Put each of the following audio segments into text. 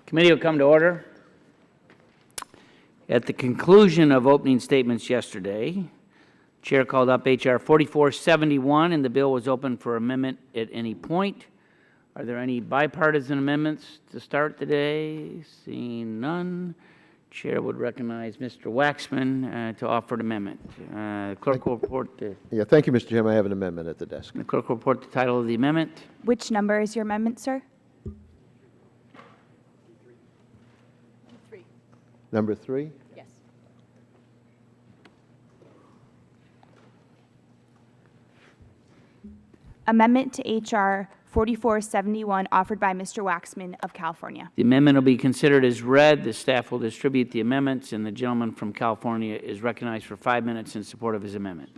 Committee will come to order. At the conclusion of opening statements yesterday, Chair called up H.R. 4471, and the bill was open for amendment at any point. Are there any bipartisan amendments to start today? Seeing none, Chair would recognize Mr. Waxman to offer an amendment. Clerk will report the... Thank you, Mr. Chairman. I have an amendment at the desk. The clerk will report the title of the amendment. Which number is your amendment, sir? Number 3? Yes. Amendment to H.R. 4471 offered by Mr. Waxman of California. The amendment will be considered as read. The staff will distribute the amendments, and the gentleman from California is recognized for 5 minutes in support of his amendment.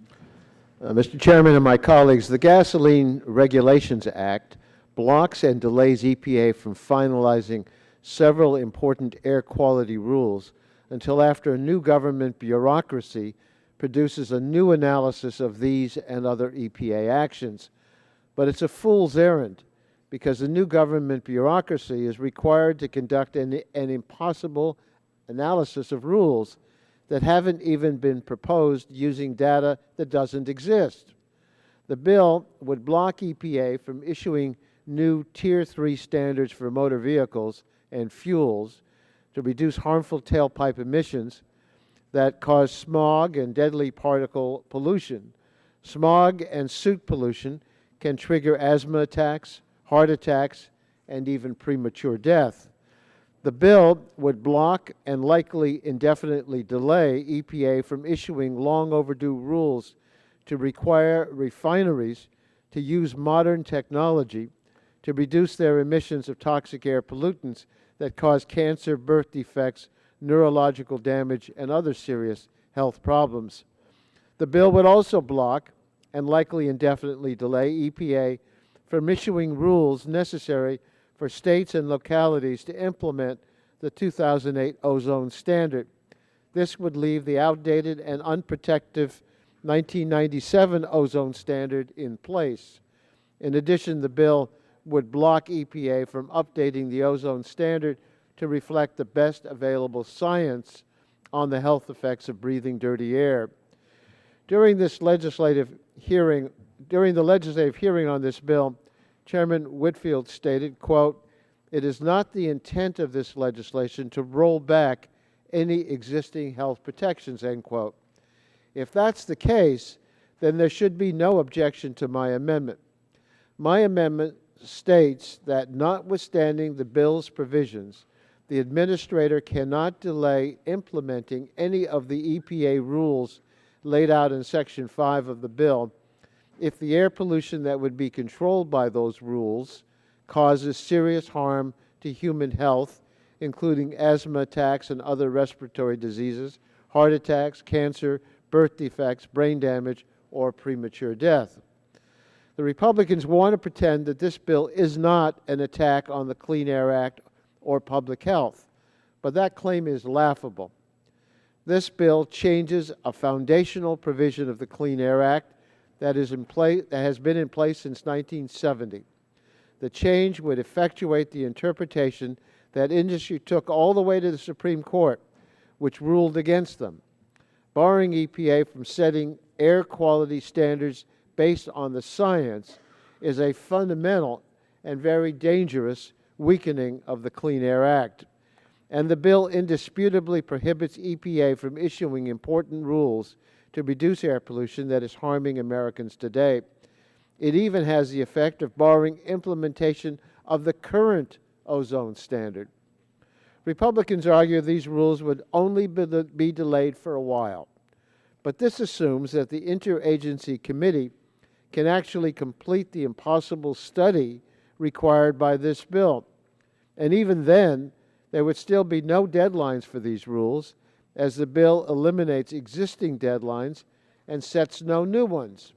Mr. Chairman and my colleagues, the Gasoline Regulations Act blocks and delays EPA from finalizing several important air quality rules until after a new government bureaucracy produces a new analysis of these and other EPA actions. But it's a fool's errand, because the new government bureaucracy is required to conduct an impossible analysis of rules that haven't even been proposed using data that doesn't exist. The bill would block EPA from issuing new Tier 3 standards for motor vehicles and fuels to reduce harmful tailpipe emissions that cause smog and deadly particle pollution. Smog and soot pollution can trigger asthma attacks, heart attacks, and even premature death. The bill would block and likely indefinitely delay EPA from issuing long overdue rules to require refineries to use modern technology to reduce their emissions of toxic air pollutants that cause cancer, birth defects, neurological damage, and other serious health problems. The bill would also block and likely indefinitely delay EPA from issuing rules necessary for states and localities to implement the 2008 ozone standard. This would leave the outdated and unprotective 1997 ozone standard in place. In addition, the bill would block EPA from updating the ozone standard to reflect the best available science on the health effects of breathing dirty air. During the legislative hearing on this bill, Chairman Whitfield stated, quote, "It is not the intent of this legislation to roll back any existing health protections," end quote. If that's the case, then there should be no objection to my amendment. My amendment states that notwithstanding the bill's provisions, the administrator cannot delay implementing any of the EPA rules laid out in Section 5 of the bill if the air pollution that would be controlled by those rules causes serious harm to human health, including asthma attacks and other respiratory diseases, heart attacks, cancer, birth defects, brain damage, or premature death. The Republicans want to pretend that this bill is not an attack on the Clean Air Act or public health, but that claim is laughable. This bill changes a foundational provision of the Clean Air Act that has been in place since 1970. The change would effectuate the interpretation that industry took all the way to the Supreme Court, which ruled against them. Barring EPA from setting air quality standards based on the science is a fundamental and very dangerous weakening of the Clean Air Act. And the bill indisputably prohibits EPA from issuing important rules to reduce air pollution that is harming Americans today. It even has the effect of barring implementation of the current ozone standard. Republicans argue these rules would only be delayed for a while. But this assumes that the interagency committee can actually complete the impossible study required by this bill. And even then, there would still be no deadlines for these rules, as the bill eliminates existing deadlines and sets no new ones.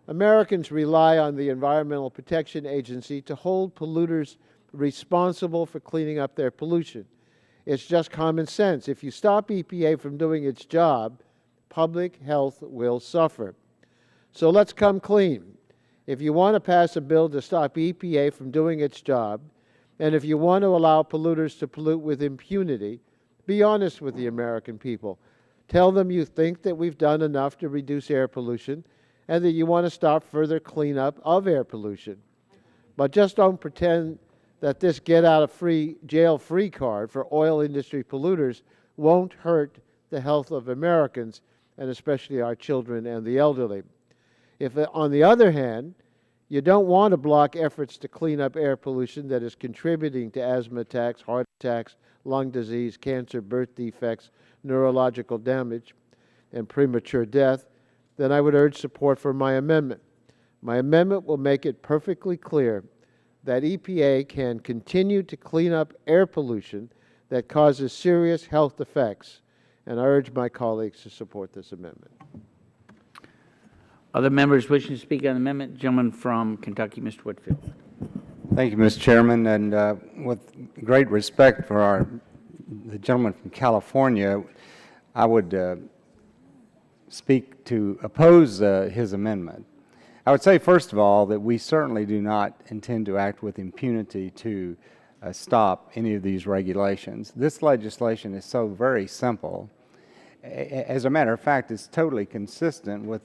Americans rely on the Environmental Protection Agency to hold polluters responsible for cleaning up their pollution. It's just common sense. If you stop EPA from doing its job, public health will suffer. So let's come clean. If you want to pass a bill to stop EPA from doing its job, And if you want to allow polluters to pollute with impunity, be honest with the American people. Tell them you think that we've done enough to reduce air pollution and that you want to stop further cleanup of air pollution. But just don't pretend that this get-out-of-jail-free card for oil industry polluters won't hurt the health of Americans, and especially our children and the elderly. If, on the other hand, you don't want to block efforts to clean up air pollution that is contributing to asthma attacks, heart attacks, lung disease, cancer, birth defects, neurological damage, and premature death, then I would urge support for my amendment. My amendment will make it perfectly clear that EPA can continue to clean up air pollution that causes serious health effects, and I urge my colleagues to support this amendment. Other members wishing to speak on the amendment? Gentleman from Kentucky, Mr. Whitfield. Thank you, Mr. Chairman, and with great respect for the gentleman from California, I would speak to oppose his amendment. I would say, first of all, that we certainly do not intend to act with impunity to stop any of these regulations. This legislation is so very simple. As a matter of fact, it's totally consistent with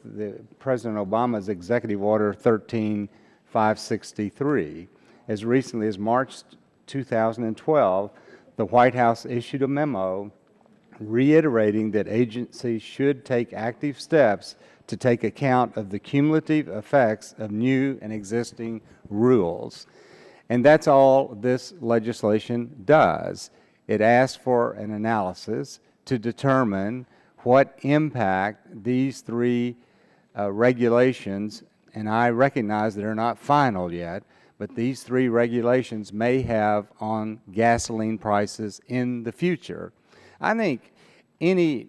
President Obama's Executive Order 13563. As recently as March 2012, the White House issued a memo reiterating that agencies should take active steps to take account of the cumulative effects of new and existing rules. And that's all this legislation does. It asks for an analysis to determine what impact these three regulations, and I recognize they're not final yet, but these three regulations may have on gasoline prices in the future. I think any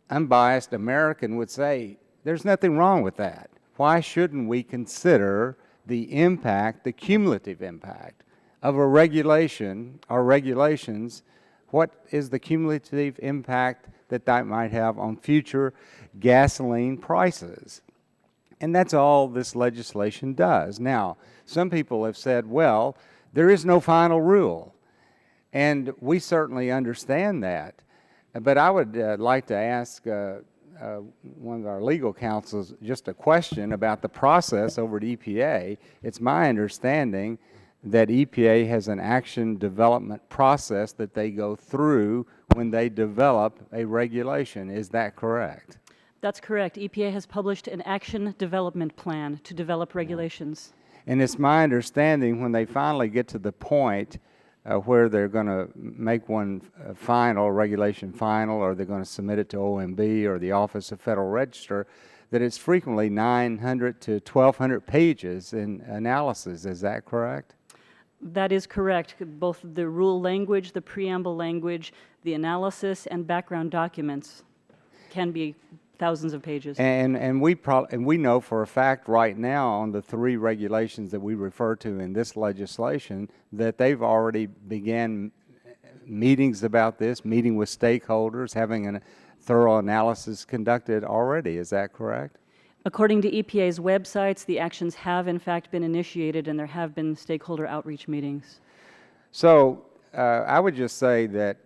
unbiased American would say there's nothing wrong with that. Why shouldn't we consider the impact, the cumulative impact of a regulation or regulations? What is the cumulative impact that might have on future gasoline prices? And that's all this legislation does. Now, some people have said, well, there is no final rule. And we certainly understand that. But I would like to ask one of our legal counsels just a question about the process over at EPA. It's my understanding that EPA has an action development process that they go through when they develop a regulation. Is that correct? That's correct. EPA has published an action development plan to develop regulations. And it's my understanding when they finally get to the point where they're going to make one final, regulation final, or they're going to submit it to OMB or the Office of Federal Register, that it's frequently 900 to 1,200 pages in analysis. Is that correct? That is correct. Both the rule language, the preamble language, the analysis, and background documents can be thousands of pages. And we know for a fact right now on the three regulations that we refer to in this legislation that they've already began meetings about this, meeting with stakeholders, having a thorough analysis conducted already. Is that correct? According to EPA's websites, the actions have in fact been initiated and there have been stakeholder outreach meetings. So I would just say that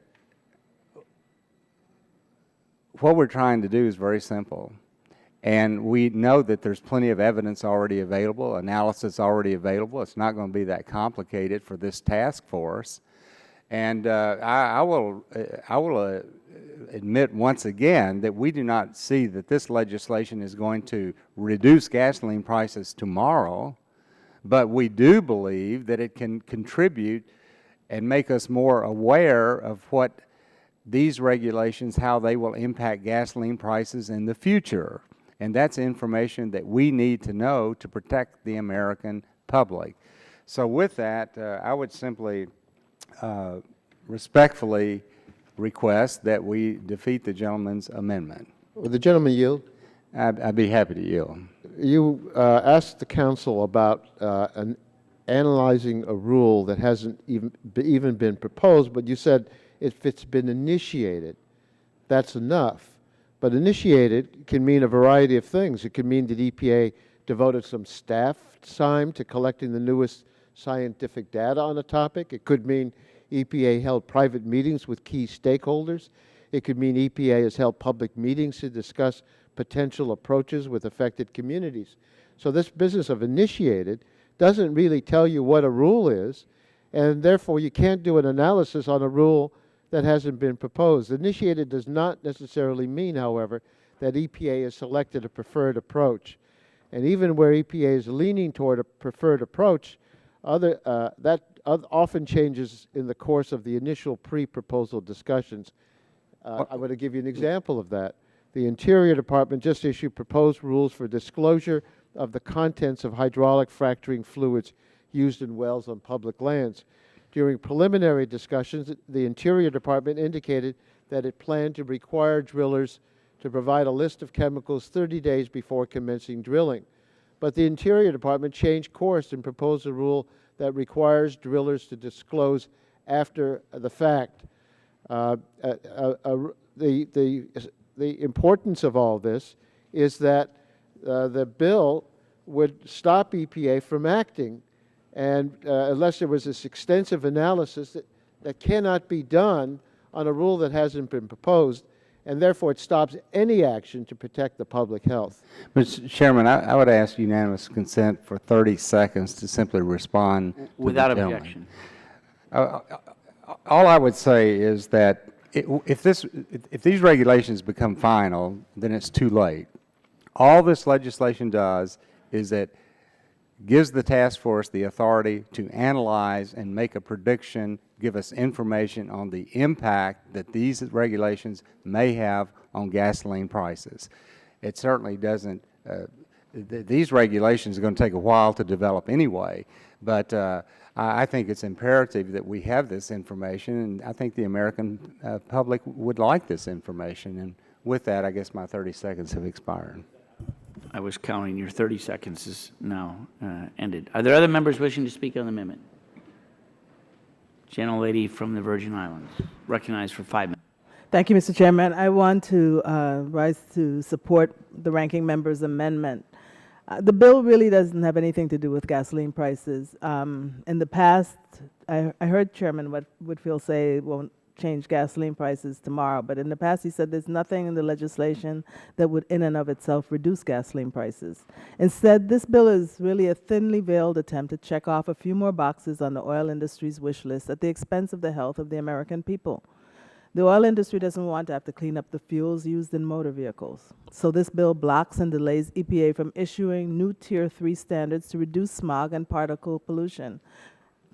what we're trying to do is very simple. And we know that there's plenty of evidence already available, analysis already available. It's not going to be that complicated for this task force. And I will admit once again that we do not see that this legislation is going to reduce gasoline prices tomorrow, but we do believe that it can contribute and make us more aware of what these regulations, how they will impact gasoline prices in the future. And that's information that we need to know to protect the American public. So with that, I would simply respectfully request that we defeat the gentleman's amendment. Will the gentleman yield? I'd be happy to yield. You asked the council about analyzing a rule that hasn't even been proposed, but you said if it's been initiated, that's enough. But initiated can mean a variety of things. It could mean that EPA devoted some staff time to collecting the newest scientific data on a topic. It could mean EPA held private meetings with key stakeholders. It could mean EPA has held public meetings to discuss potential approaches with affected communities. So this business of initiated doesn't really tell you what a rule is, and therefore you can't do an analysis on a rule that hasn't been proposed. Initiated does not necessarily mean, however, that EPA has selected a preferred approach. And even where EPA is leaning toward a preferred approach, that often changes in the course of the initial pre-proposal discussions. I'm going to give you an example of that. The Interior Department just issued proposed rules for disclosure of the contents of hydraulic fracturing fluids used in wells on public lands. During preliminary discussions, the Interior Department indicated that it planned to require drillers to provide a list of chemicals 30 days before commencing drilling. But the Interior Department changed course and proposed a rule that requires drillers to disclose after the fact. The importance of all this is that the bill would stop EPA from acting, and unless there was this extensive analysis that cannot be done on a rule that hasn't been proposed, and therefore it stops any action to protect the public health. Mr. Chairman, I would ask unanimous consent for 30 seconds to simply respond to the Without gentleman. objection. All I would say is that if these regulations become final, then it's too late. All this legislation does is that gives the task force the authority to analyze and make a prediction, give us information on the impact that these regulations may have on gasoline prices. It certainly doesn't, these regulations are going to take a while to develop anyway, but I think it's imperative that we have this information, and I think the American public would like this information. And with that, I guess my 30 seconds have expired. I was counting. Your 30 seconds is now ended. Are there other members wishing to speak on the amendment? Gentlelady from the Virgin Islands, recognized for 5 minutes. Thank you, Mr. Chairman. I want to rise to support the ranking member's amendment. The bill really doesn't have anything to do with gasoline prices. In the past, I heard Chairman Whitfield say it won't change gasoline prices tomorrow, but in the past he said there's nothing in the legislation that would in and of itself reduce gasoline prices. Instead, this bill is really a thinly veiled attempt to check off a few more boxes on the oil industry's wish list at the expense of the health of the American people. The oil industry doesn't want to have to clean up the fuels used in motor vehicles. So this bill blocks and delays EPA from issuing new Tier 3 standards to reduce smog and particle pollution.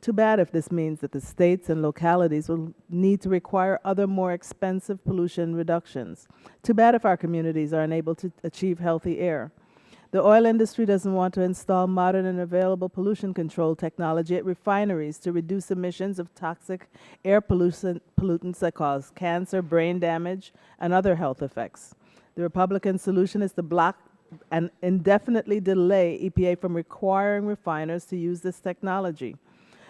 Too bad if this means that the states and localities will need to require other more expensive pollution reductions. Too bad if our communities are unable to achieve healthy air. The oil industry doesn't want to install modern and available pollution control technology at refineries to reduce emissions of toxic air pollutants that cause cancer, brain damage, and other health effects. The Republican solution is to block and indefinitely delay EPA from requiring refiners to use this technology.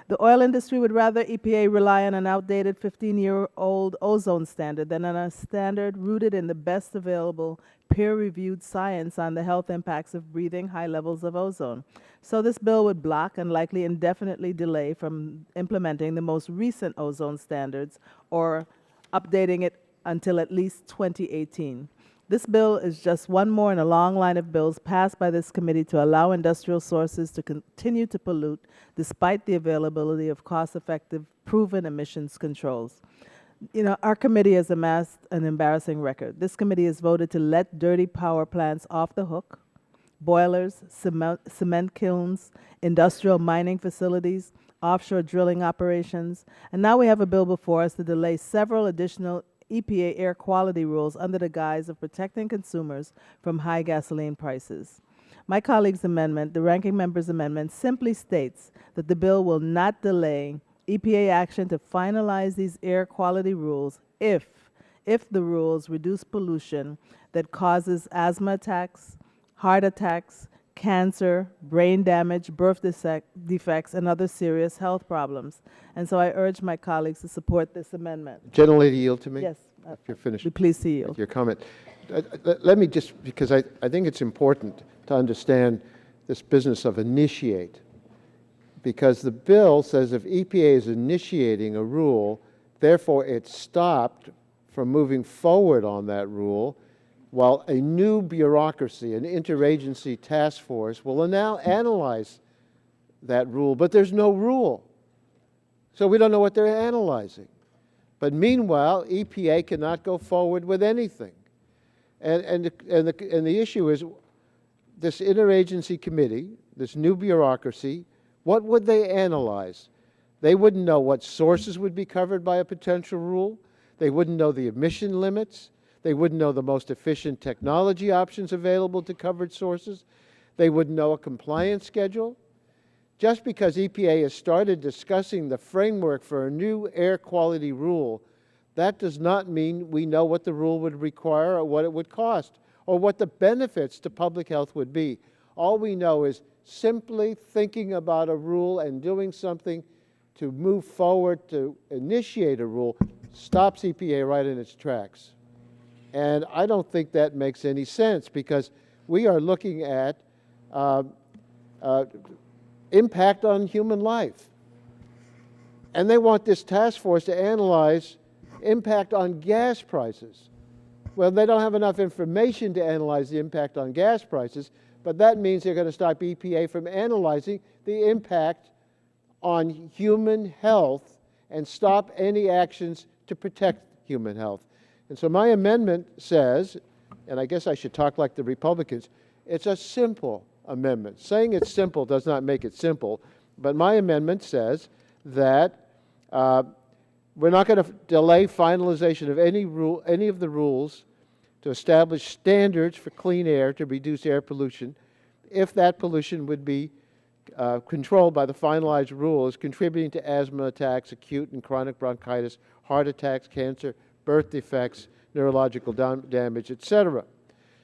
The oil industry would rather EPA rely on an outdated 15-year-old ozone standard than on a standard rooted in the best available peer-reviewed science on the health impacts of breathing high levels of ozone. So this bill would block and likely indefinitely delay from implementing the most recent ozone standards or updating it until at least 2018. This bill is just one more in a long line of bills passed by this committee to allow industrial sources to continue to pollute despite the availability of cost-effective, proven emissions controls. You know, our committee has amassed an embarrassing record. This committee has voted to let dirty power plants off the hook, boilers, cement kilns, industrial mining facilities, offshore drilling operations, and now we have a bill before us to delay several additional EPA air quality rules under the guise of protecting consumers from high gasoline prices. My colleague's amendment, the ranking member's amendment, simply states that the bill will not delay EPA action to finalize these air quality rules if the rules reduce pollution that causes asthma attacks, heart attacks, cancer, brain damage, birth defects, and other serious health problems. And so I urge my colleagues to support this amendment. Gentlelady, yield to me? Yes. If you're finished Be pleased to with yield. your comment. Let me just, because I think it's important to understand this business of initiate. because the bill says if EPA is initiating a rule, therefore it's stopped from moving forward on that rule, while a new bureaucracy, an interagency task force, will now analyze that rule, but there's no rule. So we don't know what they're analyzing. But meanwhile, EPA cannot go forward with anything. And the issue is, this interagency committee, this new bureaucracy, what would they analyze? They wouldn't know what sources would be covered by a potential rule. They wouldn't know the emission limits. They wouldn't know the most efficient technology options available to covered sources. They wouldn't know a compliance schedule. Just because EPA has started discussing the framework for a new air quality rule, that does not mean we know what the rule would require or what it would cost or what the benefits to public health would be. All we know is simply thinking about a rule and doing something to move forward to initiate a rule stops EPA right in its tracks. And I don't think that makes any sense, because we are looking at impact on human life. And they want this task force to analyze impact on gas prices. Well, they don't have enough information to analyze the impact on gas prices, but that means they're going to stop EPA from analyzing the impact on human health and stop any actions to protect human health. And so my amendment says, and I guess I should talk like the Republicans, it's a simple amendment. Saying it's simple does not make it simple, but my amendment says that we're not going to delay finalization of any of the rules to establish standards for clean air to reduce air pollution if that pollution would be controlled by the finalized rules contributing to asthma attacks, acute and chronic bronchitis, heart attacks, cancer, birth defects, neurological damage, etc.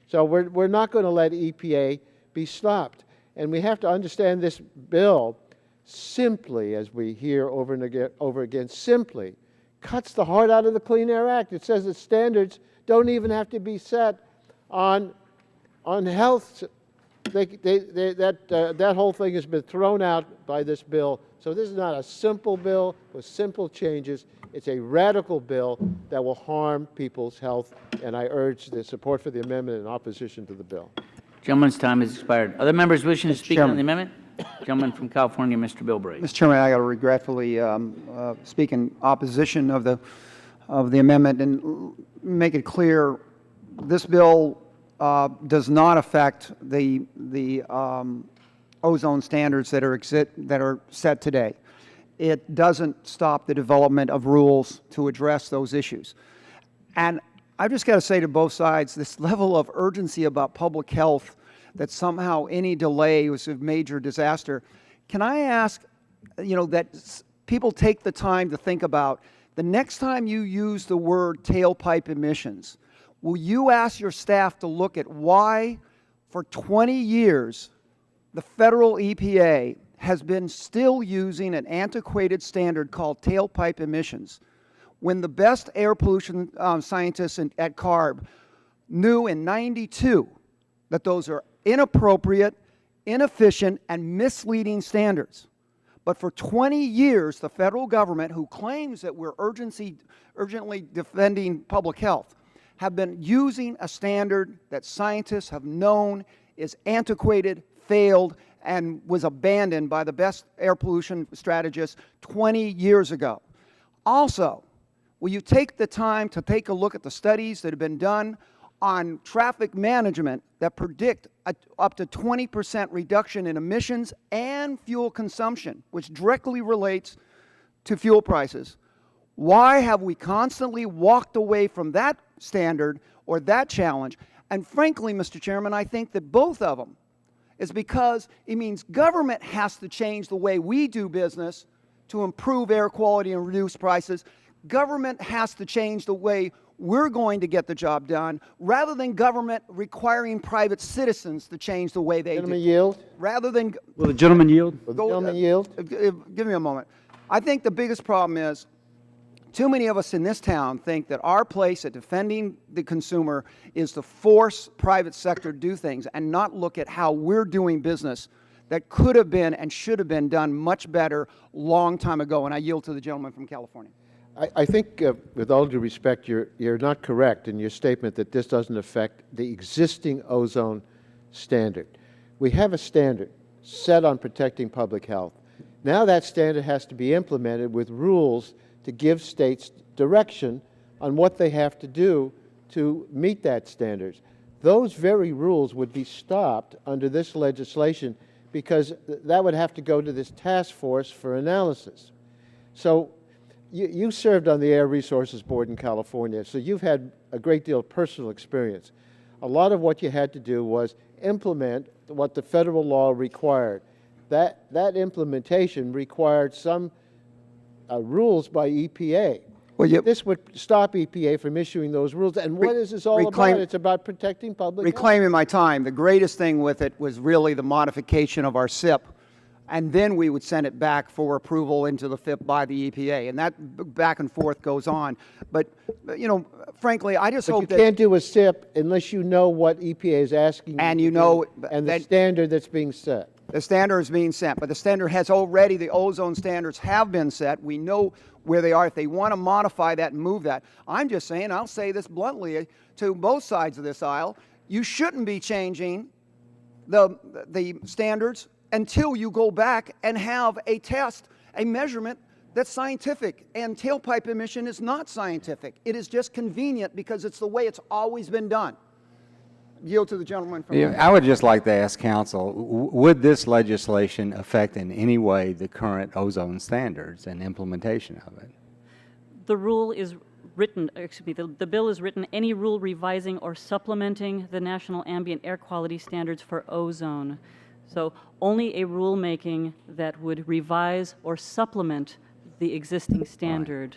So we're not going to let EPA be stopped. And we have to understand this bill simply, as we hear over and over again, simply cuts the heart out of the Clean Air Act. It says that standards don't even have to be set on health. That whole thing has been thrown out by this bill. So this is not a simple bill with simple changes. It's a radical bill that will harm people's health, and I urge the support for the amendment in opposition to the bill. Gentleman's time has expired. Other members wishing to speak on Chairman. the amendment? Gentleman from California, Mr. Bilbray. Mr. Chairman, I got to regretfully speak in opposition of the amendment and make it clear this bill does not affect the ozone standards that are set today. It doesn't stop the development of rules to address those issues. And I've just got to say to both sides, this level of urgency about public health, that somehow any delay was a major disaster. Can I ask, that people take the time to think about, the next time you use the word tailpipe emissions, will you ask your staff to look at why for 20 years the federal EPA has been still using an antiquated standard called tailpipe emissions, when the best air pollution scientists at CARB knew in '92 that those are inappropriate, inefficient, and misleading standards. But for 20 years, the federal government, who claims that we're urgently defending public health, have been using a standard that scientists have known is antiquated, failed, and was abandoned by the best air pollution strategists 20 years ago. Also, will you take the time to take a look at the studies that have been done on traffic management that predict up to 20% reduction in emissions and fuel consumption, which directly relates to fuel prices? Why have we constantly walked away from that standard or that challenge? And frankly, Mr. Chairman, I think that both of them is because it means government has to change the way we do business to improve air quality and reduce prices. Government has to change the way we're going to get the job done, rather than government requiring private citizens to change the way they Gentleman do. yield? Rather than Will the gentleman yield? Will the gentleman yield? Give me a moment. I think the biggest problem is too many of us in this town think that our place at defending the consumer is to force private sector to do things and not look at how we're doing business that could have been and should have been done much better long time ago. And I yield to the gentleman from California. I think, with all due respect, you're not correct in your statement that this doesn't affect the existing ozone standard. We have a standard set on protecting public health. Now that standard has to be implemented with rules to give states direction on what they have to do to meet that standard. Those very rules would be stopped under this legislation because that would have to go to this task force for analysis. So you served on the Air Resources Board in California, so you've had a great deal of personal experience. A lot of what you had to do was implement what the federal law required. That implementation required some rules by EPA. Well, This would stop EPA from issuing those rules. And what is this all about? It's about protecting public health. Reclaiming my time, the greatest thing with it was really the modification of our SIP. And then we would send it back for approval into the FIP by the EPA. And that back and forth goes on. But, you know, frankly, I just But hope you that... can't do a SIP unless you know what EPA is asking And you you to know do and the that- standard that's being set. The standard is being set, but the standard has already, the ozone standards have been set. We know where they are. If they want to modify that and move that, I'm just saying, I'll say this bluntly to both sides of this aisle, you shouldn't be changing the standards until you go back and have a test, a measurement that's scientific. And tailpipe emission is not scientific. It is just convenient because it's the way it's always been done. Yield to the gentleman from... Yeah, I would just like to ask council, would this legislation affect in any way the current ozone standards and implementation of it? The rule is written, excuse me, the bill is written, any rule revising or supplementing the national ambient air quality standards for ozone. So only a rulemaking that would revise or supplement the existing standard.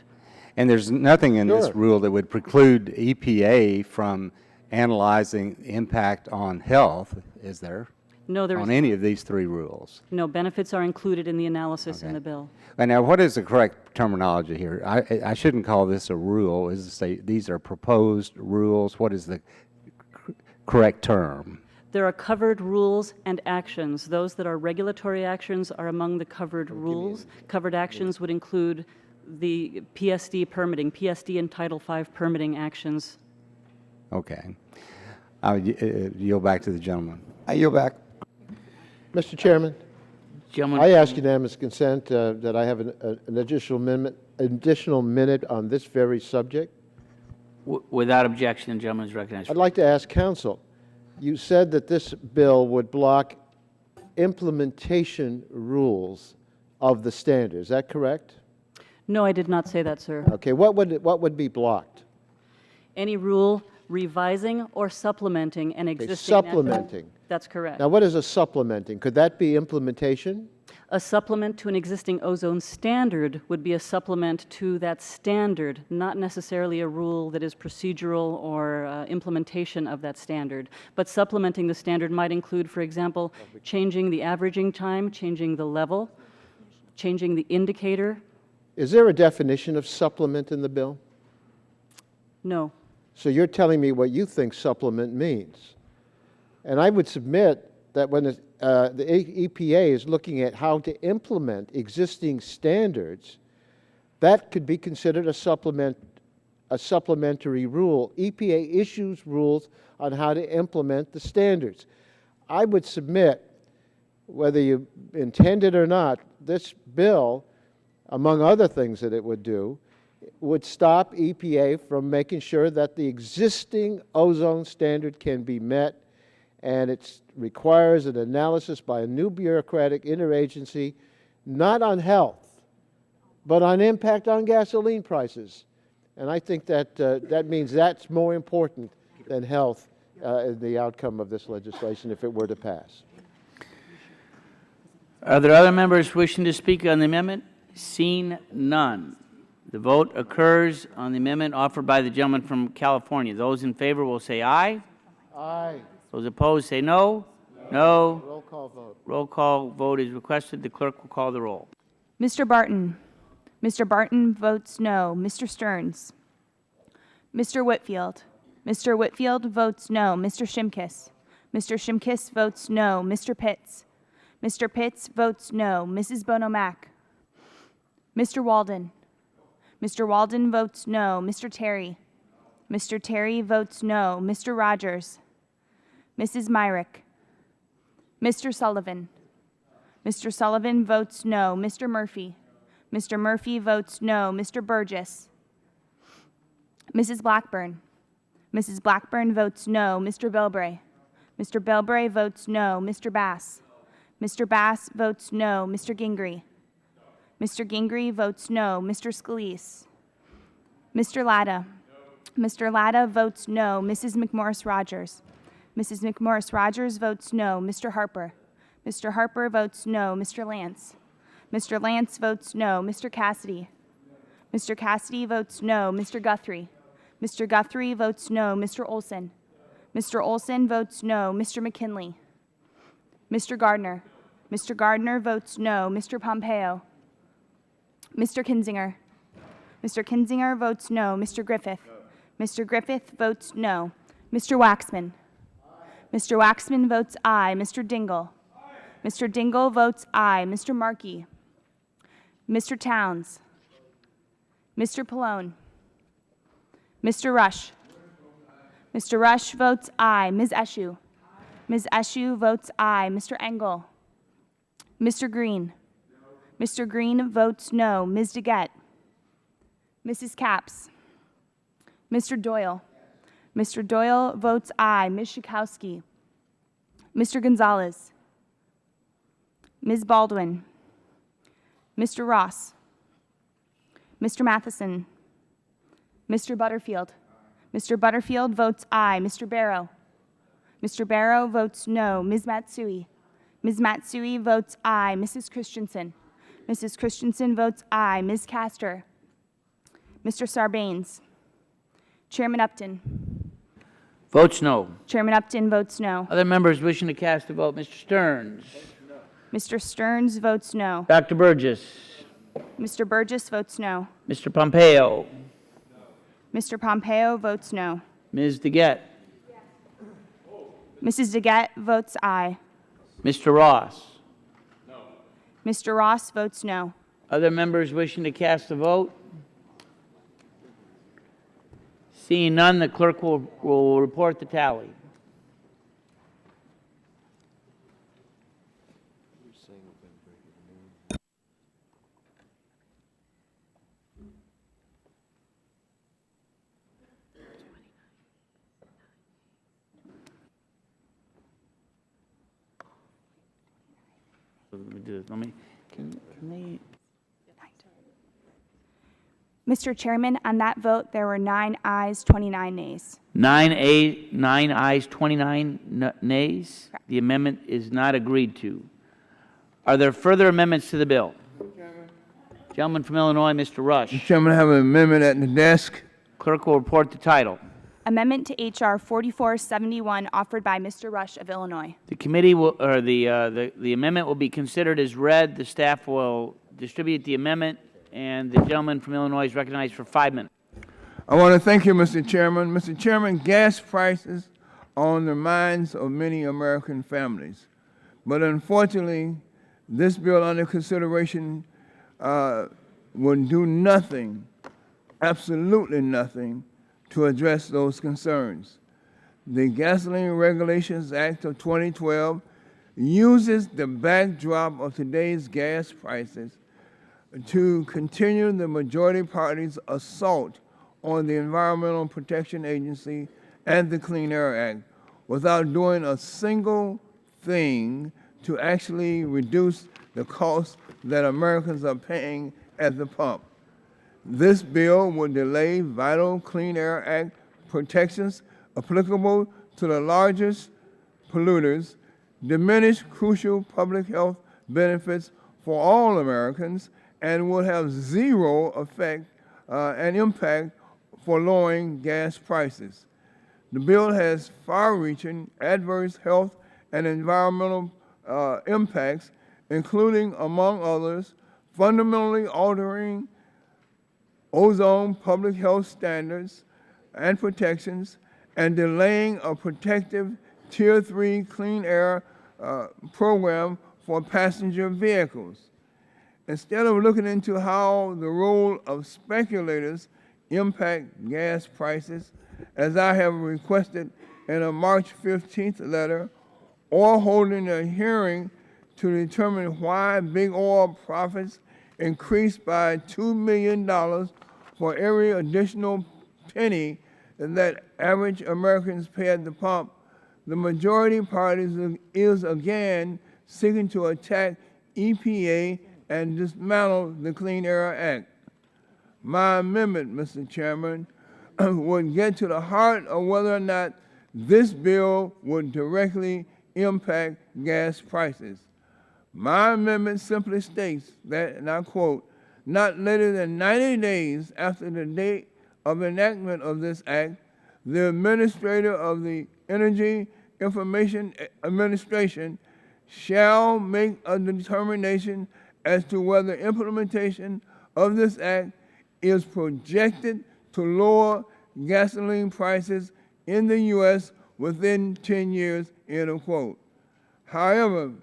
And there's nothing in this Sure. rule that would preclude EPA from analyzing impact on health, is there? No, there On is any of these three rules? no benefits are included in the analysis in Okay. the bill. And now, what is the correct terminology here? I shouldn't call this a rule. Is to say these are proposed rules? What is the correct term? There are covered rules and actions. Those that are regulatory actions are among the covered rules. Covered actions would include the PSD permitting, PSD and Title V permitting actions. Okay. I'll yield back to the gentleman. I yield back. Mr. Chairman, Gentleman, I ask unanimous consent that I have an additional minute on this very subject. without objection, the gentleman is recognized. I'd like to ask counsel, you said that this bill would block implementation rules of the standard. Is that correct? No, I did not say that, sir. Okay, what would be blocked? Any rule revising or supplementing an existing... supplementing. That's correct. Now, what is a supplementing? Could that be implementation? A supplement to an existing ozone standard would be a supplement to that standard, not necessarily a rule that is procedural or implementation of that standard. But supplementing the standard might include, for example, changing the averaging time, changing the level, changing the indicator. Is there a definition of supplement in the bill? No. So you're telling me what you think supplement means. And I would submit that when the EPA is looking at how to implement existing standards, that could be considered a supplementary rule. EPA issues rules on how to implement the standards. I would submit, whether you intend it or not, this bill, among other things that it would do, would stop EPA from making sure that the existing ozone standard can be met, and it requires an analysis by a new bureaucratic interagency, not on health, but on impact on gasoline prices. And I think that that means that's more important than health in the outcome of this legislation if it were to pass. Are there other members wishing to speak on the amendment? Seen none. The vote occurs on the amendment offered by the gentleman from California. Those in favor will say aye. Aye. Those opposed say no. No. Roll call vote. Roll call vote is requested. The clerk will call the roll. Mr. Barton. Mr. Barton votes no. Mr. Stearns. Mr. Whitfield. Mr. Whitfield votes no. Mr. Shimkus. Mr. Shimkus votes no. Mr. Pitts. Mr. Pitts votes no. Mrs. Bono-Mack. Mr. Walden. Mr. Walden votes no. Mr. Terry. Mr. Terry votes no. Mr. Rogers. Mrs. Myrick. Mr. Sullivan. Mr. Sullivan votes no. Mr. Murphy. Mr. Murphy votes no. Mr. Burgess. Mrs. Blackburn. Mrs. Blackburn votes no. Mr. Bilbray. Mr. Bilbray votes no. Mr. Bass. Mr. Bass votes no. Mr. Gingrey. Mr. Gingrey votes no. Mr. Scalise. Mr. Latta. Mr. Latta votes no. Mrs. McMorris Rogers. Mrs. McMorris Rogers votes no. Mr. Harper. Mr. Harper votes no. Mr. Lance. Mr. Lance votes no. Mr. Cassidy. Mr. Cassidy votes no. Mr. Guthrie. Mr. Guthrie votes no. Mr. Olson. Mr. Olson votes no. Mr. McKinley. Mr. Gardner. Mr. Gardner votes no. Mr. Pompeo. Mr. Kinzinger. Mr. Kinzinger votes no. Mr. Griffith. Mr. Griffith votes no. Mr. Waxman. Mr. Waxman votes aye. Mr. Dingle. Mr. Dingle votes aye. Mr. Markey. Mr. Towns. Mr. Pallone. Mr. Rush. Mr. Rush votes aye. Ms. Eshoo. Ms. Eshoo votes aye. Mr. Engel. Mr. Green. Mr. Green votes no. Ms. DeGette. Mrs. Capps. Mr. Doyle. Mr. Doyle votes aye. Ms. Schakowsky. Mr. Gonzalez. Ms. Baldwin. Mr. Ross. Mr. Matheson. Mr. Butterfield. Mr. Butterfield votes aye. Mr. Barrow. Mr. Barrow votes no. Ms. Matsui. Ms. Matsui votes aye. Mrs. Christensen. Mrs. Christensen votes aye. Ms. Castor. Mr. Sarbanes. Chairman Upton. Votes no. Chairman Upton votes no. Other members wishing to cast a vote? Mr. Stearns. Mr. Stearns votes no. Dr. Burgess. Mr. Burgess votes no. Mr. Pompeo. Mr. Pompeo votes no. Ms. DeGette. Mrs. DeGette votes aye. Mr. Ross. Mr. Ross votes no. Other members wishing to cast a vote? Seeing none, the clerk will report the tally. Let me do this. Can they? Mr. Chairman, on that vote, there were 9 ayes, 29 nays. 9 ayes, 29 nays. The amendment is not agreed to. Are there further amendments to the bill? Gentleman from Illinois, Mr. Rush. Mr. Chairman, I have an amendment at the desk. Clerk will report the title. Amendment to H.R. 4471, offered by Mr. Rush of Illinois. The committee will, or the amendment will be considered as read. The staff will distribute the amendment, and the gentleman from Illinois is recognized for 5 minutes. I want to thank you, Mr. Chairman. Mr. Chairman, gas prices are on the minds of many American families. But unfortunately, this bill under consideration will do nothing, absolutely nothing, to address those concerns. The Gasoline Regulations Act of 2012 uses the backdrop of today's gas prices to continue the majority party's assault on the Environmental Protection Agency and the Clean Air Act without doing a single thing to actually reduce the cost that Americans are paying at the pump. This bill will delay vital Clean Air Act protections applicable to the largest polluters, diminish crucial public health benefits for all Americans, and will have zero effect and impact for lowering gas prices. The bill has far-reaching adverse health and environmental impacts, including, among others, fundamentally altering ozone public health standards and protections, and delaying a protective Tier 3 clean air program for passenger vehicles. Instead of looking into how the role of speculators impact gas prices, as I have requested in a March 15th letter, or holding a hearing to determine why big oil profits increased by $2 million for every additional penny that average Americans pay at the pump, the majority party is again seeking to attack EPA and dismantle the Clean Air Act. My amendment, Mr. Chairman, would get to the heart of whether or not this bill would directly impact gas prices. My amendment simply states that, and I quote, not later than 90 days after the date of enactment of this act, the administrator of the Energy Information Administration shall make a determination as to whether implementation of this act is projected to lower gasoline prices in the U.S. within 10 years, end of quote. However,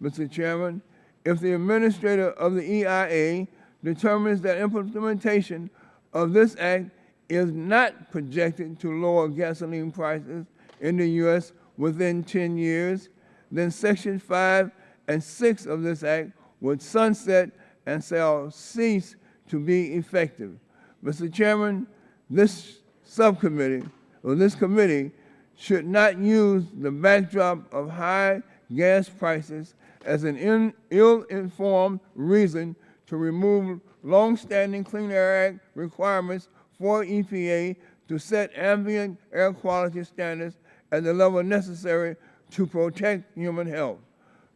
Mr. Chairman, if the administrator of the EIA determines that implementation of this act is not projected to lower gasoline prices in the U.S. within 10 years, then Section 5 and 6 of this act would sunset and shall cease to be effective. Mr. Chairman, this subcommittee, or this committee, should not use the backdrop of high gas prices as an ill-informed reason to remove long-standing Clean Air Act requirements for EPA to set ambient air quality standards at the level necessary to protect human health.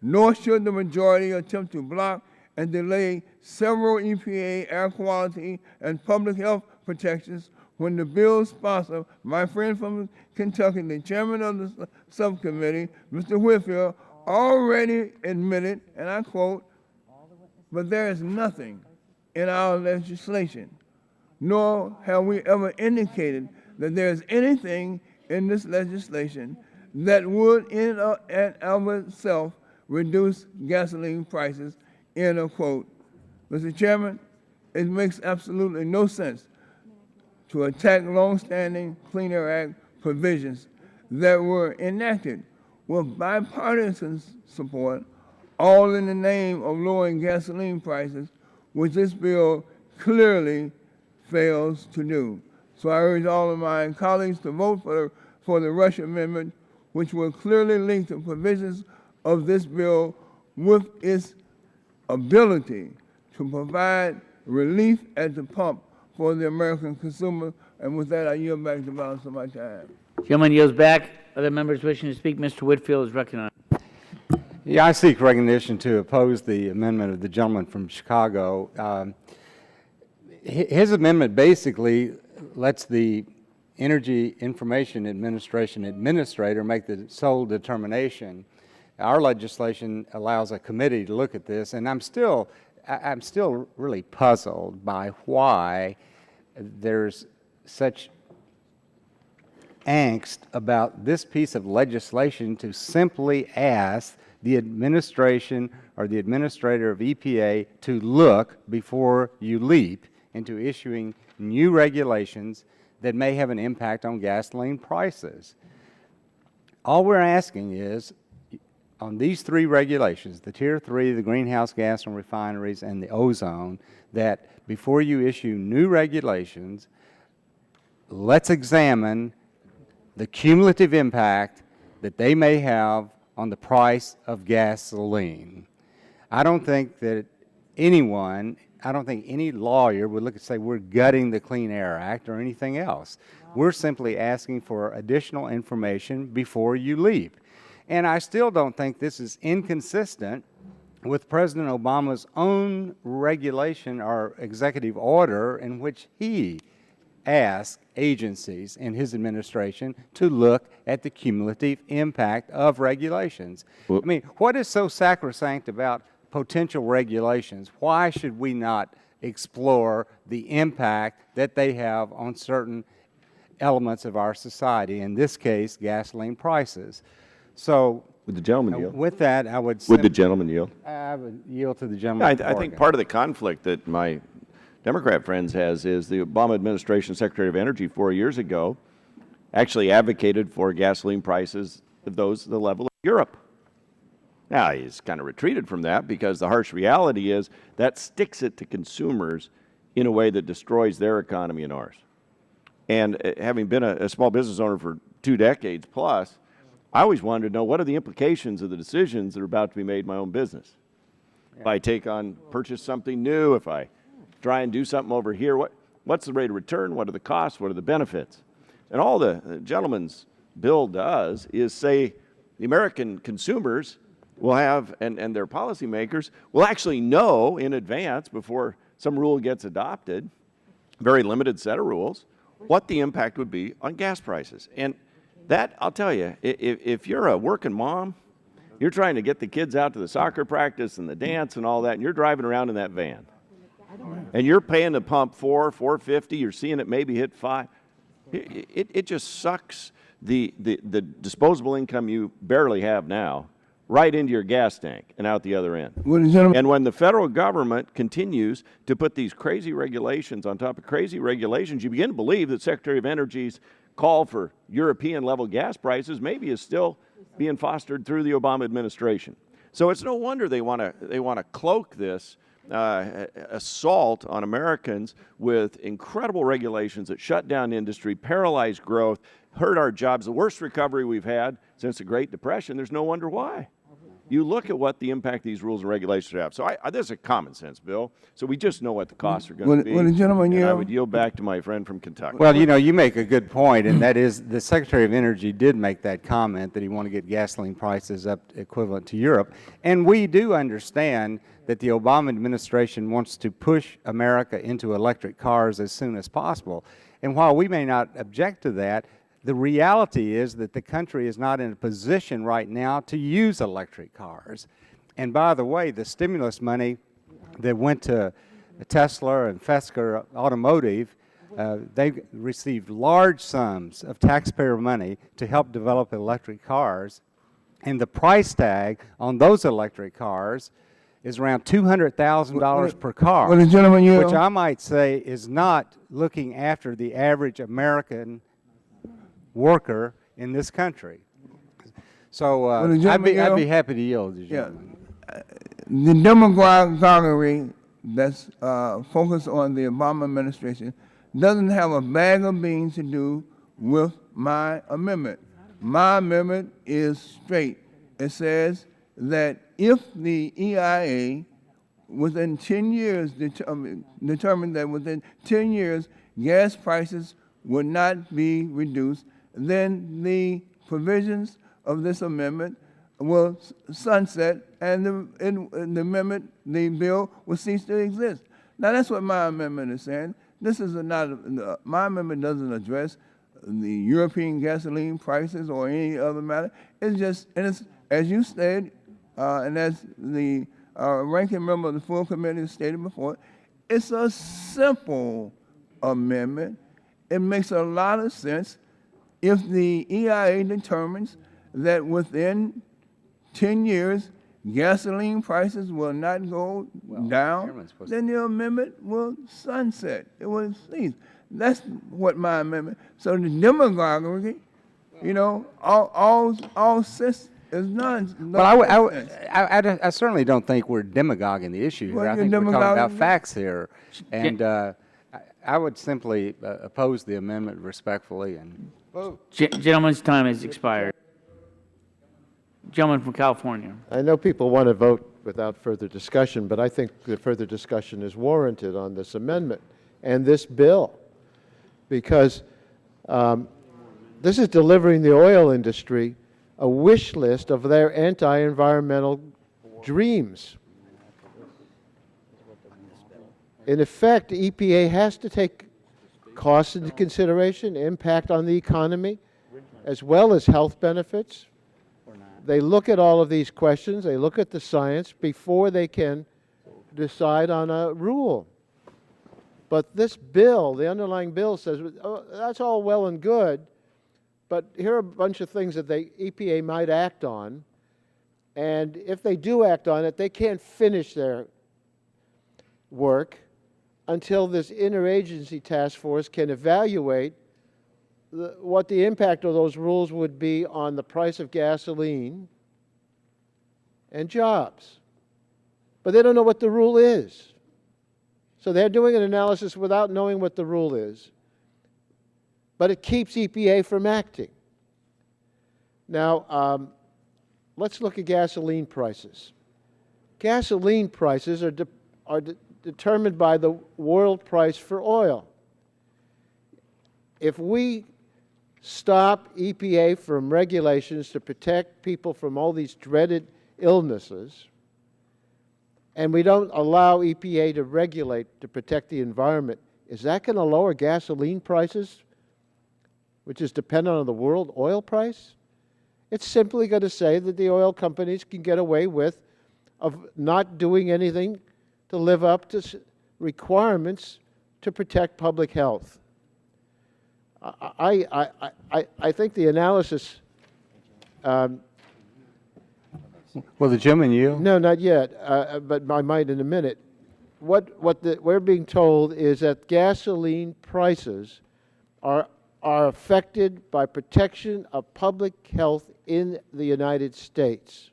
Nor should the majority attempt to block and delay several EPA air quality and public health protections when the bill's sponsor, my friend from Kentucky, the chairman of the subcommittee, Mr. Whitfield, already admitted, and I quote, but there is nothing in our legislation, nor have we ever indicated that there is anything in this legislation that would in and of itself reduce gasoline prices, end of quote. Mr. Chairman, it makes absolutely no sense to attack long-standing Clean Air Act provisions that were enacted with bipartisan support, all in the name of lowering gasoline prices, which this bill clearly fails to do. So I urge all of my colleagues to vote for the Rush Amendment, which will clearly link the provisions of this bill with its ability to provide relief at the pump for the American consumer. And with that, I yield back the balance of my time. Gentleman yields back. Other members wishing to speak, Mr. Whitfield is recognized. Yeah, I seek recognition to oppose the amendment of the gentleman from Chicago. His amendment basically lets the Energy Information Administration administrator make the sole determination. Our legislation allows a committee to look at this, and I'm still really puzzled by why there's such angst about this piece of legislation to simply ask the administration or the administrator of EPA to look before you leap into issuing new regulations that may have an impact on gasoline prices. All we're asking is, on these three regulations, the Tier 3, the greenhouse gas and refineries, and the ozone, that before you issue new regulations, let's examine the cumulative impact that they may have on the price of gasoline. I don't think that I don't think any lawyer would look and say we're gutting the Clean Air Act or anything else. We're simply asking for additional information before you leap. And I still don't think this is inconsistent with President Obama's own regulation or executive order in which he asked agencies in his administration to look at the cumulative impact of regulations. I mean, what is so sacrosanct about potential regulations? Why should we not explore the impact that they have on certain elements of our society, in this case, gasoline prices? So Would the gentleman yield? With that, I would. Would the gentleman yield? I would yield to the I, gentleman. I from think Oregon. part of the conflict that my Democrat friends has is the Obama administration Secretary of Energy 4 years ago actually advocated for gasoline prices of those the level of Europe. Now, he's kind of retreated from that because the harsh reality is that sticks it to consumers in a way that destroys their economy and ours. And having been a small business owner for 2 decades plus, I always wanted to know what are the implications of the decisions that are about to be made in my own business. If I purchase something new, if I try and do something over here, what's the rate of return? What are the costs? What are the benefits? And all the gentleman's bill does is say the American consumers will have, and their policymakers will actually know in advance before some rule gets adopted, very limited set of rules, what the impact would be on gas prices. And that, I'll tell you, if you're a working mom, you're trying to get the kids out to the soccer practice and the dance and all that, and you're driving around in that van, and you're paying the pump $4.50, you're seeing it maybe hit $5. It just sucks the disposable income you barely have now right into your gas tank and out the other end. Would the gentleman, And when the federal government continues to put these crazy regulations on top of crazy regulations, you begin to believe that Secretary of Energy's call for European-level gas prices maybe is still being fostered through the Obama administration. So it's no wonder they want to cloak this assault on Americans with incredible regulations that shut down industry, paralyze growth, hurt our jobs, the worst recovery we've had since the Great Depression. There's no wonder why. You look at what the impact these rules and regulations have. So this is a common sense bill. So we just know what the costs are going to be. would the gentleman And I yield? would yield back to my friend from Kentucky. Well, you know, you make a good point, and that is the Secretary of Energy did make that comment that he wanted to get gasoline prices up equivalent to Europe. And we do understand that the Obama administration wants to push America into electric cars as soon as possible. And while we may not object to that, the reality is that the country is not in a position right now to use electric cars. And by the way, the stimulus money that went to Tesla and Fisker Automotive, they received large sums of taxpayer money to help develop electric cars. And the price tag on those electric cars is around $200,000 per car, would the gentleman yield? which I might say is not looking after the average American worker in this country. So Well, the I'd gentleman be yield? happy to yield. The Yeah. gentleman. The demagoguery that's focused on the Obama administration doesn't have a bag of beans to do with my amendment. My amendment is straight. It says that if the EIA within 10 years determined that within 10 years gas prices would not be reduced, then the provisions of this amendment will sunset and the amendment, the bill will cease to exist. Now that's what my amendment is saying. This is my amendment doesn't address the European gasoline prices or any other matter. It's just, and it's, as you said, and as the ranking member of the full committee stated before, it's a simple amendment. It makes a lot of sense if the EIA determines that within 10 years gasoline prices will not go down, then the amendment will sunset. It will cease. That's what my amendment. So the demagoguery, you know, all sense is none. Well, I certainly don't think we're demagoguing the issue here. Well, I you're think we're talking about demagoguing. facts here. And I would simply oppose the amendment respectfully and vote. Gentleman's time has expired. Gentleman from California. I know people want to vote without further discussion, but I think the further discussion is warranted on this amendment and this bill, because this is delivering the oil industry a wish list of their anti-environmental dreams. In effect, the EPA has to take costs into consideration, impact on the economy, as well as health benefits. They look at all of these questions, they look at the science before they can decide on a rule. But this bill, the underlying bill says, oh, that's all well and good, but here are a bunch of things that the EPA might act on, And if they do act on it, they can't finish their work until this interagency task force can evaluate what the impact of those rules would be on the price of gasoline and jobs. But they don't know what the rule is. So they're doing an analysis without knowing what the rule is. But it keeps EPA from acting. Now, let's look at gasoline prices. Gasoline prices are determined by the world price for oil. If we stop EPA from regulations to protect people from all these dreaded illnesses, and we don't allow EPA to regulate to protect the environment, is that going to lower gasoline prices, which is dependent on the world oil price? It's simply going to say that the oil companies can get away with of not doing anything to live up to requirements to protect public health. I think the analysis. Well, the gentleman yield? No, not yet, but I might in a minute. We're being told is that gasoline prices are affected by protection of public health in the United States.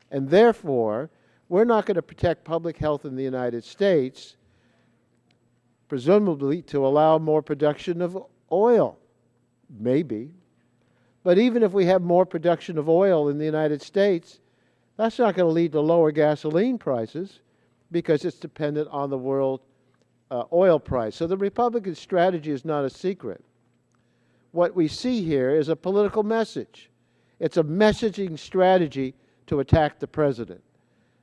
And therefore, we're not going to protect public health in the United States, presumably to allow more production of oil, maybe. But even if we have more production of oil in the United States, that's not going to lead to lower gasoline prices because it's dependent on the world oil price. So the Republican strategy is not a secret. What we see here is a political message. It's a messaging strategy to attack the president.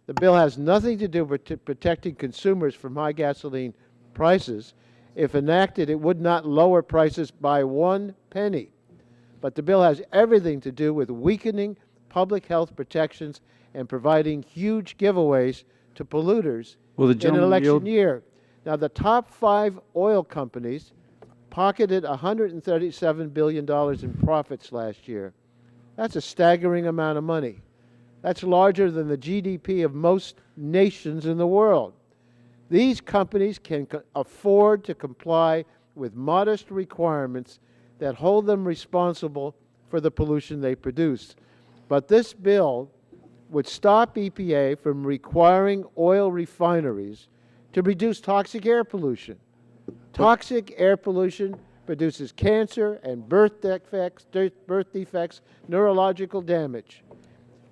The bill has nothing to do with protecting consumers from high gasoline prices. If enacted, it would not lower prices by 1 penny. But the bill has everything to do with weakening public health protections and providing huge giveaways to polluters in an election year. Now, the top 5 oil companies pocketed $137 billion in profits last year. That's a staggering amount of money. That's larger than the GDP of most nations in the world. These companies can afford to comply with modest requirements that hold them responsible for the pollution they produce. But this bill would stop EPA from requiring oil refineries to reduce toxic air pollution. Toxic air pollution produces cancer and birth defects, neurological damage.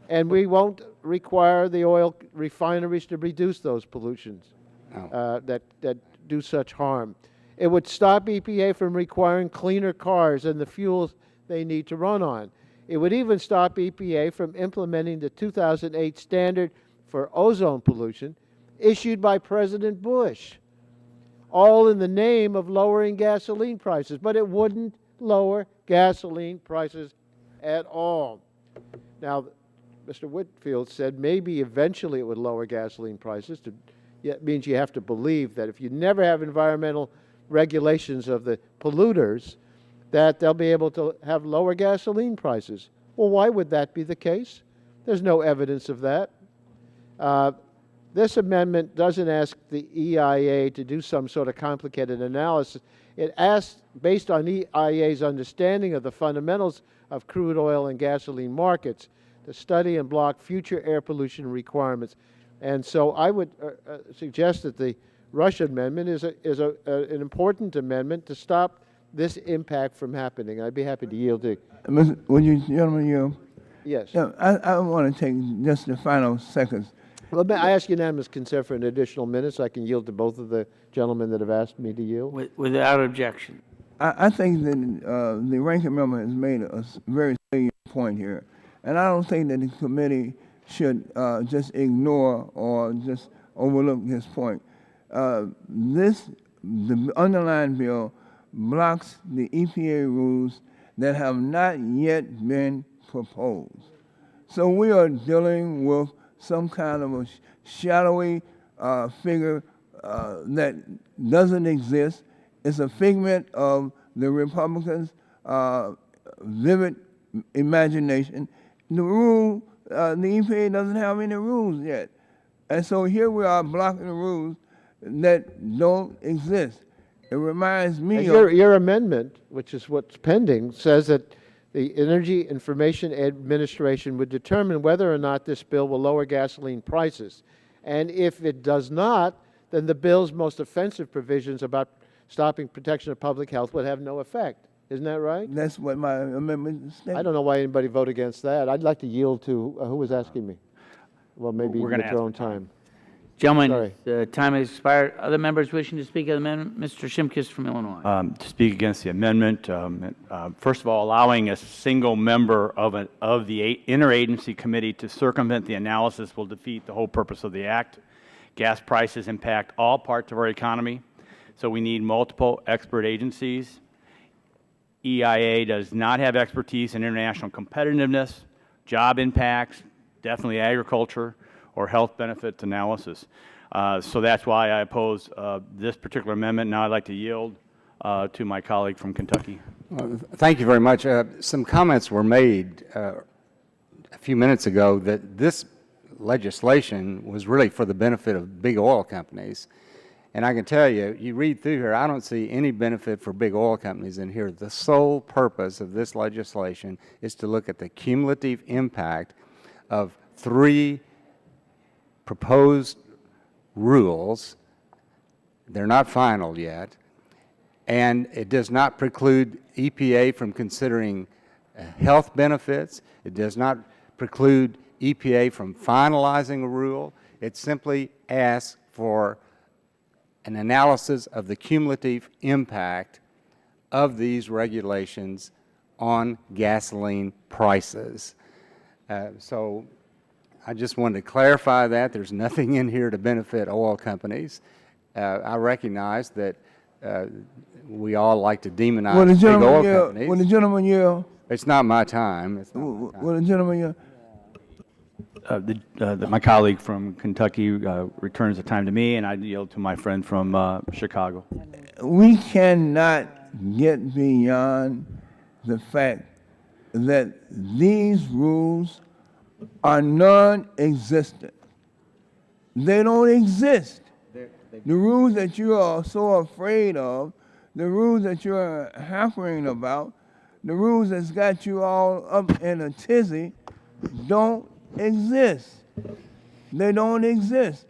And we won't require the oil refineries to reduce those pollutions that do such harm. It would stop EPA from requiring cleaner cars and the fuels they need to run on. It would even stop EPA from implementing the 2008 standard for ozone pollution issued by President Bush, all in the name of lowering gasoline prices. But it wouldn't lower gasoline prices at all. Now, Mr. Whitfield said maybe eventually it would lower gasoline prices. It means you have to believe that if you never have environmental regulations of the polluters, that they'll be able to have lower gasoline prices. Well, why would that be the case? There's no evidence of that. This amendment doesn't ask the EIA to do some sort of complicated analysis. It asks, based on EIA's understanding of the fundamentals of crude oil and gasoline markets, to study and block future air pollution requirements. And so I would suggest that the Rush amendment is an important amendment to stop this impact from happening. I'd be happy to yield to. Would you, gentlemen, yield? Yes. Yeah, I want to take just the final seconds. Well, I ask unanimous consent for an additional minute so I can yield to both of the gentlemen that have asked me to yield. Without objection. I think that the ranking member has made a very salient point here. And I don't think that the committee should just ignore or just overlook this point. The underlying bill blocks the EPA rules that have not yet been proposed. So we are dealing with some kind of a shadowy figure that doesn't exist. It's a figment of the Republicans' vivid imagination. The rule the EPA doesn't have any rules yet. And so here we are blocking the rules that don't exist. It reminds me And of... your amendment, which is what's pending, says that the Energy Information Administration would determine whether or not this bill will lower gasoline prices. And if it does not, then the bill's most offensive provisions about stopping protection of public health would have no effect. Isn't that right? That's what my amendment states. I don't know why anybody vote against that. I'd like to yield to, who was asking me? Well, maybe We're at gonna your ask own time. Gentlemen, Sorry. the time has expired. Other members wishing to speak on the amendment? Mr. Shimkus from Illinois. To speak against the amendment, first of all, allowing a single member of the interagency committee to circumvent the analysis will defeat the whole purpose of the act. Gas prices impact all parts of our economy, so we need multiple expert agencies. EIA does not have expertise in international competitiveness, job impacts, definitely agriculture, or health benefits analysis. So that's why I oppose this particular amendment. Now I'd like to yield to my colleague from Kentucky. Thank you very much. Some comments were made a few minutes ago that this legislation was really for the benefit of big oil companies. And I can tell you, you read through here, I don't see any benefit for big oil companies in here. The sole purpose of this legislation is to look at the cumulative impact of 3 proposed rules. They're not final yet, and it does not preclude EPA from considering health benefits. It does not preclude EPA from finalizing a rule. It simply asks for an analysis of the cumulative impact of these regulations on gasoline prices. So I just wanted to clarify that. There's nothing in here to benefit oil companies. I recognize that we all like to demonize big oil companies. Will the gentleman yell? It's not my time. It's not my time. Will the gentleman yell? My colleague from Kentucky returns the time to me, and I yield to my friend from Chicago. We cannot get beyond the fact that these rules are non-existent. They don't exist. The rules that you are so afraid of, the rules that you're hankering about, the rules that's got you all up in a tizzy don't exist. They don't exist.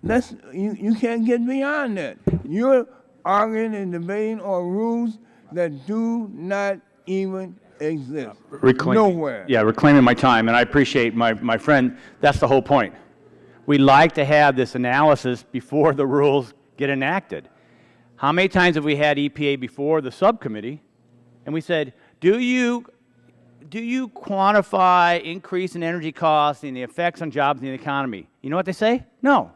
You can't get beyond that. You're arguing and debating on rules that do not even exist. Nowhere. Yeah, reclaiming my time, and I appreciate my friend. That's the whole point. We like to have this analysis before the rules get enacted. How many times have we had EPA before the subcommittee, and we said, do you quantify increase in energy costs and the effects on jobs and the economy? You know what they say? No.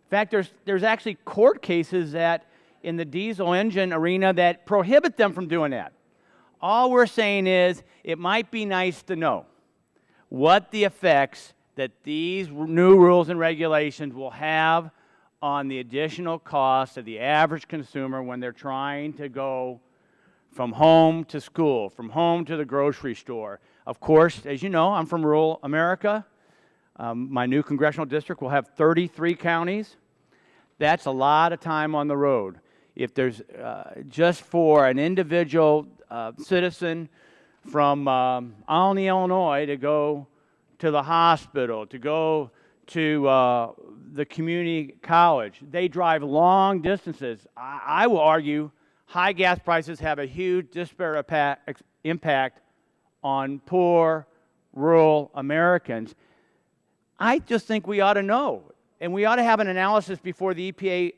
In fact, there's actually court cases that in the diesel engine arena that prohibit them from doing that. All we're saying is it might be nice to know what the effects that these new rules and regulations will have on the additional cost of the average consumer when they're trying to go from home to school, from home to the grocery store. Of course, as you know, I'm from rural America. My new congressional district will have 33 counties. That's a lot of time on the road. If there's just for an individual citizen from Olney, Illinois, to go to the hospital, to go to the community college, they drive long distances. I will argue high gas prices have a huge disparate impact on poor, rural Americans. I just think we ought to know, and we ought to have an analysis before the EPA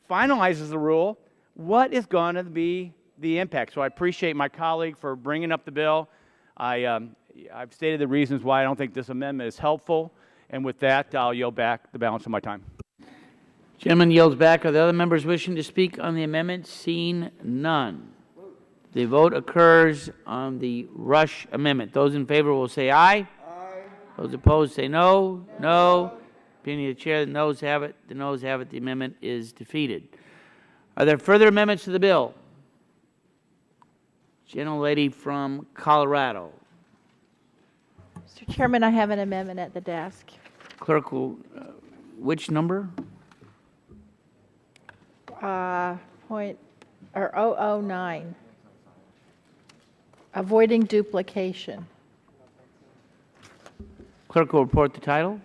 finalizes the rule, what is going to be the impact. So I appreciate my colleague for bringing up the bill. I've stated the reasons why I don't think this amendment is helpful, and with that, I'll yield back the balance of my time. Gentleman yields back. Are the other members wishing to speak on the amendment? Seeing none. The vote occurs on the Rush amendment. Those in favor will say aye. Aye. Those opposed say no. No. Opinion of the chair, the noes have it. The noes have it. The amendment is defeated. Are there further amendments to the bill? Gentlelady from Colorado. Mr. Chairman, I have an amendment at the desk. Clerk will, which number? Point, or 009. Avoiding duplication. Clerk will report the title.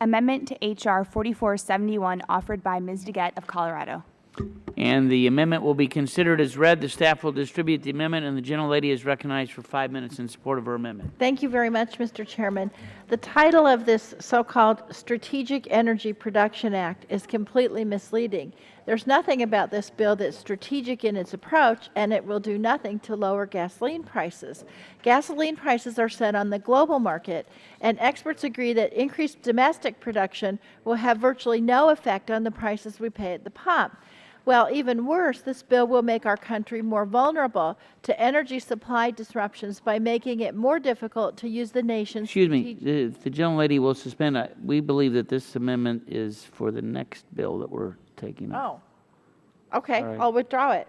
Amendment to H.R. 4471 offered by Ms. DeGette of Colorado. And the amendment will be considered as read. The staff will distribute the amendment, and the gentlelady is recognized for 5 minutes in support of her amendment. Thank you very much, Mr. Chairman. The title of this so-called Strategic Energy Production Act is completely misleading. There's nothing about this bill that's strategic in its approach, and it will do nothing to lower gasoline prices. Gasoline prices are set on the global market, and experts agree that increased domestic production will have virtually no effect on the prices we pay at the pump. Well, even worse, this bill will make our country more vulnerable to energy supply disruptions by making it more difficult to use the nation's... Excuse me, the gentlelady will suspend. We believe that this amendment is for the next bill that we're taking up. Oh, okay, All right. I'll withdraw it.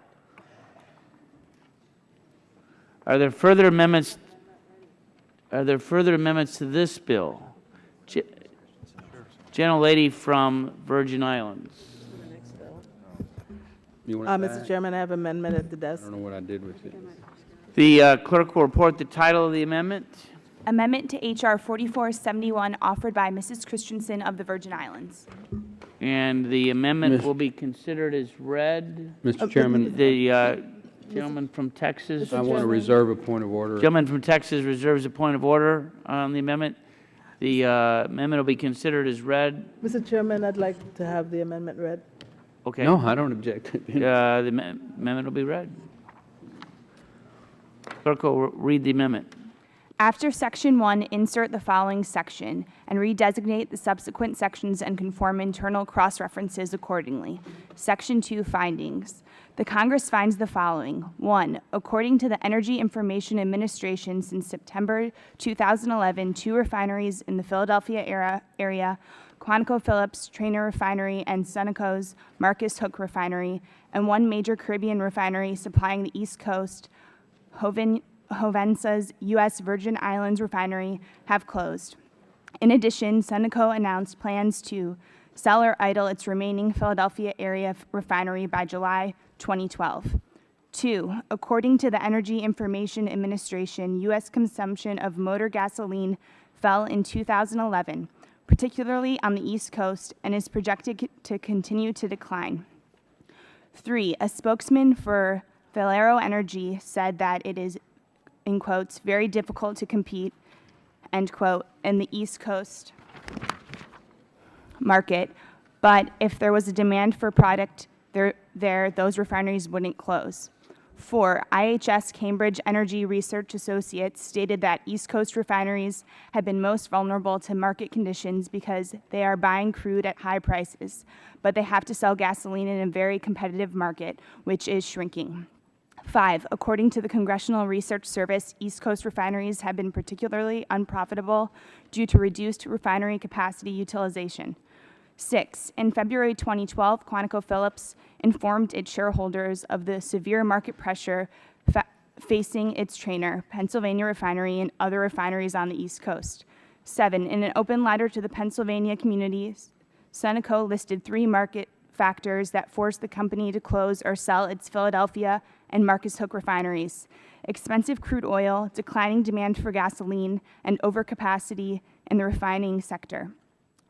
Are there further amendments? Are there further amendments to this bill? Gentlelady from Virgin Islands. Mr. Chairman, I have amendment at the desk. I don't know what I did with it. The clerk will report the title of the amendment. Amendment to H.R. 4471 offered by Mrs. Christensen of the Virgin Islands. And the amendment will be considered as read. Mr. Chairman, The gentleman from Texas. I want to reserve a point of order. Gentleman from Texas reserves a point of order on the amendment. The amendment will be considered as read. Mr. Chairman, I'd like to have the amendment read. Okay. No, I don't object. The amendment will be read. Clerk will read the amendment. After Section 1, insert the following section and redesignate the subsequent sections and conform internal cross-references accordingly. Section 2, findings. The Congress finds the following. 1, according to the Energy Information Administration, since September 2011, 2 refineries in the Philadelphia area, ConocoPhillips Trainer Refinery and Sunoco's Marcus Hook Refinery, and 1 major Caribbean refinery supplying the East Coast, Hovensa's U.S. Virgin Islands refinery, have closed. In addition, Sunoco announced plans to sell or idle its remaining Philadelphia area refinery by July 2012. 2, according to the Energy Information Administration, U.S. consumption of motor gasoline fell in 2011, particularly on the East Coast, and is projected to continue to decline. 3, a spokesman for Valero Energy said that it is, in quotes, very difficult to compete, end quote, in the East Coast market, but if there was a demand for product there, those refineries wouldn't close. 4, IHS Cambridge Energy Research Associates stated that East Coast refineries have been most vulnerable to market conditions because they are buying crude at high prices, but they have to sell gasoline in a very competitive market, which is shrinking. 5, according to the Congressional Research Service, East Coast refineries have been particularly unprofitable due to reduced refinery capacity utilization. 6, in February 2012, ConocoPhillips informed its shareholders of the severe market pressure facing its Trainer, Pennsylvania refinery, and other refineries on the East Coast. 7, in an open letter to the Pennsylvania communities, Sunoco listed 3 market factors that forced the company to close or sell its Philadelphia and Marcus Hook refineries: expensive crude oil, declining demand for gasoline, and overcapacity in the refining sector.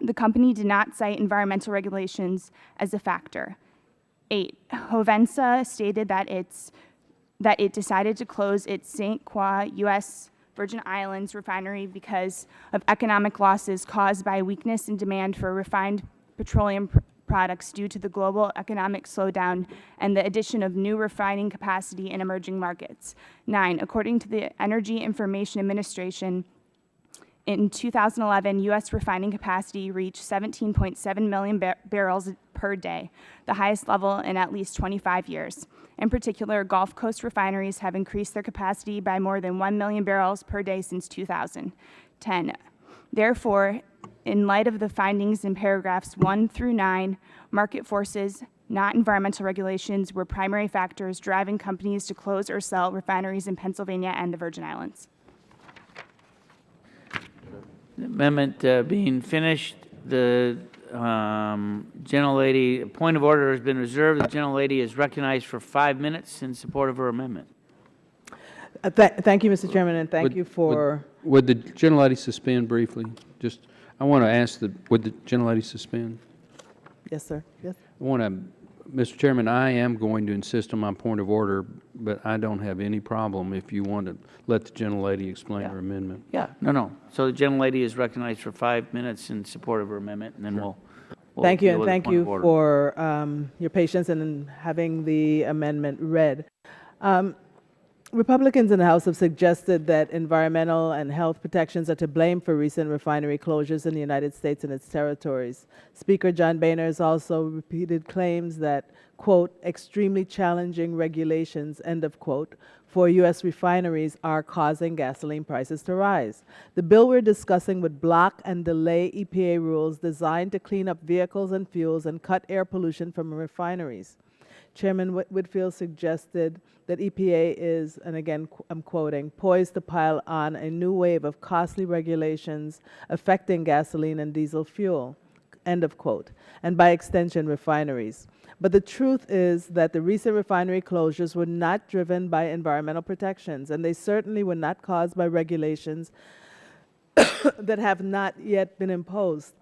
The company did not cite environmental regulations as a factor. 8, Hovensa stated that it decided to close its St. Croix, U.S. Virgin Islands refinery because of economic losses caused by weakness in demand for refined petroleum products due to the global economic slowdown and the addition of new refining capacity in emerging markets. 9, according to the Energy Information Administration, in 2011, U.S. refining capacity reached 17.7 million barrels per day, the highest level in at least 25 years. In particular, Gulf Coast refineries have increased their capacity by more than 1 million barrels per day since 2010. Therefore, in light of the findings in paragraphs 1 through 9, market forces, not environmental regulations, were primary factors driving companies to close or sell refineries in Pennsylvania and the Virgin Islands. Amendment being finished, the gentlelady, point of order has been reserved. The gentlelady is recognized for 5 minutes in support of her amendment. Thank you, Mr. Chairman, and thank Would- you for, Would the gentlelady suspend briefly? Just, I want to ask, would the gentlelady suspend? yes, sir, yes. I want to, Mr. Chairman, I am going to insist on my point of order, but I don't have any problem if you want to let the gentlelady explain her amendment. Yeah, no. So the gentlelady is recognized for 5 minutes in support of her amendment, and then we'll Thank you, deal and with the thank point you of order. for your patience in having the amendment read. Republicans in the House have suggested that environmental and health protections are to blame for recent refinery closures in the United States and its territories. Speaker John Boehner has also repeated claims that, quote, extremely challenging regulations, end of quote, for U.S. refineries are causing gasoline prices to rise. The bill we're discussing would block and delay EPA rules designed to clean up vehicles and fuels and cut air pollution from refineries. Chairman Whitfield suggested that EPA is, and again I'm quoting, poised to pile on a new wave of costly regulations affecting gasoline and diesel fuel, end of quote, and by extension refineries. But the truth is that the recent refinery closures were not driven by environmental protections, and they certainly were not caused by regulations that have not yet been imposed.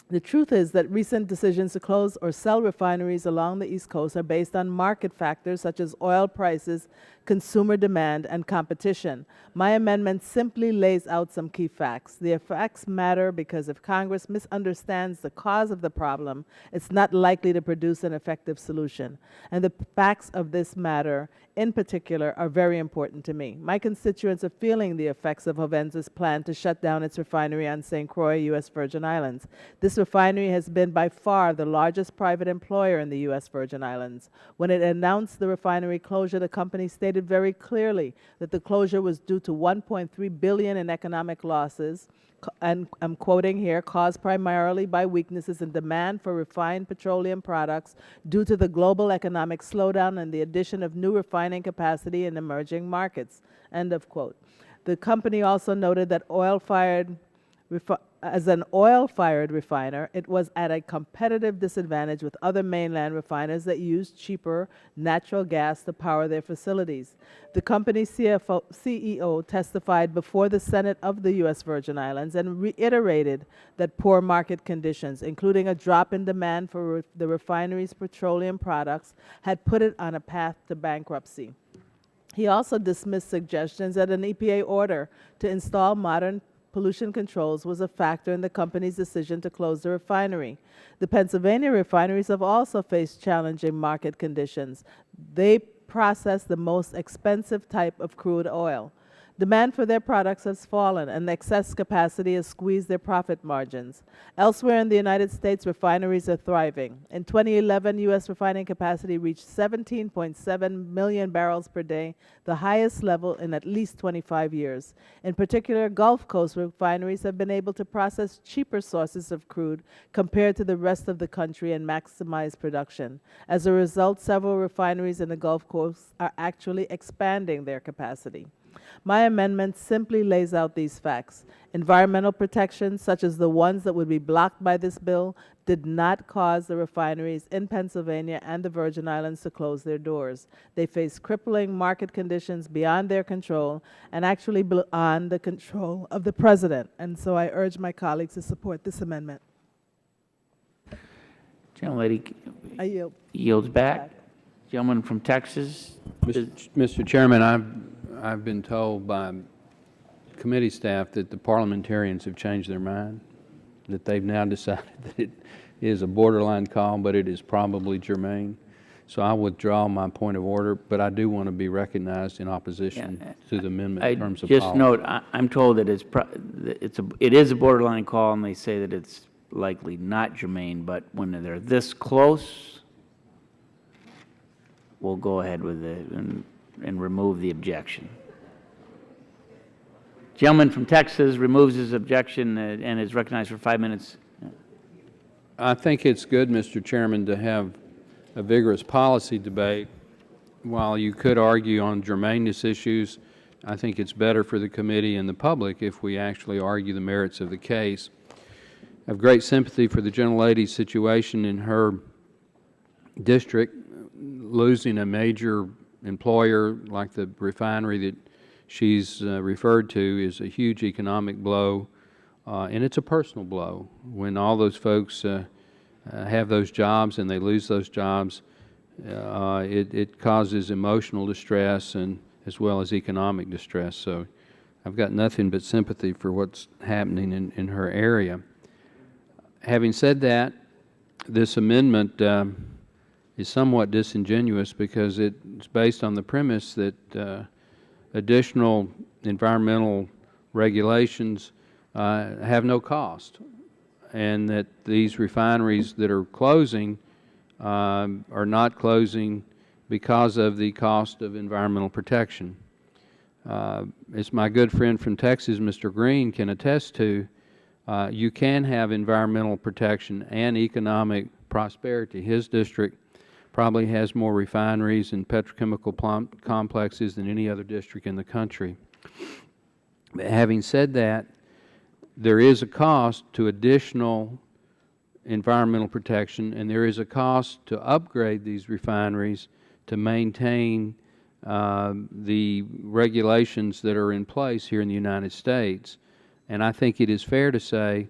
The truth is that recent decisions to close or sell refineries along the East Coast are based on market factors such as oil prices, consumer demand, and competition. My amendment simply lays out some key facts. The facts matter because if Congress misunderstands the cause of the problem, it's not likely to produce an effective solution. And the facts of this matter, in particular, are very important to me. My constituents are feeling the effects of Hovenza's plan to shut down its refinery on St. Croix, U.S. Virgin Islands. This refinery has been by far the largest private employer in the U.S. Virgin Islands. When it announced the refinery closure, the company stated very clearly that the closure was due to $1.3 billion in economic losses, and I'm quoting here, caused primarily by weaknesses in demand for refined petroleum products due to the global economic slowdown and the addition of new refining capacity in emerging markets, end of quote. The company also noted that as an oil-fired refiner, it was at a competitive disadvantage with other mainland refiners that used cheaper natural gas to power their facilities. The company's CEO testified before the Senate of the U.S. Virgin Islands and reiterated that poor market conditions, including a drop in demand for the refinery's petroleum products, had put it on a path to bankruptcy. He also dismissed suggestions that an EPA order to install modern pollution controls was a factor in the company's decision to close the refinery. The Pennsylvania refineries have also faced challenging market conditions. They process the most expensive type of crude oil. Demand for their products has fallen, and excess capacity has squeezed their profit margins. Elsewhere in the United States, refineries are thriving. In 2011, U.S. refining capacity reached 17.7 million barrels per day, the highest level in at least 25 years. In particular, Gulf Coast refineries have been able to process cheaper sources of crude compared to the rest of the country and maximize production. As a result, several refineries in the Gulf Coast are actually expanding their capacity. My amendment simply lays out these facts. Environmental protections, such as the ones that would be blocked by this bill, did not cause the refineries in Pennsylvania and the Virgin Islands to close their doors. They face crippling market conditions beyond their control and actually beyond the control of the President. And so I urge my colleagues to support this amendment. Gentlelady I yield. yields back. Gentleman from Texas. Mr. Chairman, I've been told by committee staff that the parliamentarians have changed their mind, that they've now decided that it is a borderline call, but it is probably germane. So I withdraw my point of order, but I do want to be recognized in opposition to the amendment in terms of Just policy. note, I'm told that it is a borderline call, and they say that it's likely not germane, but when they're this close, we'll go ahead with it and remove the objection. Gentleman from Texas removes his objection and is recognized for 5 minutes. I think it's good, Mr. Chairman, to have a vigorous policy debate. While you could argue on germaneness issues, I think it's better for the committee and the public if we actually argue the merits of the case. I have great sympathy for the gentlelady's situation in her district. Losing a major employer like the refinery that she's referred to is a huge economic blow, and it's a personal blow. When all those folks have those jobs and they lose those jobs, it causes emotional distress and as well as economic distress. So I've got nothing but sympathy for what's happening in her area. Having said that, this amendment is somewhat disingenuous because it's based on the premise that additional environmental regulations have no cost, and that these refineries that are closing are not closing because of the cost of environmental protection. As my good friend from Texas, Mr. Green, can attest to, you can have environmental protection and economic prosperity. His district probably has more refineries and petrochemical complexes than any other district in the country. But having said that, there is a cost to additional environmental protection, and there is a cost to upgrade these refineries to maintain the regulations that are in place here in the United States. And I think it is fair to say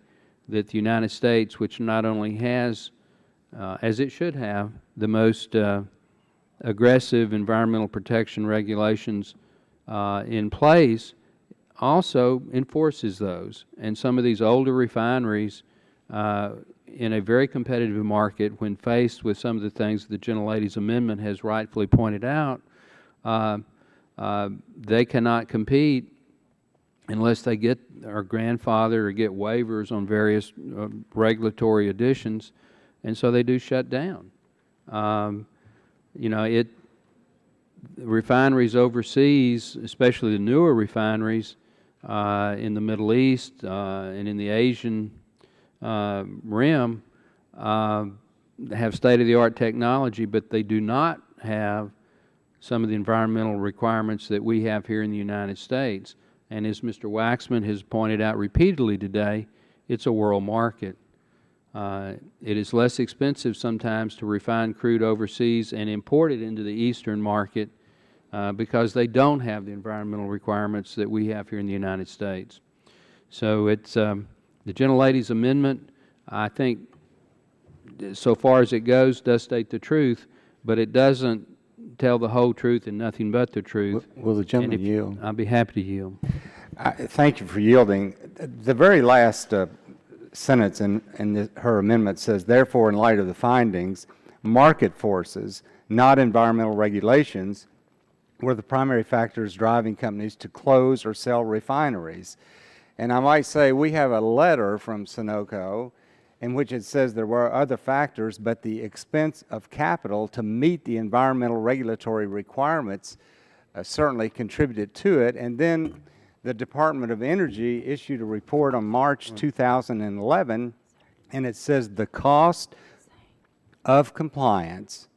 that the United States, which not only has, as it should have, the most aggressive environmental protection regulations in place, also enforces those. And some of these older refineries in a very competitive market, when faced with some of the things the gentlelady's amendment has rightfully pointed out, they cannot compete unless they get our grandfather or get waivers on various regulatory additions, and so they do shut down. You know, refineries overseas, especially the newer refineries in the Middle East and in the Asian rim, have state-of-the-art technology, but they do not have some of the environmental requirements that we have here in the United States. And as Mr. Waxman has pointed out repeatedly today, it's a world market. It is less expensive sometimes to refine crude overseas and import it into the eastern market because they don't have the environmental requirements that we have here in the United States. So it's the gentlelady's amendment, I think, so far as it goes, does state the truth, but it doesn't tell the whole truth and nothing but the truth. Will the gentleman yield? I'll be happy to yield. Thank you for yielding. The very last sentence in her amendment says, therefore, in light of the findings, market forces, not environmental regulations, were the primary factors driving companies to close or sell refineries. And I might say we have a letter from Sunoco in which it says there were other factors, but the expense of capital to meet the environmental regulatory requirements certainly contributed to it. And then the Department of Energy issued a report on March 2011, and it says the cost of compliance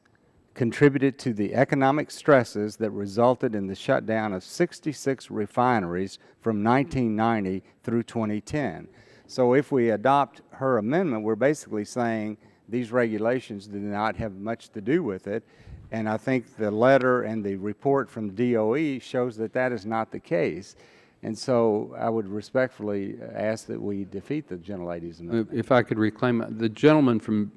contributed to the economic stresses that resulted in the shutdown of 66 refineries from 1990 through 2010. So if we adopt her amendment, we're basically saying these regulations do not have much to do with it. And I think the letter and the report from DOE shows that that is not the case. And so I would respectfully ask that we defeat the gentlelady's amendment. If I could reclaim, the gentleman from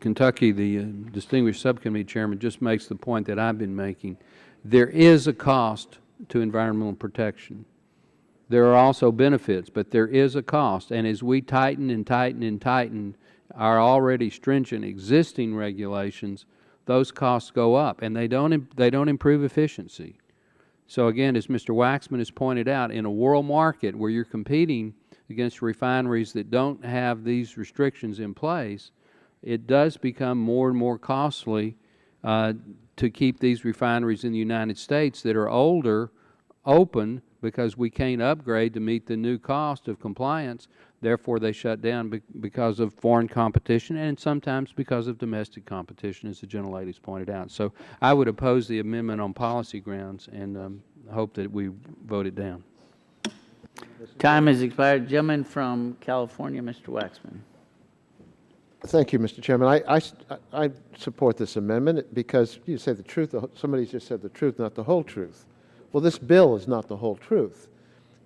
Kentucky, the distinguished subcommittee chairman, just makes the point that I've been making. There is a cost to environmental protection. There are also benefits, but there is a cost. And as we tighten and tighten and tighten our already stringent existing regulations, those costs go up, and they don't improve efficiency. So again, as Mr. Waxman has pointed out, in a world market where you're competing against refineries that don't have these restrictions in place, it does become more and more costly to keep these refineries in the United States that are older open because we can't upgrade to meet the new cost of compliance. Therefore, they shut down because of foreign competition and sometimes because of domestic competition, as the gentlelady's pointed out. So I would oppose the amendment on policy grounds, and hope that we vote it down. Time has expired. Gentleman from California, Mr. Waxman. Thank you, Mr. Chairman. I support this amendment because you say the truth. Somebody just said the truth, not the whole truth. Well, this bill is not the whole truth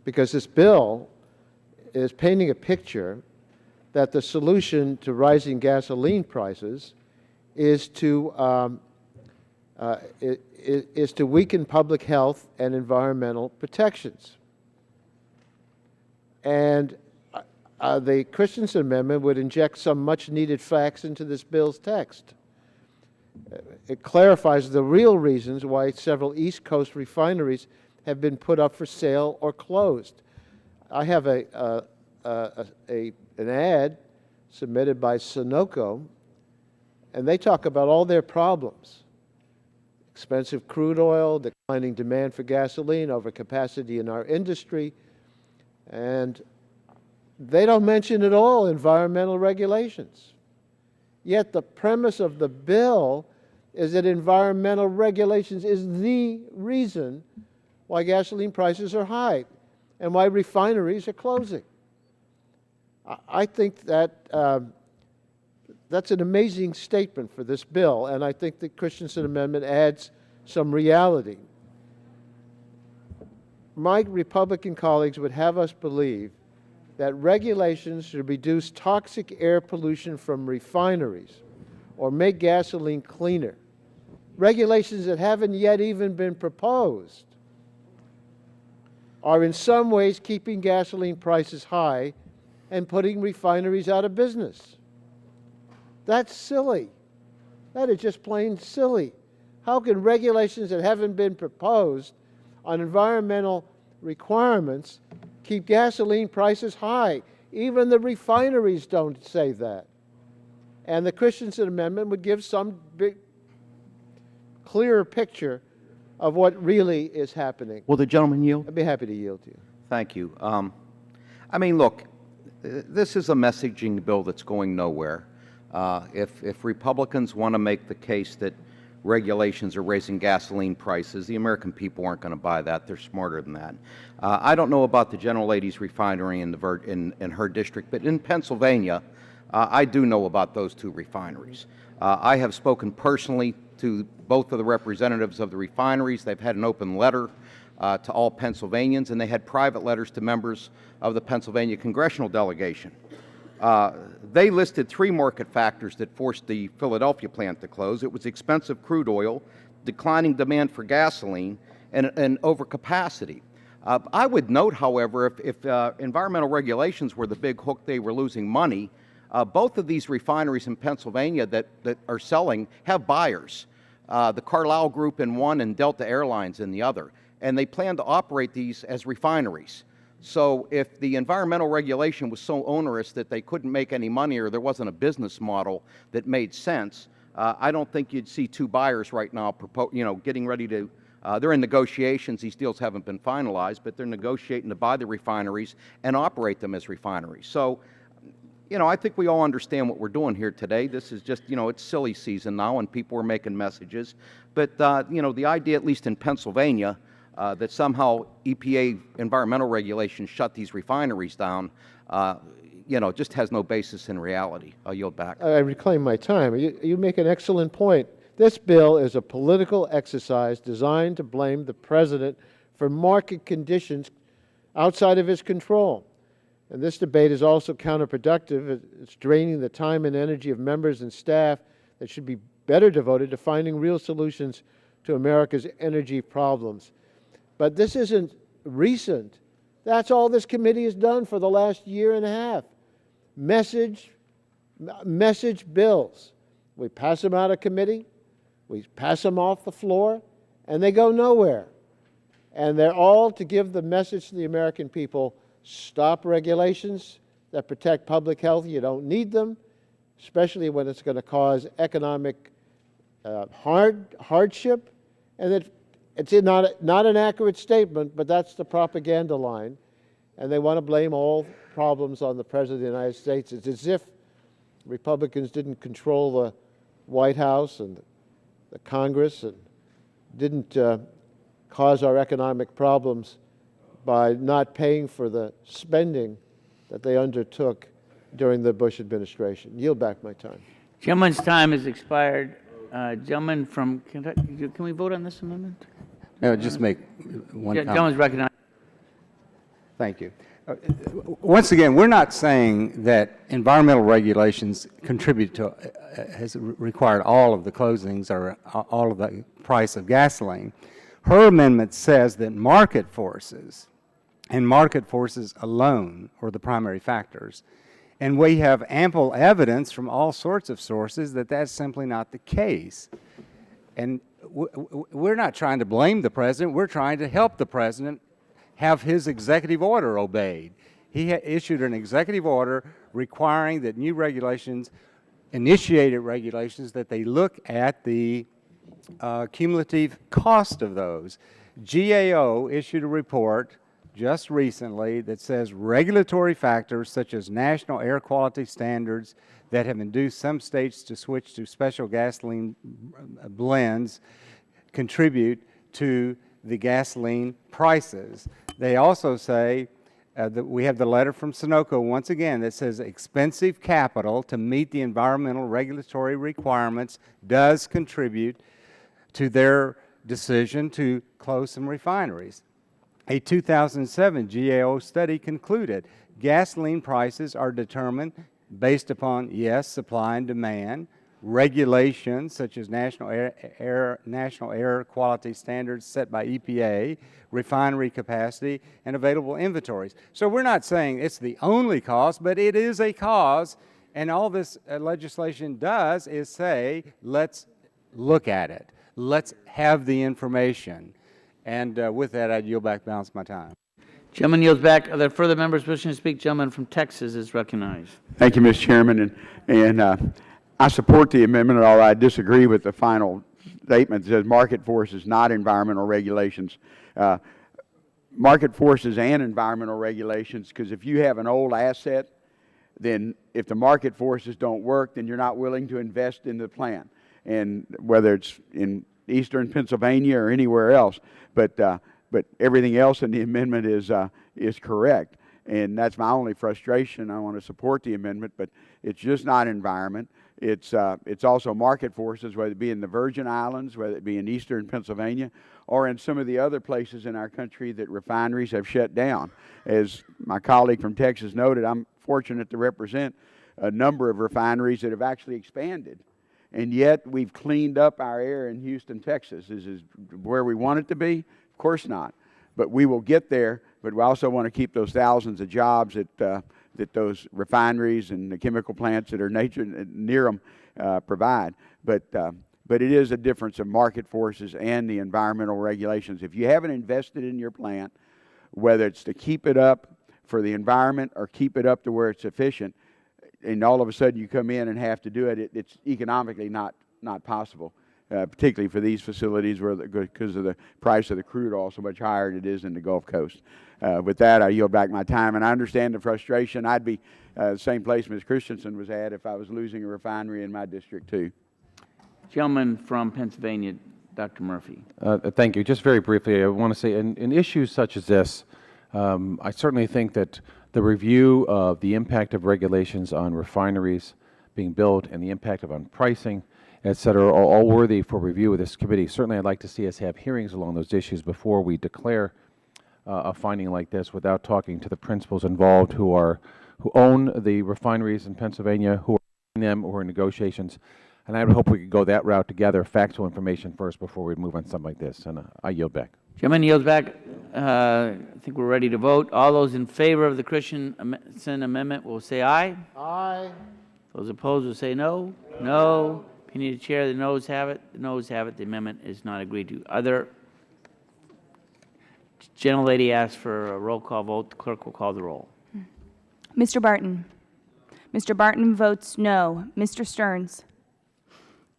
because this bill is painting a picture that the solution to rising gasoline prices is to weaken public health and environmental protections. And the Christensen Amendment would inject some much-needed facts into this bill's text. It clarifies the real reasons why several East Coast refineries have been put up for sale or closed. I have an ad submitted by Sunoco, and they talk about all their problems. Expensive crude oil, declining demand for gasoline, overcapacity in our industry, and they don't mention at all environmental regulations. Yet the premise of the bill is that environmental regulations is the reason why gasoline prices are high and why refineries are closing. I think that that's an amazing statement for this bill, and I think the Christensen Amendment adds some reality. My Republican colleagues would have us believe that regulations should reduce toxic air pollution from refineries or make gasoline cleaner. Regulations that haven't yet even been proposed are in some ways keeping gasoline prices high and putting refineries out of business. That's silly. That is just plain silly. How can regulations that haven't been proposed on environmental requirements keep gasoline prices high? Even the refineries don't say that. And the Christensen Amendment would give some clearer picture of what really is happening. Will the gentleman yield? I'd be happy to yield to you. Thank you. I mean, look, this is a messaging bill that's going nowhere. If Republicans want to make the case that regulations are raising gasoline prices, the American people aren't going to buy that. They're smarter than that. I don't know about the gentlelady's refinery in her district, but in Pennsylvania, I do know about those two refineries. I have spoken personally to both of the representatives of the refineries. They've had an open letter to all Pennsylvanians, and they had private letters to members of the Pennsylvania congressional delegation. They listed 3 market factors that forced the Philadelphia plant to close. It was expensive crude oil, declining demand for gasoline, and overcapacity. I would note, however, if environmental regulations were the big hook they were losing money, both of these refineries in Pennsylvania that are selling have buyers. The Carlyle Group in one and Delta Airlines in the other. And they plan to operate these as refineries. So if the environmental regulation was so onerous that they couldn't make any money or there wasn't a business model that made sense, I don't think you'd see 2 buyers right now getting ready to, they're in negotiations. These deals haven't been finalized, but they're negotiating to buy the refineries and operate them as refineries. So, I think we all understand what we're doing here today. This is just, it's silly season now and people are making messages. But, the idea, at least in Pennsylvania, that somehow EPA environmental regulations shut these refineries down, just has no basis in reality. I'll yield back. I reclaim my time. You make an excellent point. This bill is a political exercise designed to blame the president for market conditions outside of his control. And this debate is also counterproductive. It's draining the time and energy of members and staff that should be better devoted to finding real solutions to America's energy problems. But this isn't recent. That's all this committee has done for the last year and a half. Message bills. We pass them out of committee, we pass them off the floor, and they go nowhere. And they're all to give the message to the American people: stop regulations that protect public health. You don't need them, especially when it's going to cause economic hardship. And it's not an accurate statement, but that's the propaganda line. And they want to blame all problems on the President of the United States. It's as if Republicans didn't control the White House and the Congress and didn't cause our economic problems by not paying for the spending that they undertook during the Bush administration. Yield back my time. Gentleman's time has expired. Gentleman from Kentucky, can we vote on this amendment? No, just make one comment. Gentleman's recognized. Thank you. Once again, we're not saying that environmental regulations contribute to, has required all of the closings or all of the price of gasoline. Her amendment says that market forces, and market forces alone, are the primary factors. And we have ample evidence from all sorts of sources that that's simply not the case. And we're not trying to blame the president. We're trying to help the president have his executive order obeyed. He issued an executive order requiring that new regulations, initiated regulations, that they look at the cumulative cost of those. GAO issued a report just recently that says regulatory factors such as national air quality standards that have induced some states to switch to special gasoline blends contribute to the gasoline prices. They also say that we have the letter from Sunoco once again that says expensive capital to meet the environmental regulatory requirements does contribute to their decision to close some refineries. A 2007 GAO study concluded gasoline prices are determined based upon, yes, supply and demand, regulations such as national air quality standards set by EPA, refinery capacity, and available inventories. So we're not saying it's the only cause, but it is a cause, and all this legislation does is say, let's look at it. Let's have the information. And with that, I yield back, balance my time. Gentleman yields back. Are there further members wishing to speak? Gentleman from Texas is recognized. Thank you, Mr. Chairman. And I support the amendment, or I disagree with the final statement that says market forces, not environmental regulations. Market forces and environmental regulations, because if you have an old asset, then if the market forces don't work, then you're not willing to invest in the plant. And whether it's in eastern Pennsylvania or anywhere else, but everything else in the amendment is correct. And that's my only frustration. I want to support the amendment, but it's just not environment. It's also market forces, whether it be in the Virgin Islands, whether it be in eastern Pennsylvania, or in some of the other places in our country that refineries have shut down. As my colleague from Texas noted, I'm fortunate to represent a number of refineries that have actually expanded. And yet we've cleaned up our air in Houston, Texas. Is it where we want it to be? Of course not. But we will get there. But we also want to keep those thousands of jobs that those refineries and the chemical plants that are near them provide. But it is a difference of market forces and the environmental regulations. If you haven't invested in your plant, whether it's to keep it up for the environment or keep it up to where it's efficient, and all of a sudden you come in and have to do it, it's economically not possible, particularly for these facilities where because of the price of the crude oil so much higher than it is in the Gulf Coast. With that, I yield back my time, and I understand the frustration. I'd be the same place Ms. Christensen was at if I was losing a refinery in my district too. Gentleman from Pennsylvania, Dr. Murphy. Thank you. Just very briefly, I want to say in issues such as this, I certainly think that the review of the impact of regulations on refineries being built and the impact on pricing, et cetera, are all worthy for review of this committee. Certainly, I'd like to see us have hearings along those issues before we declare a finding like this without talking to the principals involved who own the refineries in Pennsylvania, who are in them, who are in negotiations. And I would hope we could go that route to gather factual information first before we move on something like this. And I yield back. Gentleman yields back. I think we're ready to vote. All those in favor of the Christensen amendment will say aye. Aye. Those opposed will say no. No. If you need a chair, the noes have it. The noes have it. The amendment is not agreed to. Other gentlelady asked for a roll call vote. The clerk will call the roll. Mr. Barton. Mr. Barton votes no. Mr. Stearns.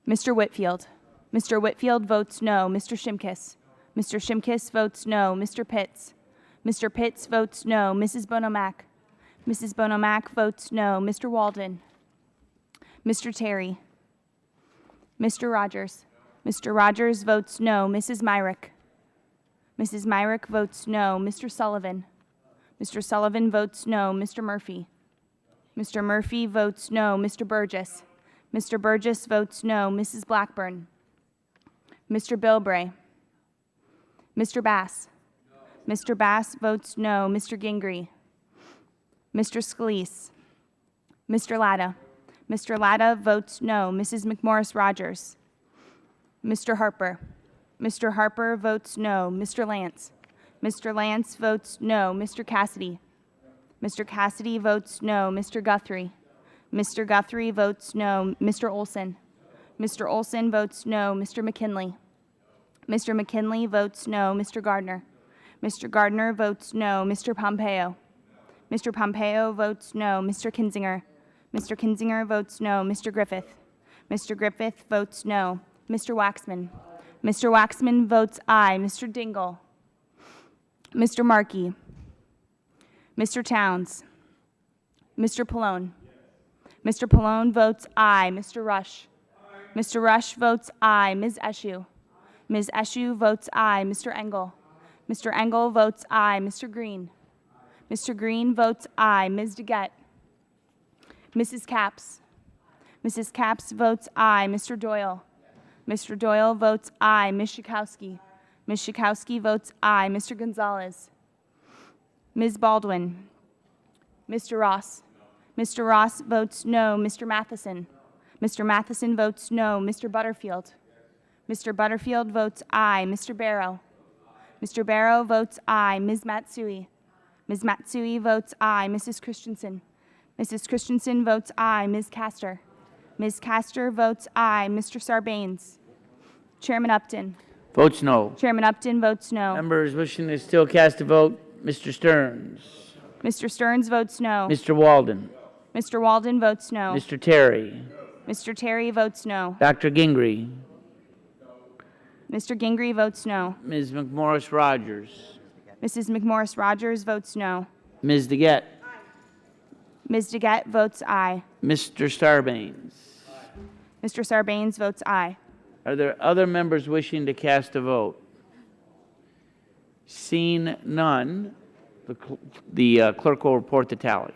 Mr. Whitfield. Mr. Whitfield votes no. Mr. Shimkus. Mr. Shimkus votes no. Mr. Pitts. Mr. Pitts votes no. Mrs. Bonomack. Mrs. Bonomack votes no. Mr. Walden. Mr. Terry. Mr. Rogers. Mr. Rogers votes no. Mrs. Myrick. Mrs. Myrick votes no. Mr. Sullivan. Mr. Sullivan votes no. Mr. Murphy. Mr. Murphy votes no. Mr. Burgess. Mr. Burgess votes no. Mrs. Blackburn. Mr. Bilbray. Mr. Bass. Mr. Bass votes no. Mr. Gingrey. Mr. Scalise. Mr. Latta. Mr. Latta votes no. Mrs. McMorris Rogers. Mr. Harper. Mr. Harper votes no. Mr. Lance. Mr. Lance votes no. Mr. Cassidy. Mr. Cassidy votes no. Mr. Guthrie. Mr. Guthrie votes no. Mr. Olson. Mr. Olson votes no. Mr. McKinley. Mr. McKinley votes no. Mr. Gardner. Mr. Gardner votes no. Mr. Pompeo. Mr. Pompeo votes no. Mr. Kinzinger. Mr. Kinzinger votes no. Mr. Griffith. Mr. Griffith votes no. Mr. Waxman. Mr. Waxman votes aye. Mr. Dingle. Mr. Markey. Mr. Towns. Mr. Pallone. Mr. Pallone votes aye. Mr. Rush. Mr. Rush votes aye. Ms. Eshoo. Ms. Eshoo votes aye. Mr. Engel. Mr. Engel votes aye. Mr. Green. Mr. Green votes aye. Ms. DeGette. Mrs. Capps. Mrs. Capps votes aye. Mr. Doyle. Mr. Doyle votes aye. Ms. Schakowsky. Ms. Schakowsky votes aye. Mr. Gonzalez. Ms. Baldwin. Mr. Ross. Mr. Ross votes no. Mr. Matheson. Mr. Matheson votes no. Mr. Butterfield. Mr. Butterfield votes aye. Mr. Barrow. Mr. Barrow votes aye. Ms. Matsui. Ms. Matsui votes aye. Mrs. Christensen. Mrs. Christensen votes aye. Ms. Castor. Ms. Castor votes aye. Mr. Sarbanes. Chairman Upton. Votes no. Chairman Upton votes no. Members wishing to still cast a vote, Mr. Stearns. Mr. Stearns votes no. Mr. Walden. Mr. Walden votes no. Mr. Terry. Mr. Terry votes no. Dr. Gingrey. Mr. Gingrey votes no. Ms. McMorris Rogers. Mrs. McMorris Rogers votes no. Ms. DeGette. Ms. DeGette votes aye. Mr. Sarbanes. Mr. Sarbanes votes aye. Are there other members wishing to cast a vote? Seeing none, the clerk will report the tally.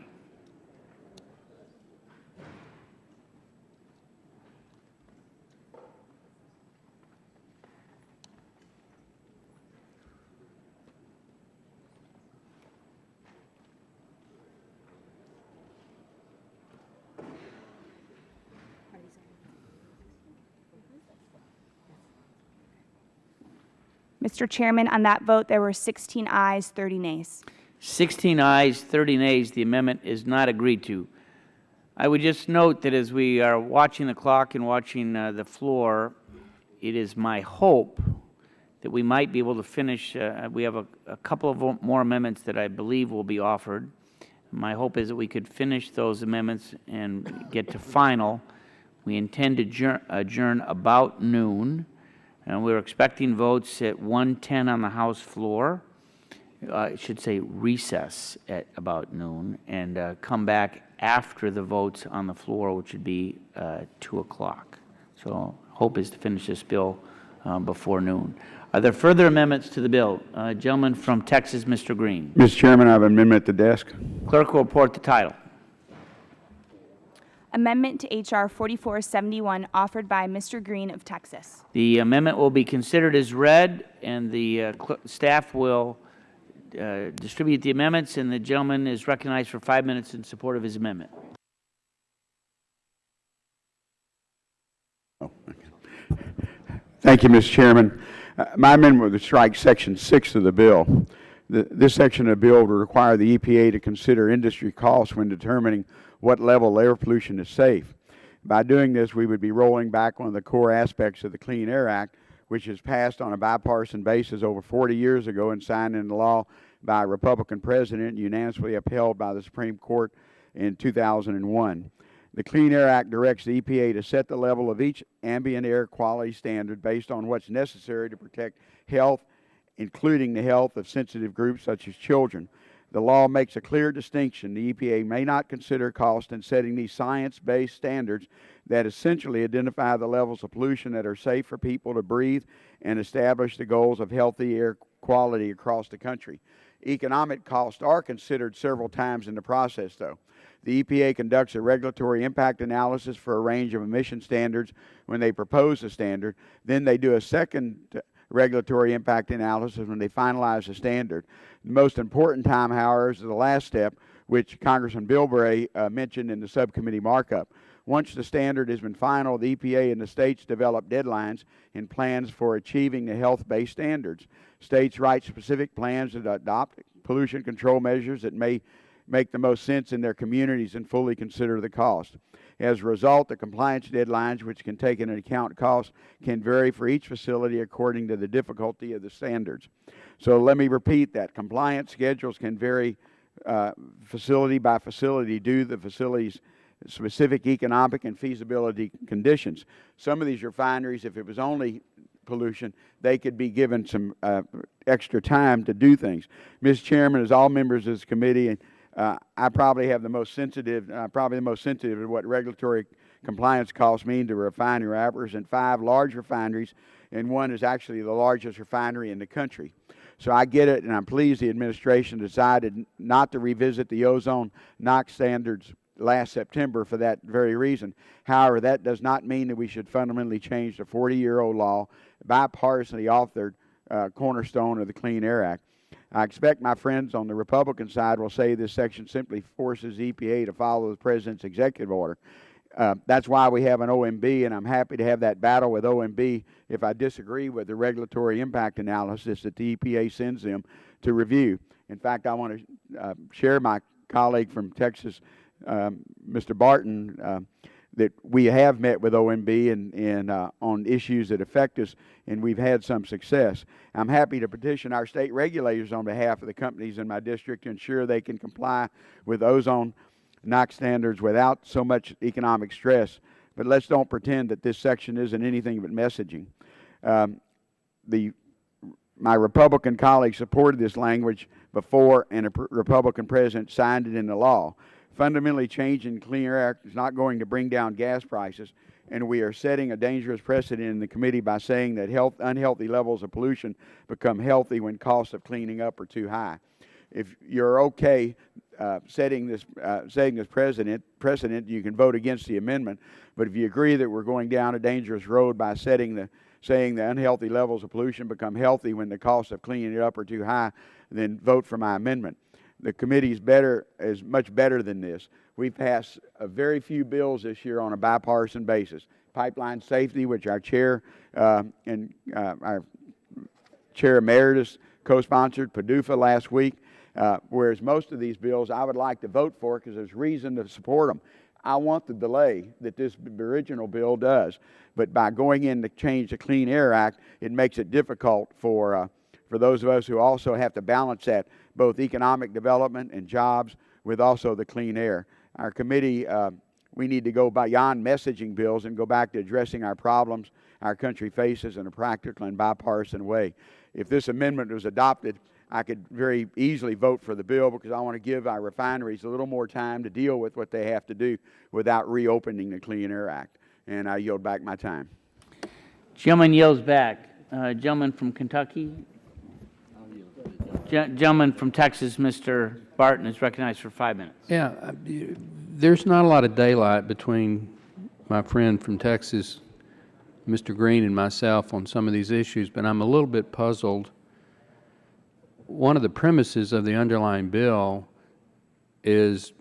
Mr. Chairman, on that vote, there were 16 ayes, 30 nays. 16 ayes, 30 nays. The amendment is not agreed to. I would just note that as we are watching the clock and watching the floor, it is my hope that we might be able to finish. We have a couple of more amendments that I believe will be offered. My hope is that we could finish those amendments and get to final. We intend to adjourn about noon. And we're expecting votes at 1:10 on the House floor. I should say recess at about noon, and come back after the votes on the floor, which would be 2 o'clock. So hope is to finish this bill before noon. Are there further amendments to the bill? Gentleman from Texas, Mr. Green. Mr. Chairman, I have an amendment at the desk. Clerk will report the title. Amendment to H.R. 4471, offered by Mr. Green of Texas. The amendment will be considered as read, and the staff will distribute the amendments, and the gentleman is recognized for 5 minutes in support of his amendment. Thank you, Mr. Chairman. My amendment would strike Section 6 of the bill. This section of the bill would require the EPA to consider industry costs when determining what level of air pollution is safe. By doing this, we would be rolling back one of the core aspects of the Clean Air Act, which was passed on a bipartisan basis over 40 years ago and signed into law by a Republican president and unanimously upheld by the Supreme Court in 2001. The Clean Air Act directs the EPA to set the level of each ambient air quality standard based on what's necessary to protect health, including the health of sensitive groups such as children. The law makes a clear distinction. The EPA may not consider cost in setting these science-based standards that essentially identify the levels of pollution that are safe for people to breathe and establish the goals of healthy air quality across the country. Economic costs are considered several times in the process, though. The EPA conducts a regulatory impact analysis for a range of emission standards when they propose a standard. Then they do a second regulatory impact analysis when they finalize the standard. The most important time, however, is the last step, which Congressman Bilbray mentioned in the subcommittee markup. Once the standard has been final, the EPA and the states develop deadlines and plans for achieving the health-based standards. States write specific plans to adopt pollution control measures that may make the most sense in their communities and fully consider the cost. As a result, the compliance deadlines, which can take into account costs, can vary for each facility according to the difficulty of the standards. So let me repeat that. Compliance schedules can vary facility by facility due to the facility's specific economic and feasibility conditions. Some of these refineries, if it was only pollution, they could be given some extra time to do things. Mr. Chairman, as all members of this committee, I probably have the most sensitive, of what regulatory compliance costs mean to a refinery. I represent 5 large refineries, and one is actually the largest refinery in the country. So I get it, and I'm pleased the administration decided not to revisit the ozone NOx standards last September for that very reason. However, that does not mean that we should fundamentally change the 40-year-old law, bipartisanly authored cornerstone of the Clean Air Act. I expect my friends on the Republican side will say this section simply forces EPA to follow the President's executive order. That's why we have an OMB, and I'm happy to have that battle with OMB if I disagree with the regulatory impact analysis that the EPA sends them to review. In fact, I want to share my colleague from Texas, Mr. Barton, that we have met with OMB and on issues that affect us, and we've had some success. I'm happy to petition our state regulators on behalf of the companies in my district to ensure they can comply with ozone NOx standards without so much economic stress. But let's don't pretend that this section isn't anything but messaging. My Republican colleagues supported this language before, and a Republican president signed it into law. Fundamentally changing the Clean Air Act is not going to bring down gas prices, and we are setting a dangerous precedent in the committee by saying that unhealthy levels of pollution become healthy when costs of cleaning up are too high. If you're okay setting this precedent, you can vote against the amendment. But if you agree that we're going down a dangerous road by saying the unhealthy levels of pollution become healthy when the costs of cleaning it up are too high, then vote for my amendment. The committee is much better than this. We've passed a very few bills this year on a bipartisan basis. Pipeline safety, which our chair and our chair emeritus co-sponsored, PDUFA last week, whereas most of these bills I would like to vote for because there's reason to support them. I want the delay that this original bill does, but by going in to change the Clean Air Act, it makes it difficult for those of us who also have to balance that, both economic development and jobs with also the clean air. Our committee, we need to go beyond messaging bills and go back to addressing our problems our country faces in a practical and bipartisan way. If this amendment was adopted, I could very easily vote for the bill because I want to give our refineries a little more time to deal with what they have to do without reopening the Clean Air Act. And I yield back my time. Gentleman yields back. Gentleman from Kentucky. Gentleman from Texas, Mr. Barton, is recognized for 5 minutes. Yeah, there's not a lot of daylight between my friend from Texas, Mr. Green, and myself on some of these issues, but I'm a little bit puzzled. One of the premises of the underlying bill is,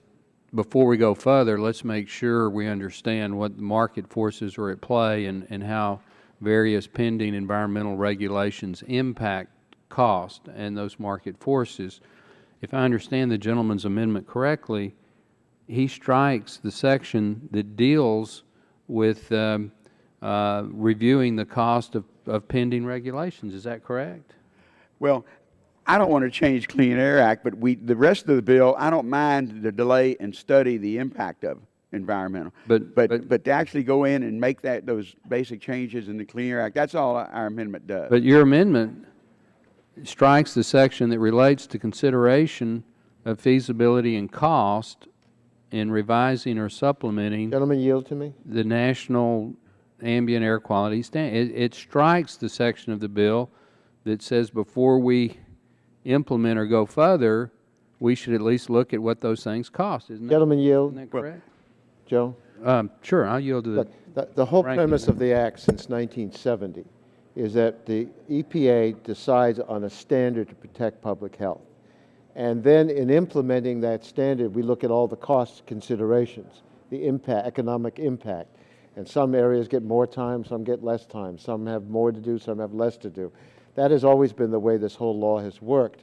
before we go further, let's make sure we understand what market forces are at play and how various pending environmental regulations impact cost and those market forces. If I understand the gentleman's amendment correctly, he strikes the section that deals with reviewing the cost of pending regulations. Is that correct? Well, I don't want to change Clean Air Act, but the rest of the bill, I don't mind the delay and study the impact of environmental. But to actually go in and make those basic changes in the Clean Air Act, that's all our amendment does. But your amendment strikes the section that relates to consideration of feasibility and cost in revising or supplementing. Gentlemen, yield to me. The National Ambient Air Quality Standard. It strikes the section of the bill that says before we implement or go further, we should at least look at what those things cost, isn't that? Gentlemen yield. Isn't that correct? Joe? Sure, I'll yield to the. Look, the whole ranking premise of member. the act since 1970 is that the EPA decides on a standard to protect public health. And then in implementing that standard, we look at all the cost considerations, the impact, economic impact. And some areas get more time, some get less time. Some have more to do, some have less to do. That has always been the way this whole law has worked.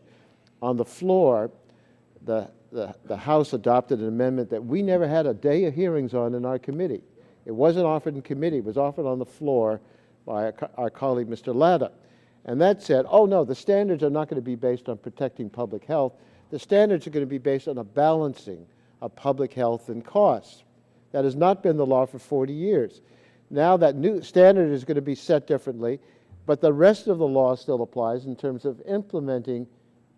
On the floor, the House adopted an amendment that we never had a day of hearings on in our committee. It wasn't offered in committee. It was offered on the floor by our colleague, Mr. Latta. And that said, oh, no, the standards are not going to be based on protecting public health. The standards are going to be based on a balancing of public health and costs. That has not been the law for 40 years. Now that new standard is going to be set differently, but the rest of the law still applies in terms of implementing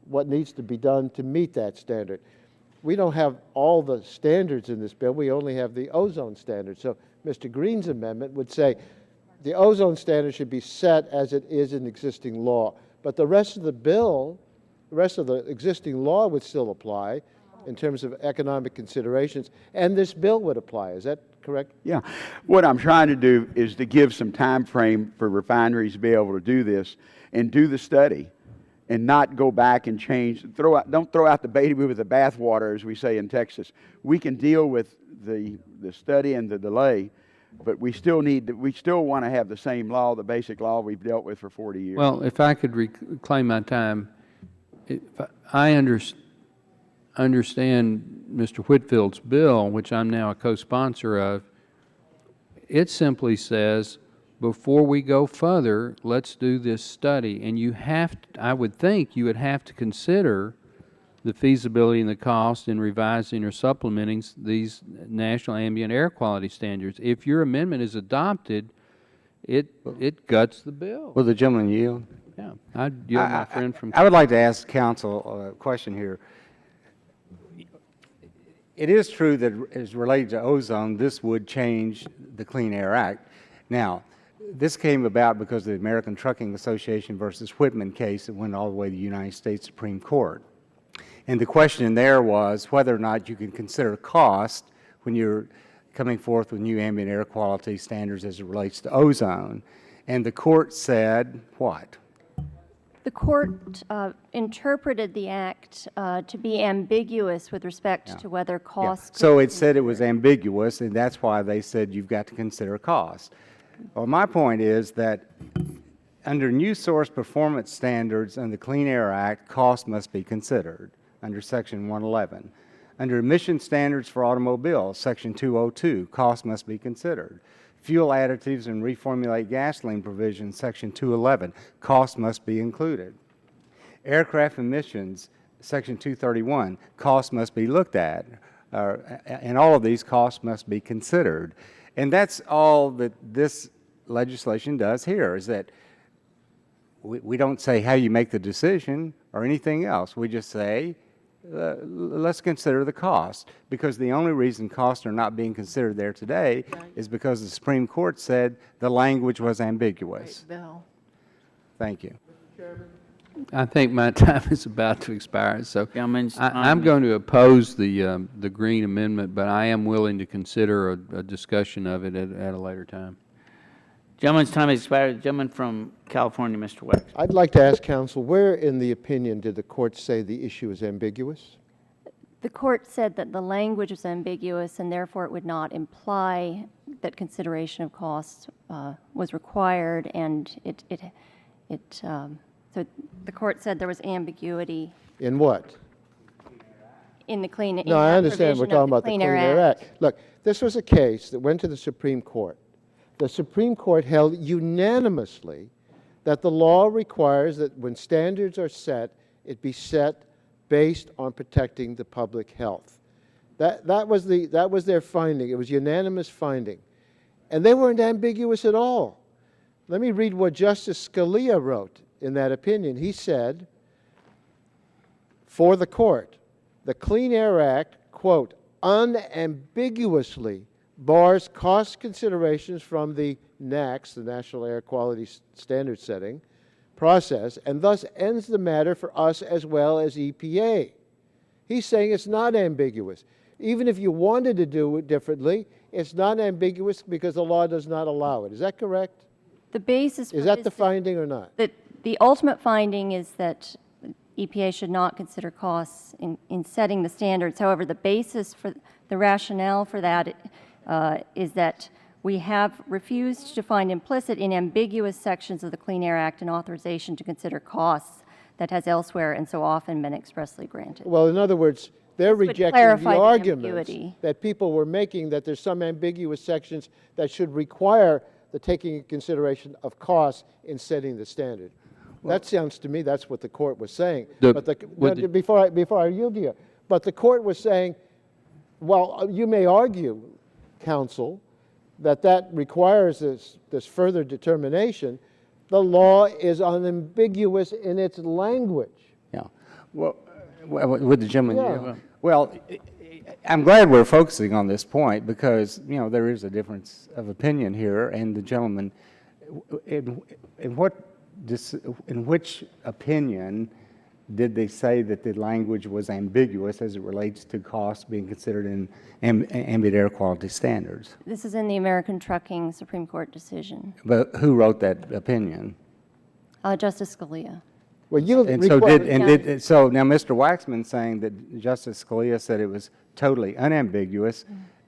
what needs to be done to meet that standard. We don't have all the standards in this bill. We only have the ozone standard. So Mr. Green's amendment would say the ozone standard should be set as it is in existing law. But the rest of the bill, the rest of the existing law would still apply in terms of economic considerations, and this bill would apply. Is that correct? Yeah. What I'm trying to do is to give some time frame for refineries to be able to do this and do the study and not go back and change, don't throw out the baby with the bathwater, as we say in Texas. We can deal with the study and the delay, but we still want to have the same law, the basic law we've dealt with for 40 years. Well, if I could reclaim my time, I understand Mr. Whitfield's bill, which I'm now a co-sponsor of. It simply says, before we go further, let's do this study. And you have to, I would think you would have to consider the feasibility and the cost in revising or supplementing these national ambient air quality standards. If your amendment is adopted, it guts the bill. Will the gentleman yield? Yeah, I'd yield my friend from. I would like to ask counsel a question here. It is true that as related to ozone, this would change the Clean Air Act. Now, this came about because of the American Trucking Association versus Whitman case that went all the way to the United States Supreme Court. And the question there was whether or not you can consider cost when you're coming forth with new ambient air quality standards as it relates to ozone. And the court said what? The court interpreted the act to be ambiguous with respect to whether costs. Yeah. So it said it was ambiguous, and that's why they said you've got to consider cost. Well, my point is that under new source performance standards and the Clean Air Act, cost must be considered under Section 111. Under emission standards for automobiles, Section 202, cost must be considered. Fuel additives and reformulate gasoline provisions, Section 211, cost must be included. Aircraft emissions, Section 231, cost must be looked at, and all of these costs must be considered. And that's all that this legislation does here, is that we don't say how you make the decision or anything else. We just say, let's consider the cost, because the only reason costs are not being considered there today is because the Supreme Court said the language was ambiguous. Bill. Thank you. I think my time is about to expire, so Gentleman's I'm going to oppose the Green amendment, but I am willing to consider a discussion of it at a later time. Gentleman's time has expired. The gentleman from California, Mr. Wex. I'd like to ask counsel, where in the opinion did the court say the issue is ambiguous? The court said that the language was ambiguous and therefore it would not imply that consideration of costs was required, and so the court said there was ambiguity In what? in the Clean Air Act. No, I understand we're talking about the Clean Air Act. Look, this was a case that went to the Supreme Court. The Supreme Court held unanimously that the law requires that when standards are set, it be set based on protecting the public health. That was their finding. It was unanimous finding. And they weren't ambiguous at all. Let me read what Justice Scalia wrote in that opinion. He said, for the court, the Clean Air Act, quote, unambiguously bars cost considerations from the NAAQS, the National Air Quality Standard Setting, process and thus ends the matter for us as well as EPA. He's saying it's not ambiguous. Even if you wanted to do it differently, it's not ambiguous because the law does not allow it. Is that correct? The basis for Is that the finding or not? The ultimate finding is that EPA should not consider costs in setting the standards. However, the basis for the rationale for that is that we have refused to find implicit in ambiguous sections of the Clean Air Act an authorization to consider costs that has elsewhere and so often been expressly granted. Well, in other words, they're This would rejecting clarify the the arguments ambiguity. that people were making that there's some ambiguous sections that should require the taking into consideration of costs in setting the standard. That sounds to me that's what the court was saying. Before I yield to you, but the court was saying, well, you may argue, counsel, that requires this further determination. The law is unambiguous in its language. Yeah. Well, with the gentleman. Yeah. Well, I'm glad we're focusing on this point because, you know, there is a difference of opinion here, and the gentleman, in which opinion did they say that the language was ambiguous as it relates to costs being considered in ambient air quality standards? This is in the American Trucking Supreme Court decision. But who wrote that opinion? Justice Scalia. Well, you so now Mr. Waxman's saying that Justice Scalia said it was totally unambiguous,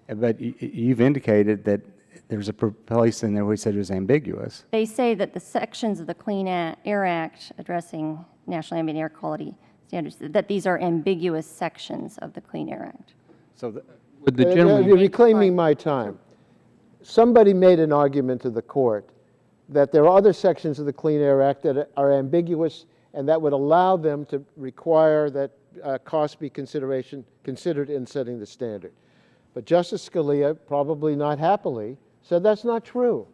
but you've indicated that there's a place in there where he said it was ambiguous. They say that the sections of the Clean Air Act addressing national ambient air quality standards, that these are ambiguous sections of the Clean Air Act. So would the gentleman... You're reclaiming my time. Somebody made an argument to the court that there are other sections of the Clean Air Act that are ambiguous and that would allow them to require that costs be considered in setting the standard. But Justice Scalia, probably not happily, said that's not true.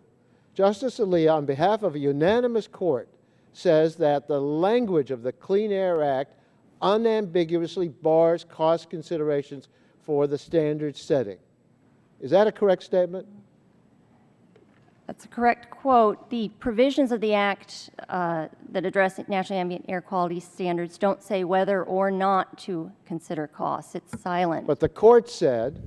Justice Scalia, on behalf of a unanimous court, says that the language of the Clean Air Act unambiguously bars cost considerations for the standard setting. Is that a correct statement? That's a correct quote. The provisions of the Act that address national ambient air quality standards don't say whether or not to consider costs. It's silent. But the court said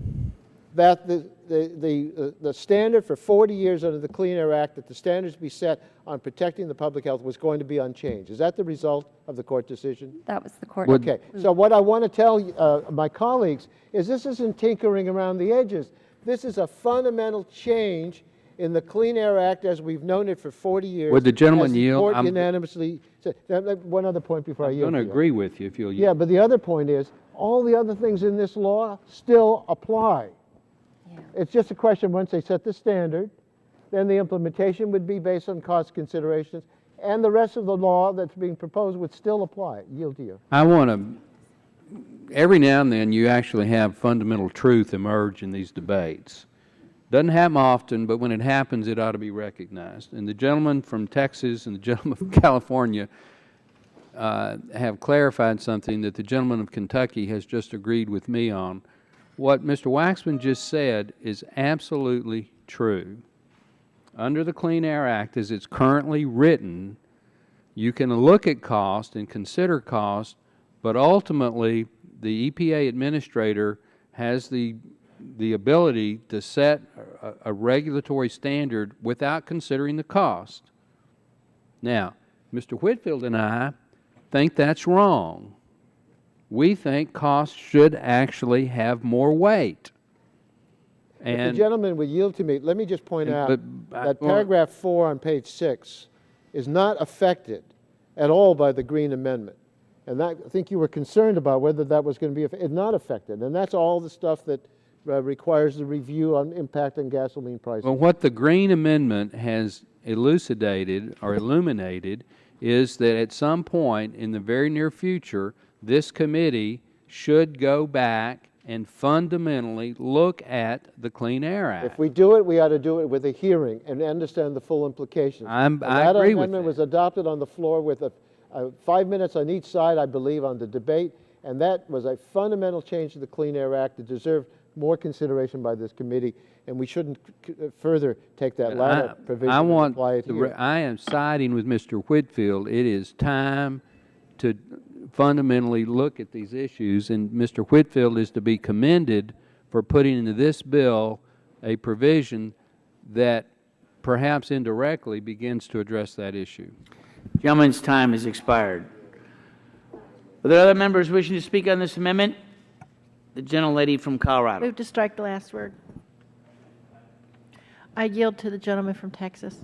that the standard for 40 years under the Clean Air Act, that the standards be set on protecting the public health, was going to be unchanged. Is that the result of the court decision? That was the court. Okay. So what I want to tell my colleagues is this isn't tinkering around the edges. This is a fundamental change in the Clean Air Act as we've known it for 40 years. Would the gentleman yield? Court unanimously said. One other point before I yield. I'm going to agree with you if you'll yield. Yeah, but the other point is all the other things in this law still apply. Yeah. It's just a question, once they set the standard, then the implementation would be based on cost considerations, and the rest of the law that's being proposed would still apply. Yield to you. I want to, every now and then you actually have fundamental truth emerge in these debates. Doesn't happen often, but when it happens, it ought to be recognized. And the gentleman from Texas and the gentleman from California have clarified something that the gentleman of Kentucky has just agreed with me on. What Mr. Waxman just said is absolutely true. Under the Clean Air Act, as it's currently written, you can look at cost and consider cost, but ultimately the EPA administrator has the ability to set a regulatory standard without considering the cost. Now, Mr. Whitfield and I think that's wrong. We think costs should actually have more weight. And if the gentleman would yield to me, let me just point out that paragraph 4 on page 6 is not affected at all by the Green Amendment. And I think you were concerned about whether that was going to be it's not affected. And that's all the stuff that requires the review on impact on gasoline prices. Well, what the Green Amendment has elucidated or illuminated is that at some point in the very near future, this committee should go back and fundamentally look at the Clean Air Act. If we do it, we ought to do it with a hearing and understand the full implications. I agree with that. That amendment was adopted on the floor with 5 minutes on each side, I believe, on the debate, and that was a fundamental change to the Clean Air Act that deserved more consideration by this committee, and we shouldn't further take that latter provision I and want apply it here. I am siding with Mr. Whitfield. It is time to fundamentally look at these issues, and Mr. Whitfield is to be commended for putting into this bill a provision that perhaps indirectly begins to address that issue. Gentleman's time has expired. Are there other members wishing to speak on this amendment? The gentlelady from Colorado. Move to strike the last word. I yield to the gentleman from Texas.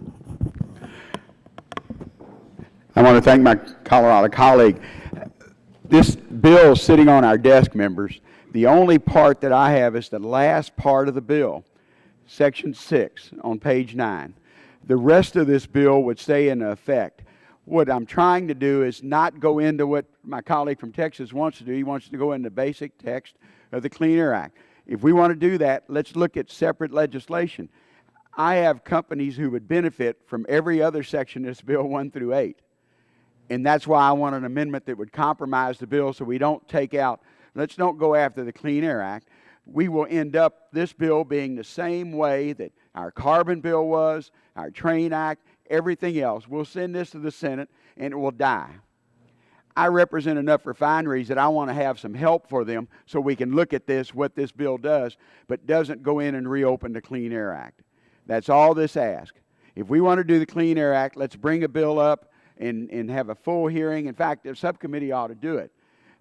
I want to thank my Colorado colleague. This bill sitting on our desk, members, the only part that I have is the last part of the bill, Section 6 on page 9. The rest of this bill would stay in effect. What I'm trying to do is not go into what my colleague from Texas wants to do. He wants to go into the basic text of the Clean Air Act. If we want to do that, let's look at separate legislation. I have companies who would benefit from every other section of this bill 1 through 8. And that's why I want an amendment that would compromise the bill so we don't take out, let's don't go after the Clean Air Act. We will end up, this bill being the same way that our carbon bill was, our Train Act, everything else. We'll send this to the Senate and it will die. I represent enough refineries that I want to have some help for them so we can look at this, what this bill does, but doesn't go in and reopen the Clean Air Act. That's all this asks. If we want to do the Clean Air Act, let's bring a bill up and have a full hearing. In fact, the subcommittee ought to do it,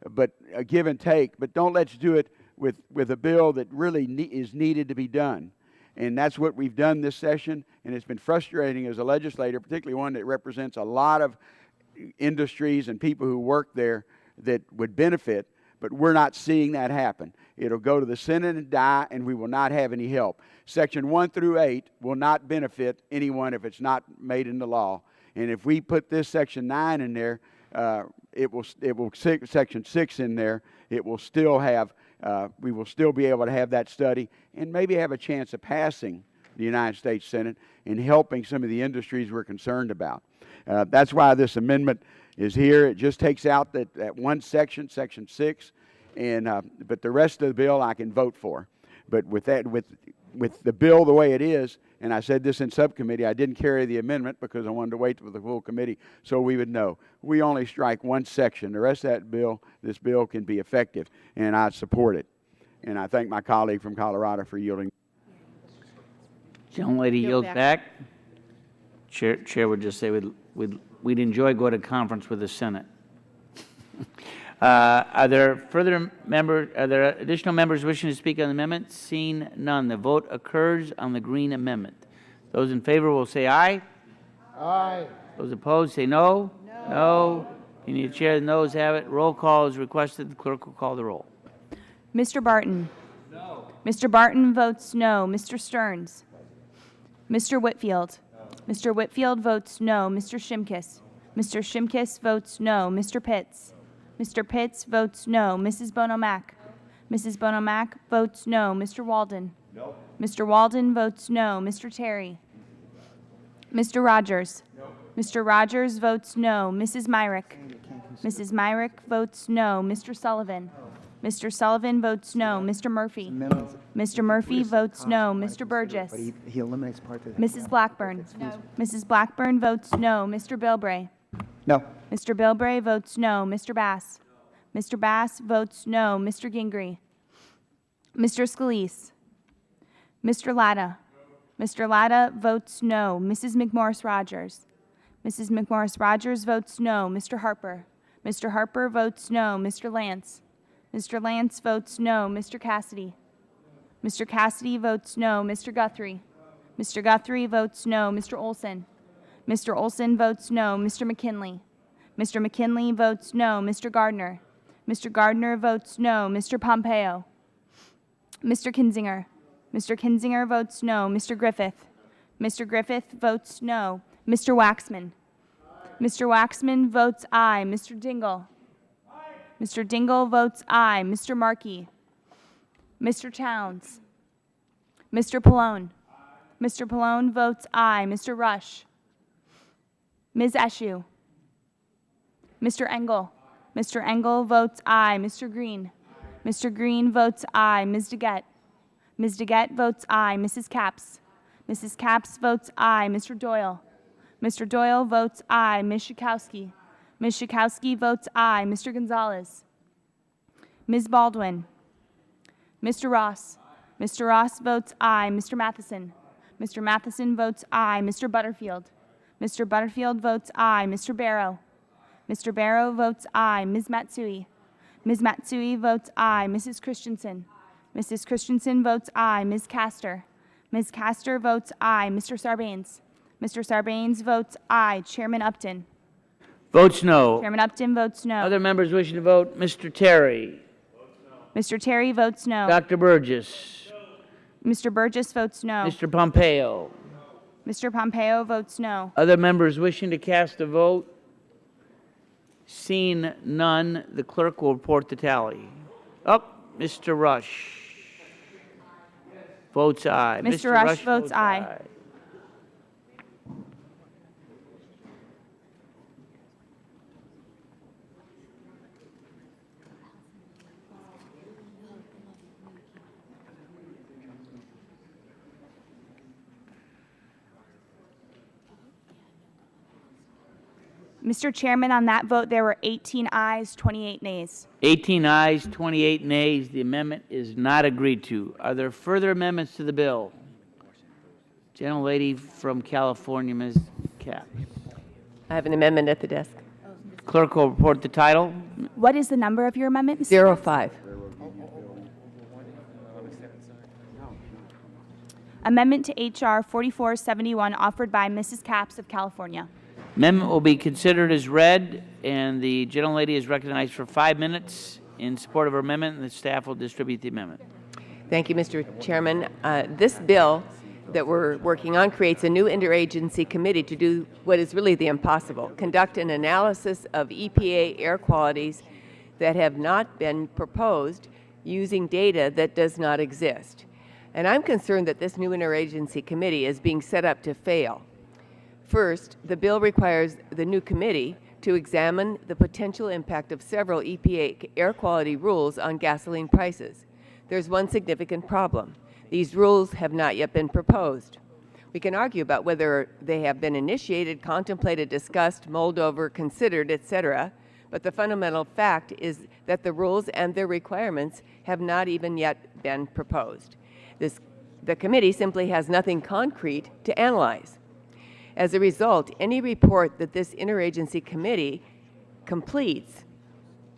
but a give and take. But don't let's do it with a bill that really is needed to be done. And that's what we've done this session, and it's been frustrating as a legislator, particularly one that represents a lot of industries and people who work there that would benefit, but we're not seeing that happen. It'll go to the Senate and die, and we will not have any help. Section 1 through 8 will not benefit anyone if it's not made into law. And if we put this Section 9 in there, Section 6 in there, it will still have, we will still be able to have that study and maybe have a chance of passing the United States Senate and helping some of the industries we're concerned about. That's why this amendment is here. It just takes out that one section, Section 6, and but the rest of the bill I can vote for. But with that, with the bill the way it is, and I said this in subcommittee, I didn't carry the amendment because I wanted to wait for the full committee so we would know. We only strike one section. The rest of that bill, this bill can be effective, and I support it. And I thank my colleague from Colorado for yielding. Gentlelady yields back. Chair would just say we'd enjoy going to conference with the Senate. Are there additional members wishing to speak on the amendment? Seeing none, the vote occurs on the green amendment. Those in favor will say aye. Aye. Those opposed say no. No. You need a chair. The noes have it. Roll call is requested. The clerk will call the roll. Mr. Barton. No. Mr. Barton votes no. Mr. Stearns. Mr. Whitfield. No. Mr. Whitfield votes no. Mr. Shimkus. Mr. Shimkus votes no. Mr. Pitts. Mr. Pitts votes no. Mrs. Bono-Mack. Mrs. Bono-Mack votes no. Mr. Walden. No. Mr. Walden votes no. Mr. Terry. Mr. Rogers. No. Mr. Rogers votes no. Mrs. Myrick. Mrs. Myrick votes no. Mr. Sullivan. Mr. Sullivan votes no. Mr. Murphy. Mr. Murphy votes no. Mr. Burgess. But he eliminates part of that. Mrs. Blackburn. No. Mrs. Blackburn votes no. Mr. Bilbray. No. Mr. Bilbray votes no. Mr. Bass. Mr. Bass votes no. Mr. Gingrey. Mr. Scalise. Mr. Latta. Mr. Latta votes no. Mrs. McMorris Rogers. Mrs. McMorris Rogers votes no. Mr. Harper. Mr. Harper votes no. Mr. Lance. Mr. Lance votes no. Mr. Cassidy. Mr. Cassidy votes no. Mr. Guthrie. Mr. Guthrie votes no. Mr. Olson. Mr. Olson votes no. Mr. McKinley. Mr. McKinley votes no. Mr. Gardner. Mr. Gardner votes no. Mr. Pompeo. Mr. Kinzinger. Mr. Kinzinger votes no. Mr. Griffith. Mr. Griffith votes no. Mr. Waxman. Mr. Waxman votes aye. Mr. Dingell. Mr. Dingell votes aye. Mr. Markey. Mr. Towns. Mr. Pallone. Mr. Pallone votes aye. Mr. Rush. Ms. Eshoo. Mr. Engel. Mr. Engel votes aye. Mr. Green. Mr. Green votes aye. Ms. DeGette. Ms. Daggett votes aye. Mrs. Capps? Mrs. Capps votes aye. Mr. Doyle? Mr. Doyle votes aye. Ms. Schakowsky? Ms. Schakowsky votes aye. Mr. Gonzalez? Ms. Baldwin? Mr. Ross? Mr. Ross votes aye. Mr. Matheson? Mr. Matheson votes aye. Mr. Butterfield? Mr. Butterfield votes aye. Mr. Barrow? Mr. Barrow votes aye. Ms. Matsui? Ms. Matsui votes aye. Mrs. Christensen? Mrs. Christensen votes aye. Ms. Castor? Ms. Castor votes aye. Mr. Sarbanes? Mr. Sarbanes votes aye. Chairman Upton? Votes no. Chairman Upton votes no. Other members wishing to vote? Mr. Terry. Mr. Terry votes no. Dr. Burgess. Mr. Burgess votes no. Mr. Pompeo. Mr. Pompeo votes no. Other members wishing to cast a vote? Seeing none, the clerk will report the tally. Oh, Mr. Rush votes aye. Mr. Rush votes aye. Mr. Chairman, on that vote, there were 18 ayes, 28 nays. 18 ayes, 28 nays. The amendment is not agreed to. Are there further amendments to the bill? Gentlelady from California, Ms. Capps. I have an amendment at the desk. Clerk will report the title. What is the number of your amendment, Mr. 05. Amendment to H.R. 4471 offered by Mrs. Capps of California. Amendment will be considered as read, and the gentlelady is recognized for 5 minutes in support of her amendment, and the staff will distribute the amendment. Thank you, Mr. Chairman. This bill that we're working on creates a new interagency committee to do what is really the impossible, conduct an analysis of EPA air qualities that have not been proposed using data that does not exist. And I'm concerned that this new interagency committee is being set up to fail. First, the bill requires the new committee to examine the potential impact of several EPA air quality rules on gasoline prices. There's one significant problem. These rules have not yet been proposed. We can argue about whether they have been initiated, contemplated, discussed, mulled over, considered, etc., but the fundamental fact is that the rules and their requirements have not even yet been proposed. The committee simply has nothing concrete to analyze. As a result, any report that this interagency committee completes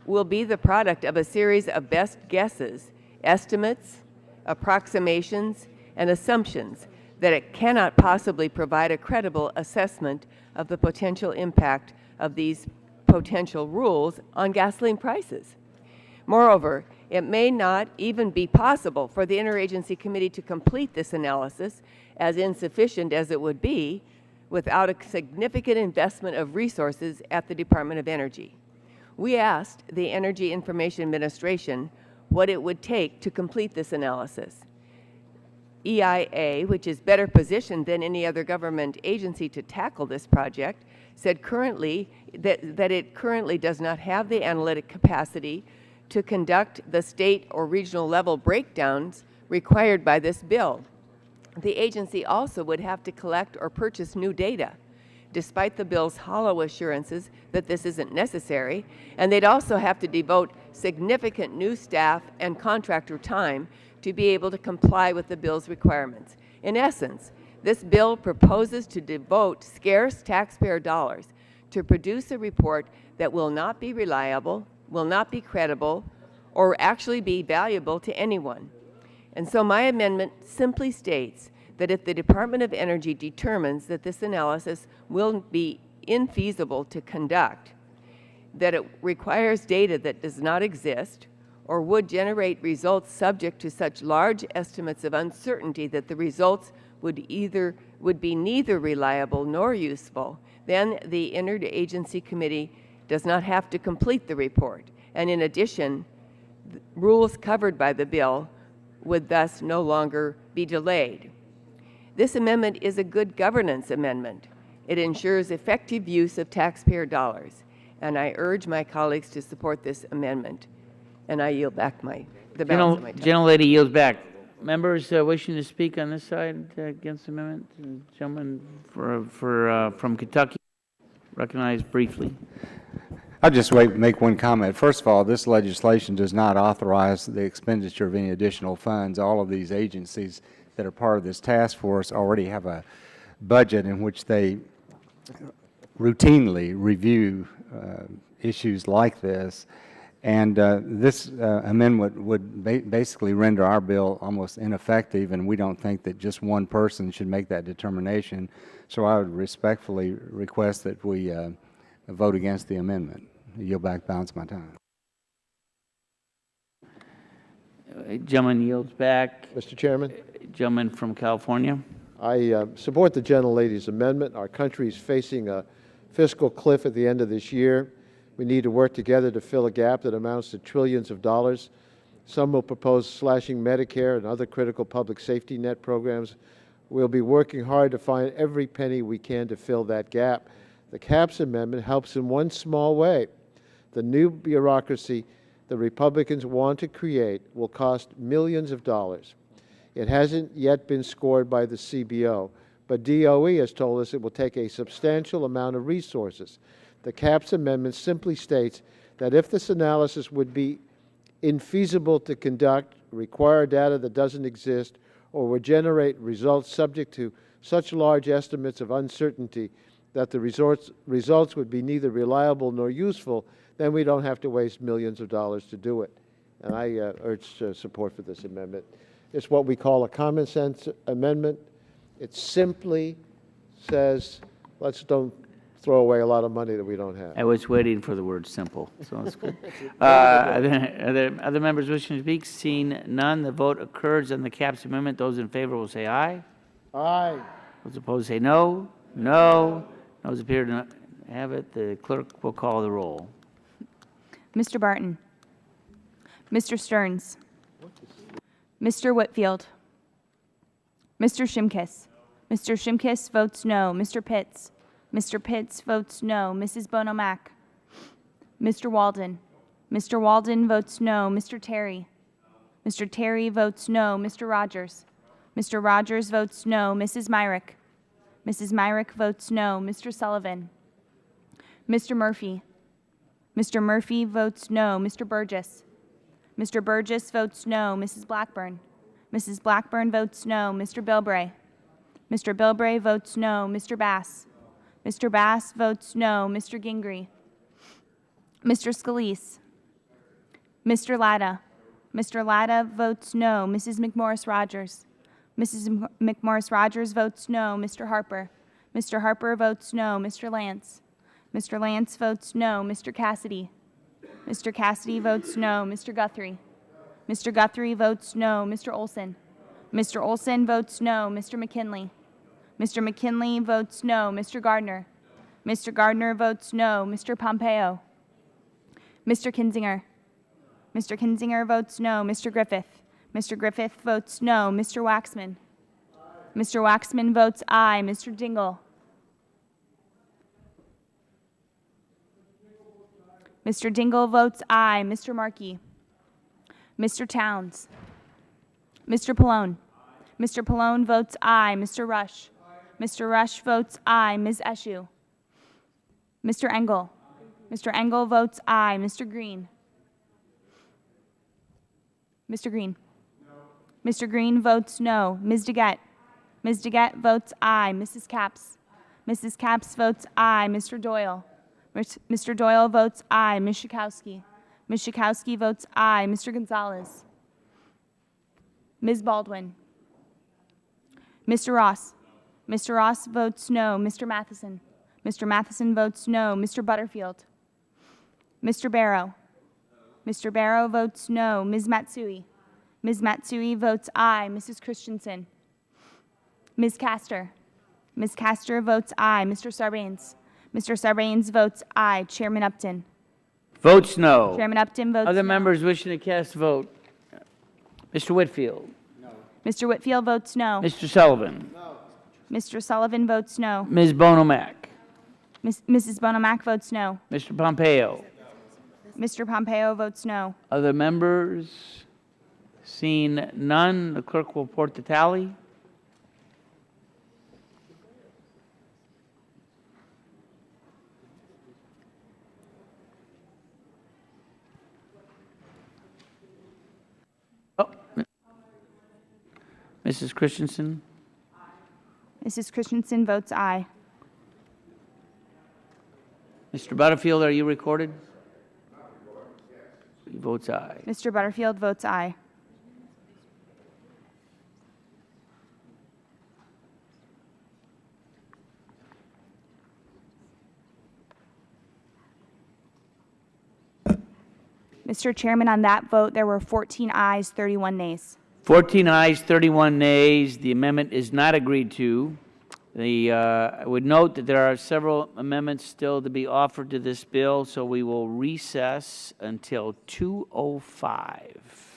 will be the product of a series of best guesses, estimates, approximations, and assumptions that it cannot possibly provide a credible assessment of the potential impact of these potential rules on gasoline prices. Moreover, it may not even be possible for the interagency committee to complete this analysis, as insufficient as it would be, without a significant investment of resources at the Department of Energy. We asked the Energy Information Administration what it would take to complete this analysis. EIA, which is better positioned than any other government agency to tackle this project, said that it currently does not have the analytic capacity to conduct the state or regional level breakdowns required by this bill. The agency also would have to collect or purchase new data, despite the bill's hollow assurances that this isn't necessary, and they'd also have to devote significant new staff and contractor time to be able to comply with the bill's requirements. In essence, this bill proposes to devote scarce taxpayer dollars to produce a report that will not be reliable, will not be credible, or actually be valuable to anyone. And so my amendment simply states that if the Department of Energy determines that this analysis will be infeasible to conduct, that it requires data that does not exist, or would generate results subject to such large estimates of uncertainty that the results would be neither reliable nor useful, then the interagency committee does not have to complete the report. And in addition, rules covered by the bill would thus no longer be delayed. This amendment is a good governance amendment. It ensures effective use of taxpayer dollars, and I urge my colleagues to support this amendment. And I yield back the balance of my time. Gentlelady yields back. members wishing to speak on this side against the amendment? Gentleman from Kentucky, recognized briefly. I'll just make one comment. First of all, this legislation does not authorize the expenditure of any additional funds. All of these agencies that are part of this task force already have a budget in which they routinely review issues like this. And this amendment would basically render our bill almost ineffective, and we don't think that just one person should make that determination. So I would respectfully request that we vote against the amendment. Yield back balance of my time. Gentleman yields back. Mr. Chairman? Gentleman from California. I support the gentlelady's amendment. Our country is facing a fiscal cliff at the end of this year. We need to work together to fill a gap that amounts to trillions of dollars. Some will propose slashing Medicare and other critical public safety net programs. We'll be working hard to find every penny we can to fill that gap. The CAPS amendment helps in one small way. The new bureaucracy the Republicans want to create will cost millions of dollars. It hasn't yet been scored by the CBO, but DOE has told us it will take a substantial amount of resources. The CAPS amendment simply states that if this analysis would be infeasible to conduct, require data that doesn't exist, or would generate results subject to such large estimates of uncertainty that the results would be neither reliable nor useful, then we don't have to waste millions of dollars to do it. And I urge support for this amendment. It's what we call a common sense amendment. It simply says, let's don't throw away a lot of money that we don't have. I was waiting for the word simple, so that's good. Are there other members wishing to speak? Seeing none, the vote occurs on the CAPS amendment. Those in favor will say aye. Aye. Those opposed say no. No. Those appear to not have it. The clerk will call the roll. Mr. Barton. Mr. Stearns. Mr. Whitfield. Mr. Shimkus. Mr. Shimkus votes no. Mr. Pitts. Mr. Pitts votes no. Mrs. Bono Mack. Mr. Walden. Mr. Walden votes no. Mr. Terry. Mr. Terry votes no. Mr. Rogers. Mr. Rogers votes no. Mrs. Myrick. Mrs. Myrick votes no. Mr. Sullivan. Mr. Murphy. Mr. Murphy votes no. Mr. Burgess. Mr. Burgess votes no. Mrs. Blackburn. Mrs. Blackburn votes no. Mr. Bilbray. Mr. Bilbray votes no. Mr. Bass. Mr. Bass votes no. Mr. Gingrey. Mr. Scalise. Mr. Latta. Mr. Latta votes no. Mrs. McMorris Rogers. Mrs. McMorris Rogers votes no. Mr. Harper. Mr. Harper votes no. Mr. Lance. Mr. Lance votes no. Mr. Cassidy. Mr. Cassidy votes no. Mr. Guthrie. Mr. Guthrie votes no. Mr. Olson. Mr. Olson votes no. Mr. McKinley. Mr. McKinley votes no. Mr. Gardner. Mr. Gardner votes no. Mr. Pompeo. Mr. Kinzinger. Mr. Kinzinger votes no. Mr. Griffith. Mr. Griffith votes no. Mr. Waxman. Mr. Waxman votes aye. Mr. Dingle. Mr. Dingle votes aye. Mr. Markey. Mr. Towns. Mr. Pallone. Mr. Pallone votes aye. Mr. Rush. Mr. Rush votes aye. Ms. Eshoo. Mr. Engel. Mr. Engel votes aye. Mr. Green. Mr. Green. Mr. Green votes no. Ms. DeGette. Ms. DeGette votes aye. Mrs. Capps. Mrs. Capps votes aye. Mr. Doyle. Mr. Doyle votes aye. Ms. Schakowsky. Ms. Schakowsky votes aye. Mr. Gonzalez. Ms. Baldwin. Mr. Ross. Mr. Ross votes no. Mr. Matheson. Mr. Matheson votes no. Mr. Butterfield. Mr. Barrow. Mr. Barrow votes no. Ms. Matsui. Ms. Matsui votes aye. Mrs. Christensen. Ms. Castor. Ms. Castor votes aye. Mr. Sarbanes. Mr. Sarbanes votes aye. Chairman Upton. Votes no. Chairman Upton votes Other no. members wishing to cast vote? Mr. Whitfield. Mr. Whitfield votes no. Mr. Sullivan. Mr. Sullivan votes no. Ms. Bono Mack. Mrs. Bono Mack votes no. Mr. Pompeo. Mr. Pompeo votes no. Other members? Seeing none, the clerk will report the tally. Oh, Mrs. Christensen? Mrs. Christensen votes aye. Mr. Butterfield, are you recorded? He votes aye. Mr. Butterfield votes aye. Mr. Chairman, on that vote, there were 14 ayes, 31 nays. 14 ayes, 31 nays. The amendment is not agreed to. I would note that there are several amendments still to be offered to this bill, so we will recess until 2:05.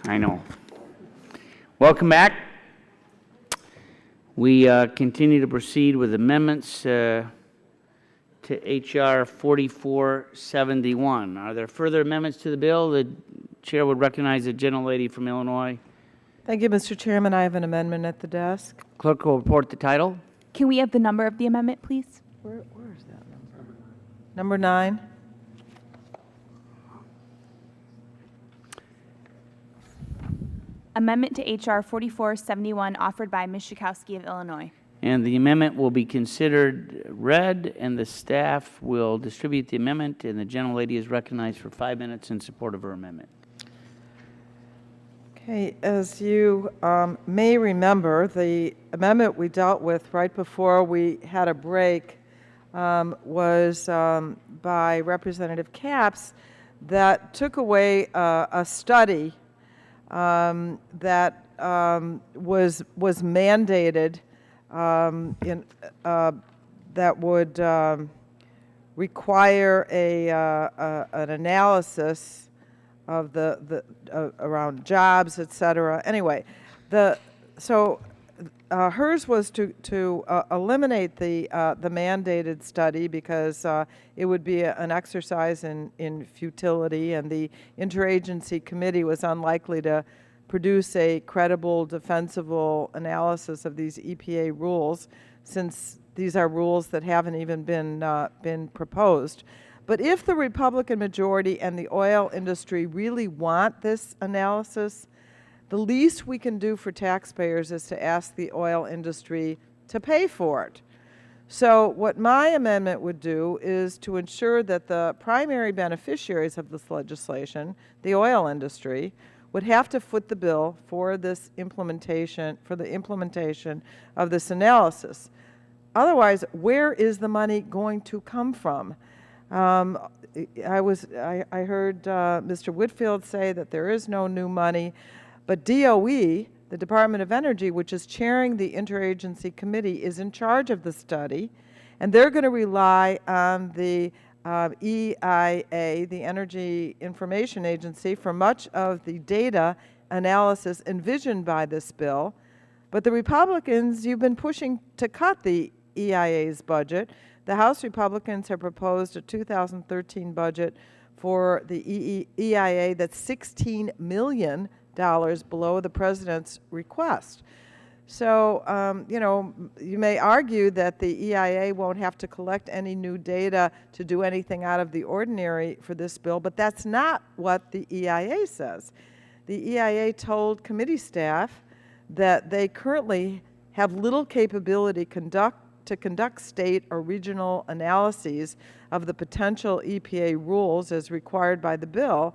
I know. Welcome back. We continue to proceed with amendments to H.R. 4471. Are there further amendments to the bill? The chair would recognize the gentlelady from Illinois. Thank you, Mr. Chairman. I have an amendment at the desk. Clerk will report the title. Can we have the number of the amendment, please? Where is that number? Number 9. Amendment to H.R. 4471 offered by Ms. Schakowsky of Illinois. And the amendment will be considered read, and the staff will distribute the amendment, and the gentlelady is recognized for 5 minutes in support of her amendment. Okay, as you may remember, the amendment we dealt with right before we had a break was by Representative Capps that took away a study that was mandated that would require an analysis of around jobs, et cetera. Anyway, hers was to eliminate the mandated study because it would be an exercise in futility, and the interagency committee was unlikely to produce a credible, defensible analysis of these EPA rules, since these are rules that haven't even been proposed. But if the Republican majority and the oil industry really want this analysis, the least we can do for taxpayers is to ask the oil industry to pay for it. So what my amendment would do is to ensure that the primary beneficiaries of this legislation, the oil industry, would have to foot the bill for this implementation, for the implementation of this analysis. Otherwise, where is the money going to come from? I heard Mr. Whitfield say that there is no new money, but DOE, the Department of Energy, which is chairing the interagency committee, is in charge of the study, and they're going to rely on the EIA, the Energy Information Agency, for much of the data analysis envisioned by this bill. But the Republicans, you've been pushing to cut the EIA's budget. The House Republicans have proposed a 2013 budget for the EIA that's $16 million below the President's request. So, you know, you may argue that the EIA won't have to collect any new data to do anything out of the ordinary for this bill, but that's not what the EIA says. The EIA told committee staff that they currently have little capability to conduct state or regional analyses of the potential EPA rules as required by the bill,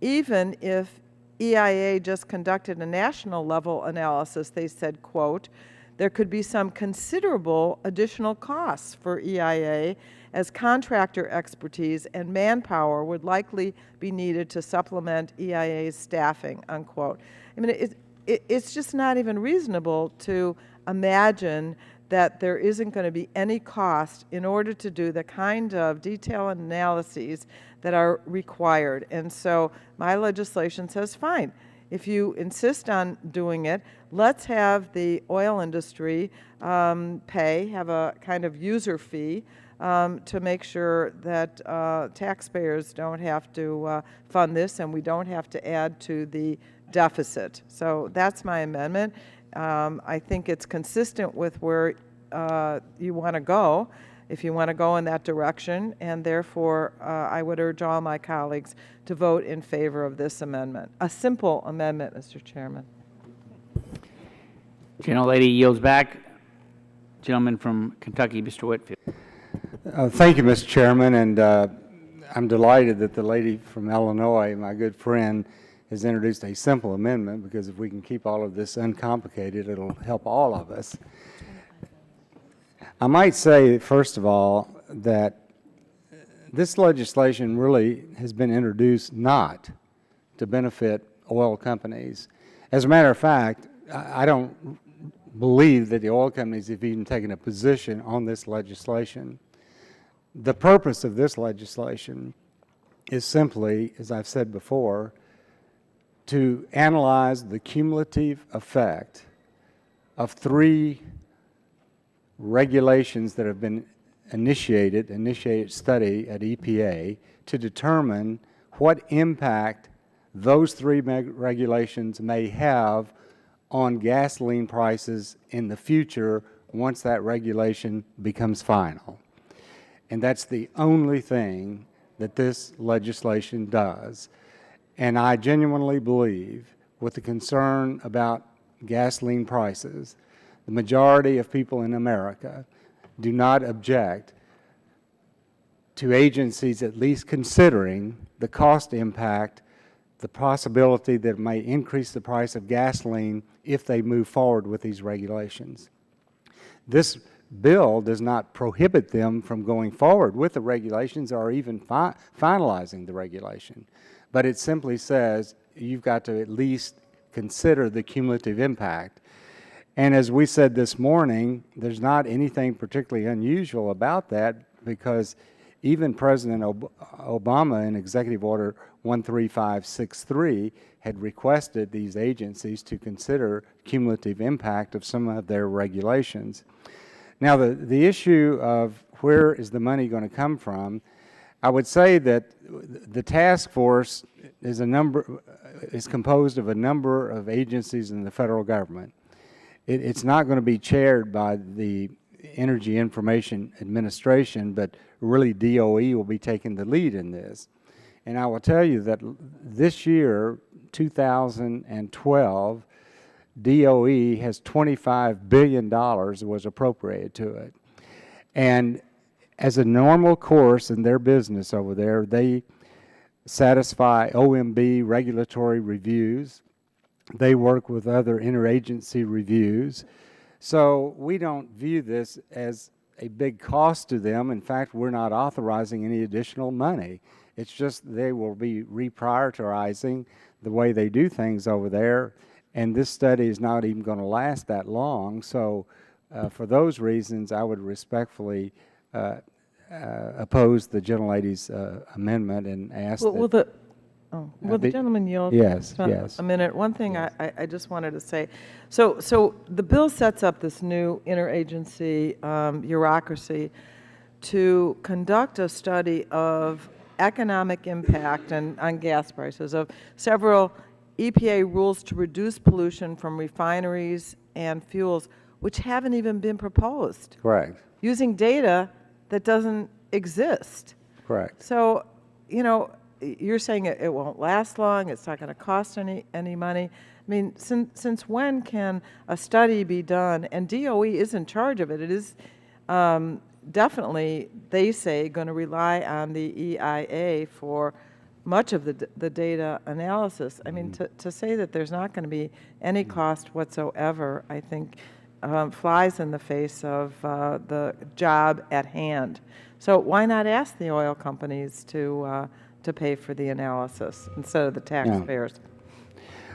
even if EIA just conducted a national level analysis. They said, quote, there could be some considerable additional costs for EIA as contractor expertise and manpower would likely be needed to supplement EIA's staffing, unquote. I mean, it's just not even reasonable to imagine that there isn't going to be any cost in order to do the kind of detailed analyses that are required. And so my legislation says, fine, if you insist on doing it, let's have the oil industry have a kind of user fee to make sure that taxpayers don't have to fund this and we don't have to add to the deficit. So that's my amendment. I think it's consistent with where you want to go, if you want to go in that direction, and therefore I would urge all my colleagues to vote in favor of this amendment. A simple amendment, Mr. Chairman. Gentlelady yields back. Gentleman from Kentucky, Mr. Whitfield. Thank you, Mr. Chairman, and I'm delighted that the lady from Illinois, my good friend, has introduced a simple amendment, because if we can keep all of this uncomplicated, it'll help all of us. I might say, first of all, that this legislation really has been introduced not to benefit oil companies. As a matter of fact, I don't believe that the oil companies have even taken a position on this legislation. The purpose of this legislation is simply, as I've said before, to analyze the cumulative effect of 3 regulations that have been initiated study at EPA to determine what impact those 3 regulations may have on gasoline prices in the future once that regulation becomes final. And that's the only thing that this legislation does. And I genuinely believe, with the concern about gasoline prices, the majority of people in America do not object to agencies at least considering the cost impact, the possibility that it may increase the price of gasoline if they move forward with these regulations. This bill does not prohibit them from going forward with the regulations or even finalizing the regulation. But it simply says you've got to at least consider the cumulative impact. And as we said this morning, there's not anything particularly unusual about that, because even President Obama in Executive Order 13563 had requested these agencies to consider cumulative impact of some of their regulations. Now, the issue of where is the money going to come from, I would say that the task force is composed of a number of agencies in the federal government. It's not going to be chaired by the Energy Information Administration, but really DOE will be taking the lead in this. And I will tell you that this year, 2012, DOE has $25 billion was appropriated to it. And as a normal course in their business over there, they satisfy OMB regulatory reviews. They work with other interagency reviews. So we don't view this as a big cost to them. In fact, we're not authorizing any additional money. It's just they will be reprioritizing the way they do things over there, and this study is not even going to last that long. So for those reasons, I would respectfully oppose the gentlelady's amendment and ask Will that... the gentleman yield? Yes, for yes. a minute. One thing I just wanted to say. So the bill sets up this new interagency bureaucracy to conduct a study of economic impact on gas prices of several EPA rules to reduce pollution from refineries and fuels, which haven't even been proposed. Correct. Using data that doesn't exist. Correct. So, you know, you're saying it won't last long, it's not going to cost any money. I mean, since when can a study be done? And DOE is in charge of it. It is definitely, they say, going to rely on the EIA for much of the data analysis. I mean, to say that there's not going to be any cost whatsoever, I think flies in the face of the job at hand. So why not ask the oil companies to pay for the analysis instead of the taxpayers? Yeah.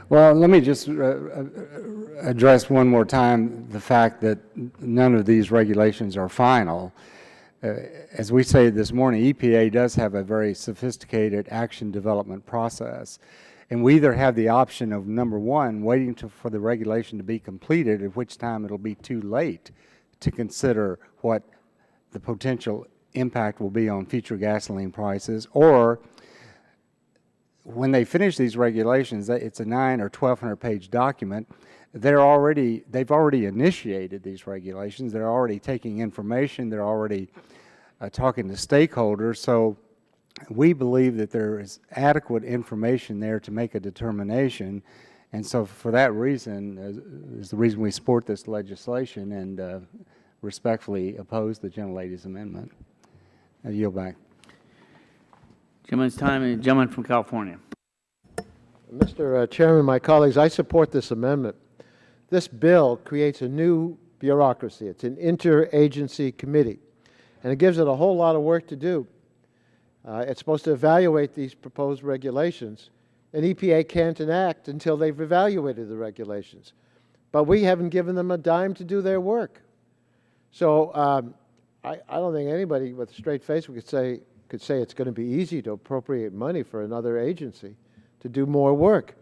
Well, let me just address one more time the fact that none of these regulations are final. As we say this morning, EPA does have a very sophisticated action development process. And we either have the option of, number one, waiting for the regulation to be completed, at which time it'll be too late to consider what the potential impact will be on future gasoline prices, or when they finish these regulations, it's a 900 or 1,200 page document. They've already initiated these regulations. They're already taking information. They're already talking to stakeholders. So we believe that there is adequate information there to make a determination. And so for that reason is the reason we support this legislation and respectfully oppose the gentlelady's amendment. I yield back. Gentleman's time, and gentleman from California. Mr. Chairman, my colleagues, I support this amendment. This bill creates a new bureaucracy. It's an interagency committee, and it gives it a whole lot of work to do. It's supposed to evaluate these proposed regulations, and EPA can't enact until they've evaluated the regulations. But we haven't given them a dime to do their work. So I don't think anybody with a straight face could say it's going to be easy to appropriate money for another agency to do more work.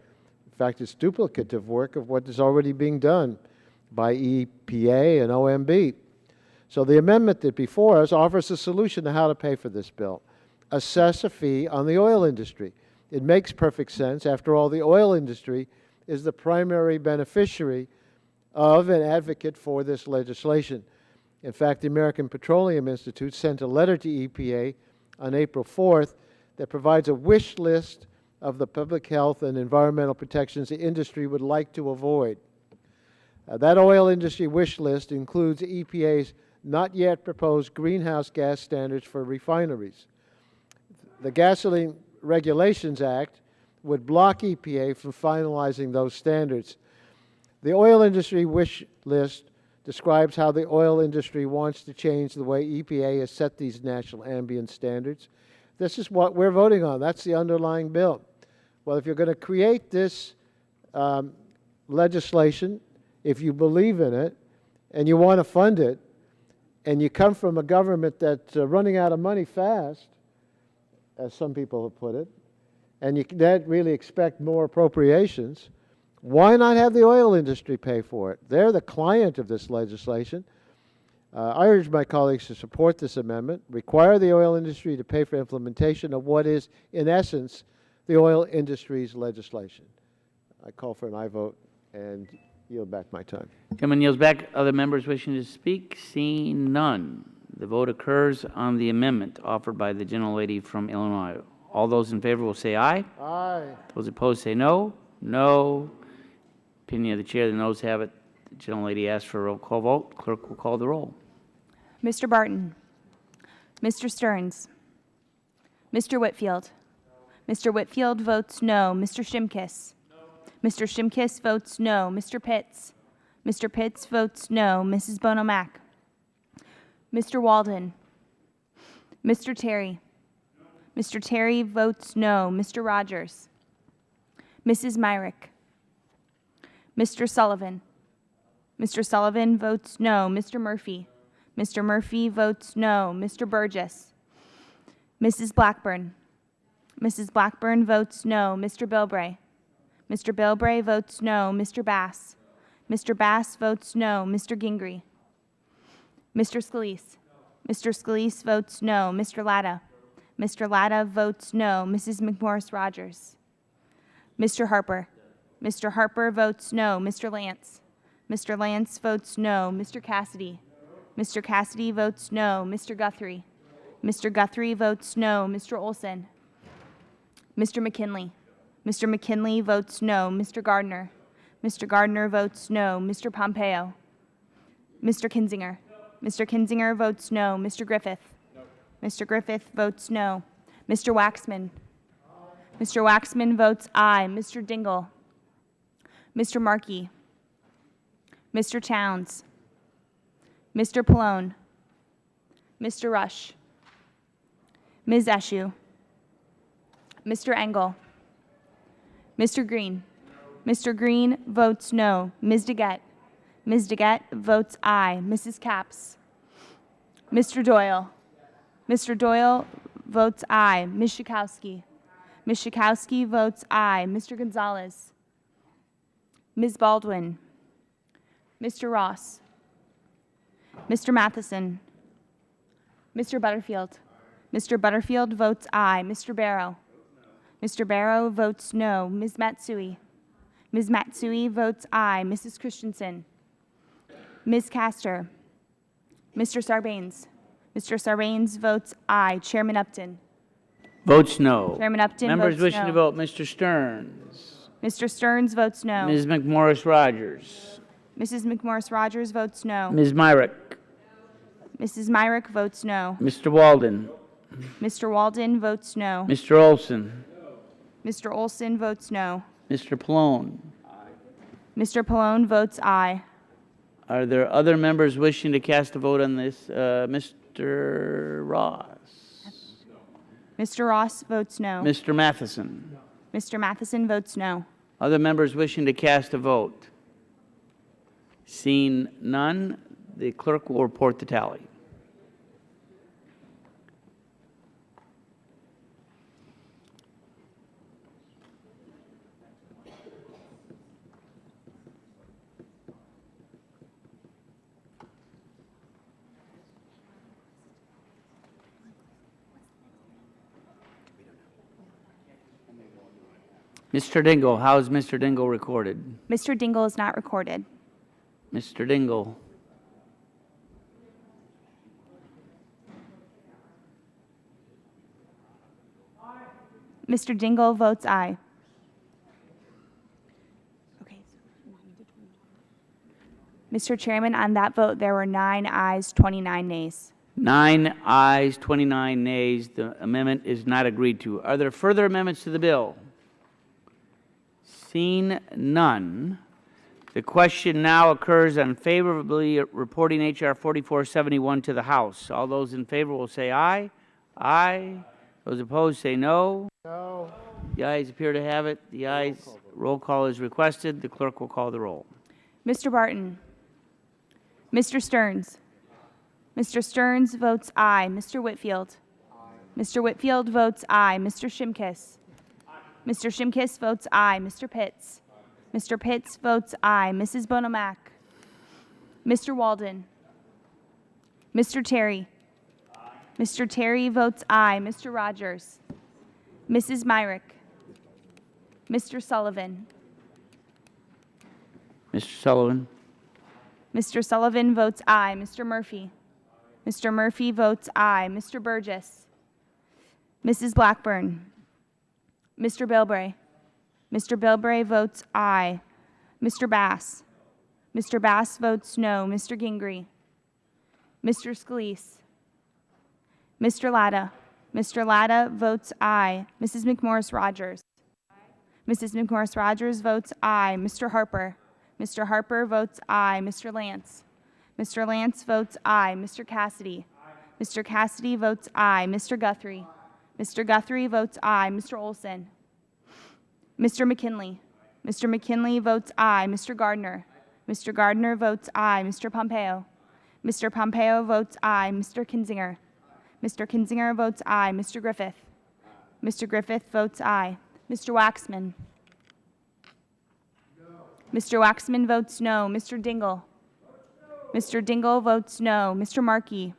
In fact, it's duplicative work of what is already being done by EPA and OMB. So the amendment that before us offers a solution to how to pay for this bill. Assess a fee on the oil industry. It makes perfect sense. After all, the oil industry is the primary beneficiary of and advocate for this legislation. In fact, the American Petroleum Institute sent a letter to EPA on April 4th that provides a wish list of the public health and environmental protections the industry would like to avoid. That oil industry wish list includes EPA's not yet proposed greenhouse gas standards for refineries. The Gasoline Regulations Act would block EPA from finalizing those standards. The oil industry wish list describes how the oil industry wants to change the way EPA has set these national ambient standards. This is what we're voting on. That's the underlying bill. Well, if you're going to create this legislation, if you believe in it, and you want to fund it, and you come from a government that's running out of money fast, as some people have put it, and you can't really expect more appropriations, why not have the oil industry pay for it? They're the client of this legislation. I urge my colleagues to support this amendment, require the oil industry to pay for implementation of what is, in essence, the oil industry's legislation. I call for an aye vote and yield back my time. Gentleman yields back. Other members wishing to speak? Seeing none, the vote occurs on the amendment offered by the gentlelady from Illinois. All those in favor will say aye. Aye. Those opposed say no. No. Opinion of the chair, the noes have it. The gentlelady asks for a roll call vote. Clerk will call the roll. Mr. Barton. Mr. Stearns. Mr. Whitfield. Mr. Whitfield votes no. Mr. Shimkus. Mr. Shimkus votes no. Mr. Pitts. Mr. Pitts votes no. Mrs. Bono Mack. Mr. Walden. Mr. Terry. Mr. Terry votes no. Mr. Rogers. Mrs. Myrick. Mr. Sullivan. Mr. Sullivan votes no. Mr. Murphy. Mr. Murphy votes no. Mr. Burgess. Mrs. Blackburn. Mrs. Blackburn votes no. Mr. Bilbray. Mr. Bilbray votes no. Mr. Bass. Mr. Bass votes no. Mr. Gingrey. Mr. Scalise. Mr. Scalise votes no. Mr. Latta. Mr. Latta votes no. Mrs. McMorris Rogers. Mr. Harper. Mr. Harper votes no. Mr. Lance. Mr. Lance votes no. Mr. Cassidy. Mr. Cassidy votes no. Mr. Guthrie. Mr. Guthrie votes no. Mr. Olson. Mr. McKinley. Mr. McKinley votes no. Mr. Gardner. Mr. Gardner votes no. Mr. Pompeo. Mr. Kinzinger. Mr. Kinzinger votes no. Mr. Griffith. Mr. Griffith votes no. Mr. Waxman. Mr. Waxman votes aye. Mr. Dingle. Mr. Markey. Mr. Towns. Mr. Pallone. Mr. Rush. Ms. Eshoo. Mr. Engel. Mr. Green. Mr. Green votes no. Ms. DeGette. Ms. DeGette votes aye. Mrs. Capps. Mr. Doyle. Mr. Doyle votes aye. Ms. Schakowsky. Ms. Schakowsky votes aye. Mr. Gonzalez. Ms. Baldwin. Mr. Ross. Mr. Matheson. Mr. Butterfield. Mr. Butterfield votes aye. Mr. Barrow. Mr. Barrow votes no. Ms. Matsui. Ms. Matsui votes aye. Mrs. Christensen. Ms. Castor. Mr. Sarbanes. Mr. Sarbanes votes aye. Chairman Upton. Votes no. Chairman Upton Members votes wishing no. to vote, Mr. Stearns. Mr. Stearns votes no. Ms. McMorris Rogers. Mrs. McMorris Rogers votes no. Ms. Myrick. Mrs. Myrick votes no. Mr. Walden. Mr. Walden votes no. Mr. Olson. Mr. Olson votes no. Mr. Pallone. Mr. Pallone votes aye. Are there other members wishing to cast a vote on this? Mr. Ross. Mr. Ross votes no. Mr. Matheson. Mr. Matheson votes no. Other members wishing to cast a vote? Seeing none, the clerk will report the tally. Mr. Dingle, how is Mr. Dingle recorded? Mr. Dingle is not recorded. Mr. Dingle. Mr. Dingle votes aye. Mr. Chairman, on that vote, there were 9 ayes, 29 nays. 9 ayes, 29 nays. The amendment is not agreed to. Are there further amendments to the bill? Seeing none, The question now occurs on favorably reporting H.R. 4471 to the House. All those in favor will say aye. Aye. Those opposed say no. No. The ayes appear to have it. The ayes, roll call is requested. The clerk will call the roll. Mr. Barton. Mr. Stearns. Mr. Stearns votes aye. Mr. Whitfield. Mr. Whitfield votes aye. Mr. Shimkus. Mr. Shimkus votes aye. Mr. Pitts. Mr. Pitts votes aye. Mrs. Bonomack. Mr. Walden. Mr. Terry. Mr. Terry votes aye. Mr. Rogers. Mrs. Myrick. Mr. Sullivan. Mr. Sullivan. Mr. Sullivan votes aye. Mr. Murphy. Mr. Murphy votes aye. Mr. Burgess. Mrs. Blackburn. Mr. Bilbray. Mr. Bilbray votes aye. Mr. Bass. Mr. Bass votes no. Mr. Gingrey. Mr. Scalise. Mr. Latta. Mr. Latta votes aye. Mrs. McMorris Rogers. Mrs. McMorris Rogers votes aye. Mr. Harper. Mr. Harper votes aye. Mr. Lance. Mr. Lance votes aye. Mr. Cassidy. Mr. Cassidy votes aye. Mr. Guthrie. Mr. Guthrie votes aye. Mr. Olson. Mr. McKinley. Mr. McKinley votes aye. Mr. Gardner. Mr. Gardner votes aye. Mr. Pompeo. Mr. Pompeo votes aye. Mr. Kinzinger. Mr. Kinzinger votes aye. Mr. Griffith. Mr. Griffith votes aye. Mr. Waxman. Mr. Waxman votes no. Mr. Dingle. Mr. Dingle votes no. Mr. Markey.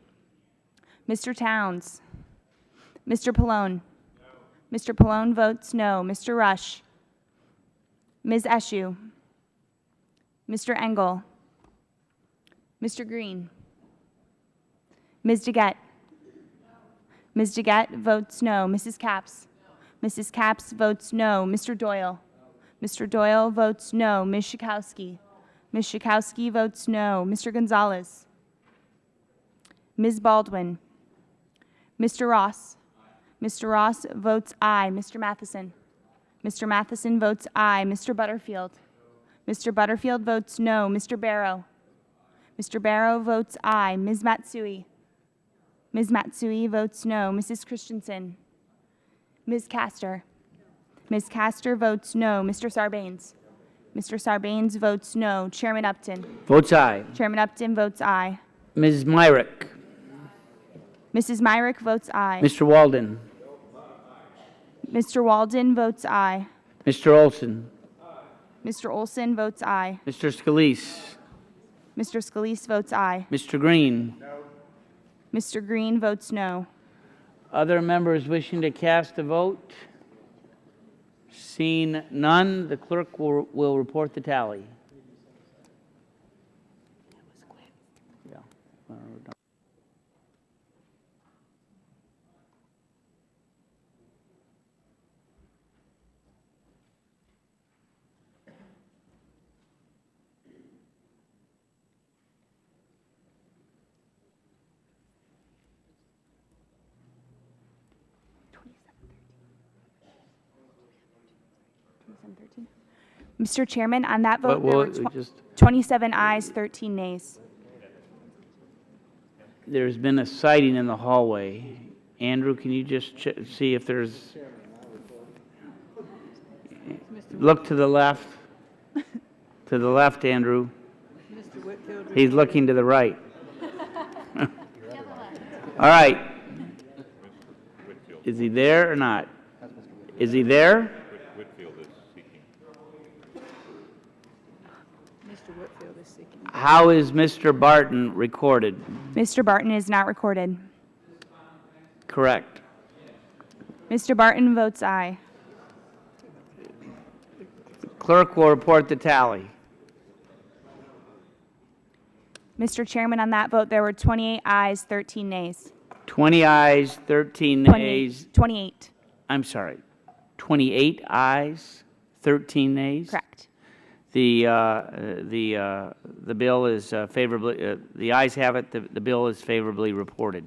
Mr. Towns. Mr. Pallone. Mr. Pallone votes no. Mr. Rush. Ms. Eshoo. Mr. Engel. Mr. Green. Ms. DeGette. Ms. DeGette votes no. Mrs. Capps. Mrs. Capps votes no. Mr. Doyle. Mr. Doyle votes no. Ms. Schakowsky. Ms. Schakowsky votes no. Mr. Gonzalez. Ms. Baldwin. Mr. Ross. Mr. Ross votes aye. Mr. Matheson. Mr. Matheson votes aye. Mr. Butterfield. Mr. Butterfield votes no. Mr. Barrow. Mr. Barrow votes aye. Ms. Matsui. Ms. Matsui votes no. Mrs. Christensen. Ms. Castor. Ms. Castor votes no. Mr. Sarbanes. Mr. Sarbanes votes no. Chairman Upton. Votes aye. Chairman Upton votes aye. Ms. Myrick. Mrs. Myrick votes aye. Mr. Walden. Mr. Walden votes aye. Mr. Olson. Mr. Olson votes aye. Mr. Scalise. Mr. Scalise votes aye. Mr. Green. Mr. Green votes no. Other members wishing to cast a vote? Seeing none, the clerk will report the tally. Yeah. Mr. Chairman, on that vote, there Well, were just- 27 ayes, 13 nays. There's been a sighting in the hallway. Andrew, can you just see if there's... Look to the left. To the left, Andrew. He's looking to the right. All right. Is he there or not? Is he there? How is Mr. Barton recorded? Mr. Barton is not recorded. Correct. Mr. Barton votes aye. Clerk will report the tally. Mr. Chairman, on that vote, there were 28 ayes, 13 nays. 20 ayes, 13 nays. 28. I'm sorry. 28 ayes, 13 nays? Correct. The bill is favorably, the ayes have it, the bill is favorably reported.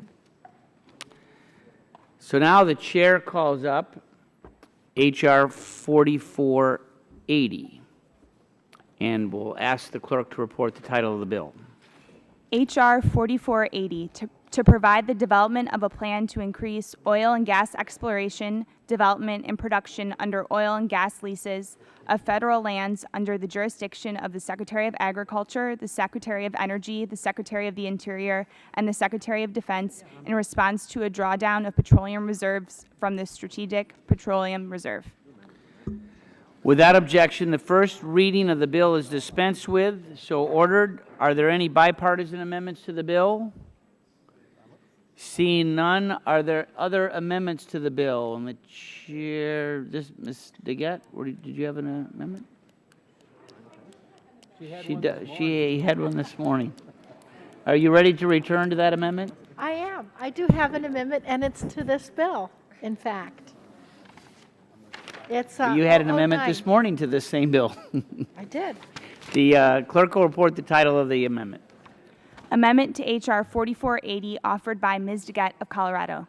So now the chair calls up H.R. 4480. And we'll ask the clerk to report the title of the bill. H.R. 4480, to provide the development of a plan to increase oil and gas exploration, development, and production under oil and gas leases of federal lands under the jurisdiction of the Secretary of Agriculture, the Secretary of Energy, the Secretary of the Interior, and the Secretary of Defense in response to a drawdown of petroleum reserves from the Strategic Petroleum Reserve. Without objection, the first reading of the bill is dispensed with, so ordered. Are there any bipartisan amendments to the bill? Seeing none, are there other amendments to the bill? And the chair, Ms. Degat, did you have an amendment? She had one this morning. Are you ready to return to that amendment? I am. I do have an amendment, and it's to this bill, in fact. It's You had an 009. amendment this morning to this same bill. I did. The clerk will report the title of the amendment. Amendment to H.R. 4480, offered by Ms. Degat of Colorado.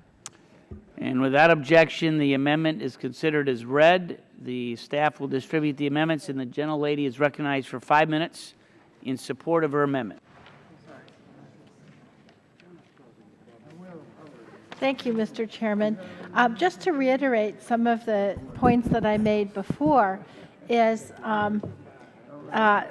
And without objection, the amendment is considered as read. The staff will distribute the amendments, and the gentlelady is recognized for 5 minutes in support of her amendment. Thank you, Mr. Chairman. Just to reiterate some of the points that I made before is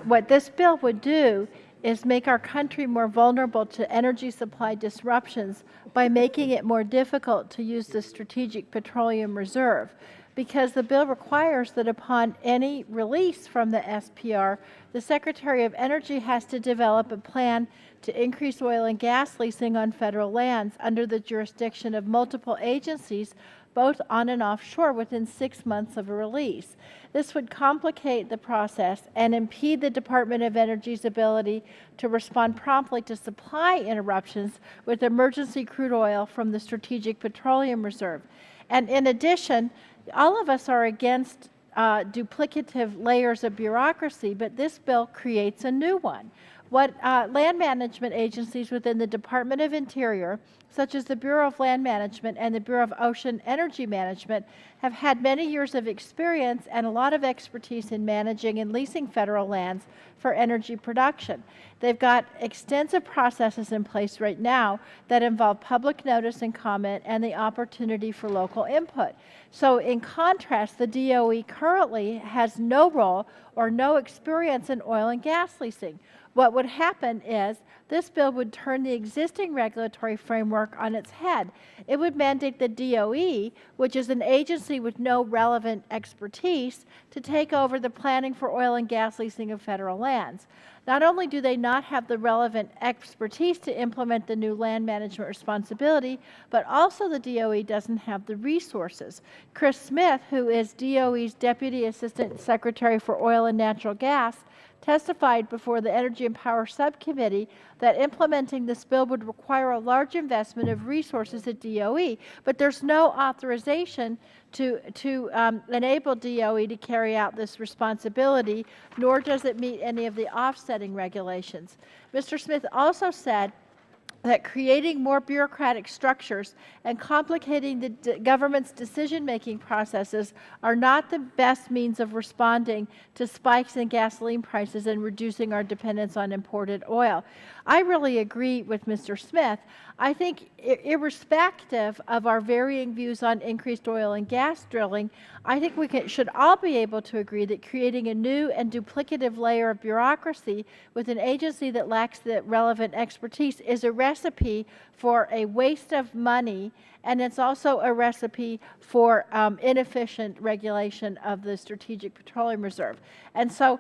what this bill would do is make our country more vulnerable to energy supply disruptions by making it more difficult to use the Strategic Petroleum Reserve, because the bill requires that upon any release from the SPR, the Secretary of Energy has to develop a plan to increase oil and gas leasing on federal lands under the jurisdiction of multiple agencies, both on and offshore, within 6 months of a release. This would complicate the process and impede the Department of Energy's ability to respond promptly to supply interruptions with emergency crude oil from the Strategic Petroleum Reserve. And in addition, all of us are against duplicative layers of bureaucracy, but this bill creates a new one. What land management agencies within the Department of Interior, such as the Bureau of Land Management and the Bureau of Ocean Energy Management, have had many years of experience and a lot of expertise in managing and leasing federal lands for energy production. They've got extensive processes in place right now that involve public notice and comment and the opportunity for local input. So in contrast, the DOE currently has no role or no experience in oil and gas leasing. What would happen is this bill would turn the existing regulatory framework on its head. It would mandate the DOE, which is an agency with no relevant expertise, to take over the planning for oil and gas leasing of federal lands. Not only do they not have the relevant expertise to implement the new land management responsibility, but also the DOE doesn't have the resources. Chris Smith, who is DOE's Deputy Assistant Secretary for Oil and Natural Gas, testified before the Energy and Power Subcommittee that implementing this bill would require a large investment of resources at DOE, but there's no authorization to enable DOE to carry out this responsibility, nor does it meet any of the offsetting regulations. Mr. Smith also said that creating more bureaucratic structures and complicating the government's decision-making processes are not the best means of responding to spikes in gasoline prices and reducing our dependence on imported oil. I really agree with Mr. Smith. I think irrespective of our varying views on increased oil and gas drilling, I think we should all be able to agree that creating a new and duplicative layer of bureaucracy with an agency that lacks the relevant expertise is a recipe for a waste of money, and it's also a recipe for inefficient regulation of the Strategic Petroleum Reserve. And so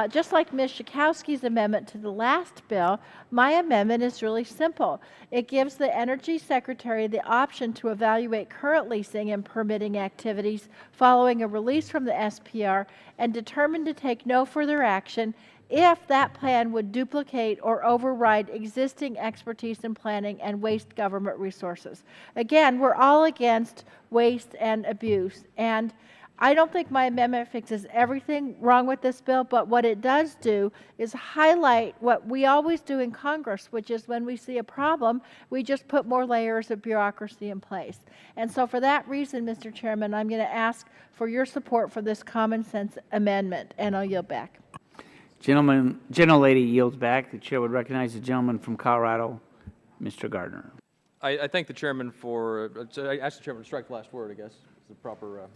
just like Ms. Schakowsky's amendment to the last bill, my amendment is really simple. It gives the Energy Secretary the option to evaluate current leasing and permitting activities following a release from the SPR and determine to take no further action if that plan would duplicate or override existing expertise in planning and waste government resources. Again, we're all against waste and abuse, and I don't think my amendment fixes everything wrong with this bill, but what it does do is highlight what we always do in Congress, which is when we see a problem, we just put more layers of bureaucracy in place. And so for that reason, Mr. Chairman, I'm going to ask for your support for this common sense amendment, and I'll yield back. Gentlelady yields back. The chair would recognize the gentleman from Colorado, Mr. Gardner. I thank the chairman for, I asked the chairman to strike the last word, I guess, is the proper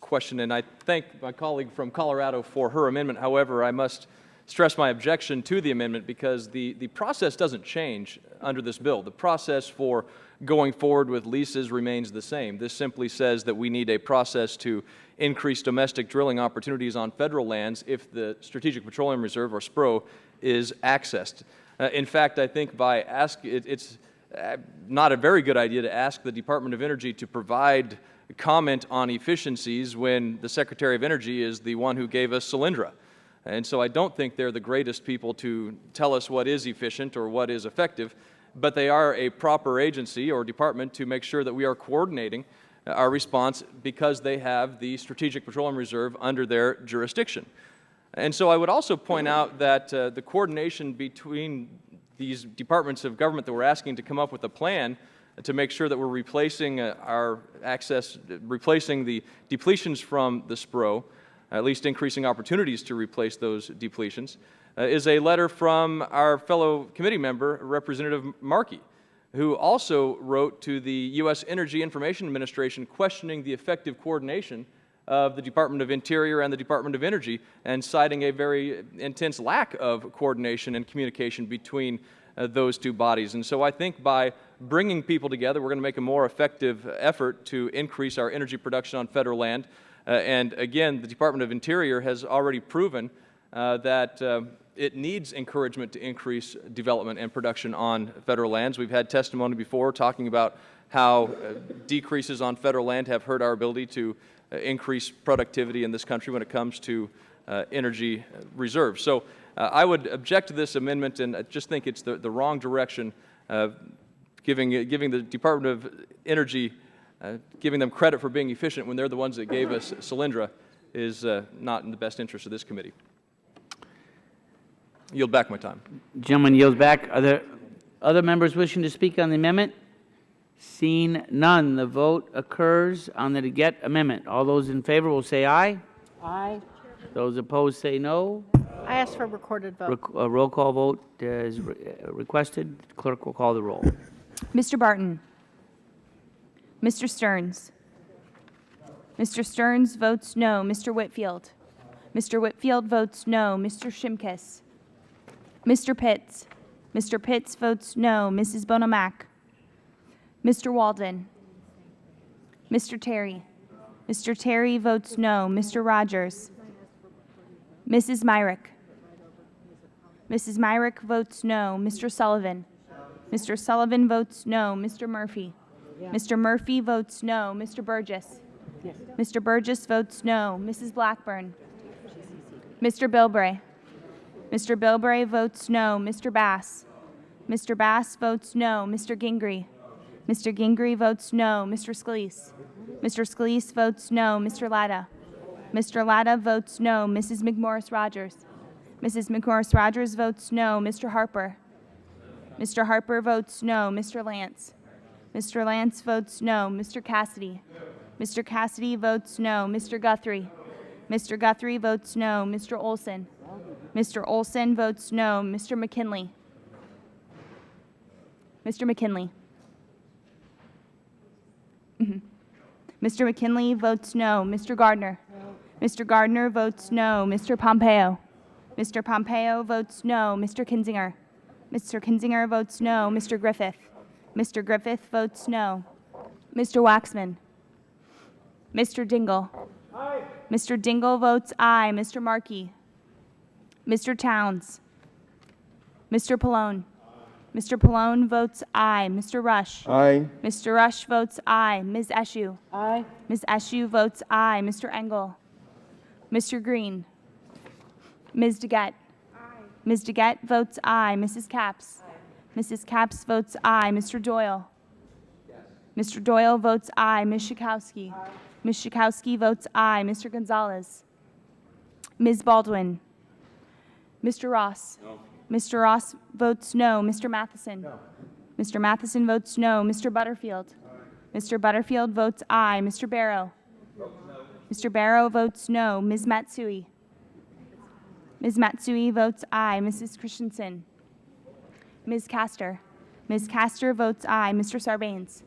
question. And I thank my colleague from Colorado for her amendment. However, I must stress my objection to the amendment because the process doesn't change under this bill. The process for going forward with leases remains the same. This simply says that we need a process to increase domestic drilling opportunities on federal lands if the Strategic Petroleum Reserve, or SPRO, is accessed. In fact, I think by it's not a very good idea to ask the Department of Energy to provide comment on efficiencies when the Secretary of Energy is the one who gave us Solyndra. And so I don't think they're the greatest people to tell us what is efficient or what is effective, but they are a proper agency or department to make sure that we are coordinating our response because they have the Strategic Petroleum Reserve under their jurisdiction. And so I would also point out that the coordination between these departments of government that we're asking to come up with a plan to make sure that we're replacing replacing the depletions from the SPRO, at least increasing opportunities to replace those depletions, is a letter from our fellow committee member, Representative Markey, who also wrote to the U.S. Energy Information Administration questioning the effective coordination of the Department of Interior and the Department of Energy, and citing a very intense lack of coordination and communication between those two bodies. And so I think by bringing people together, we're going to make a more effective effort to increase our energy production on federal land. And again, the Department of Interior has already proven that it needs encouragement to increase development and production on federal lands. We've had testimony before talking about how decreases on federal land have hurt our ability to increase productivity in this country when it comes to energy reserves. So I would object to this amendment, and I just think it's the wrong direction. Giving the Department of Energy, giving them credit for being efficient when they're the ones that gave us Solyndra is not in the best interest of this committee. Yield back my time. Gentleman yields back. Are there other members wishing to speak on the amendment? Seeing none, the vote occurs on the DeGette amendment. All those in favor will say aye. Aye. Those opposed say no. I ask for a recorded vote. A roll call vote is requested. Clerk will call the roll. Mr. Barton. Mr. Stearns. Mr. Stearns votes no. Mr. Whitfield. Mr. Whitfield votes no. Mr. Shimkus. Mr. Pitts. Mr. Pitts votes no. Mrs. Bonomack. Mr. Walden. Mr. Terry. Mr. Terry votes no. Mr. Rogers. Mrs. Myrick. Mrs. Myrick votes no. Mr. Sullivan. Mr. Sullivan votes no. Mr. Murphy. Mr. Murphy votes no. Mr. Burgess. Mr. Burgess votes no. Mrs. Blackburn. Mr. Bilbray. Mr. Bilbray votes no. Mr. Bass. Mr. Bass votes no. Mr. Gingrey. Mr. Gingrey votes no. Mr. Scalise. Mr. Scalise votes no. Mr. Latta. Mr. Latta votes no. Mrs. McMorris Rogers. Mrs. McMorris Rogers votes no. Mr. Harper. Mr. Harper votes no. Mr. Lance. Mr. Lance votes no. Mr. Cassidy. Mr. Cassidy votes no. Mr. Guthrie. Mr. Guthrie votes no. Mr. Olson. Mr. Olson votes no. Mr. McKinley. Mr. McKinley. Mr. McKinley votes no. Mr. Gardner. Mr. Gardner votes no. Mr. Pompeo. Mr. Pompeo votes no. Mr. Kinzinger. Mr. Kinzinger votes no. Mr. Griffith. Mr. Griffith votes no. Mr. Waxman. Mr. Dingle. Aye. Mr. Dingle votes aye. Mr. Markey. Mr. Towns. Mr. Pallone. Mr. Pallone votes aye. Mr. Rush. Aye. Mr. Rush votes aye. Ms. Eshoo. Aye. Ms. Eshoo votes aye. Mr. Engel. Mr. Green. Ms. DeGette. Aye. Ms. DeGette votes aye. Mrs. Capps. Aye. Mrs. Capps votes aye. Mr. Doyle. Yes. Mr. Doyle votes aye. Ms. Schakowsky. Aye. Ms. Schakowsky votes aye. Mr. Gonzalez. Ms. Baldwin. Mr. Ross. No. Mr. Ross votes no. Mr. Matheson. No. Mr. Matheson votes no. Mr. Butterfield. Aye. Mr. Butterfield votes aye. Mr. Barrow. No. Mr. Barrow votes no. Ms. Matsui. Ms. Matsui votes aye. Mrs. Christensen. Ms. Castor. Ms. Castor votes aye. Mr. Sarbanes.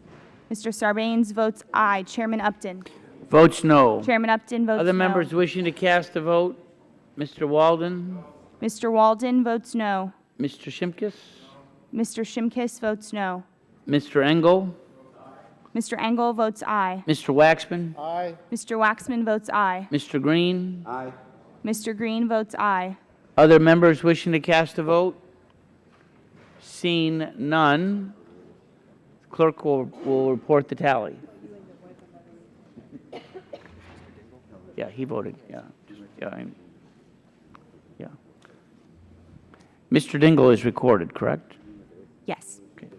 Mr. Sarbanes votes aye. Chairman Upton. Votes no. Chairman Upton votes no. Other members wishing to cast a vote? Mr. Walden? Mr. Walden votes no. Mr. Shimkus? Mr. Shimkus votes no. Mr. Engel? Mr. Engel votes aye. Mr. Waxman? Aye. Mr. Waxman votes aye. Mr. Green? Aye. Mr. Green votes aye. Other members wishing to cast a vote? Seeing none, clerk will report the tally. Yeah, he voted, yeah. Yeah. Mr. Dingle is recorded, correct? Yes. Okay.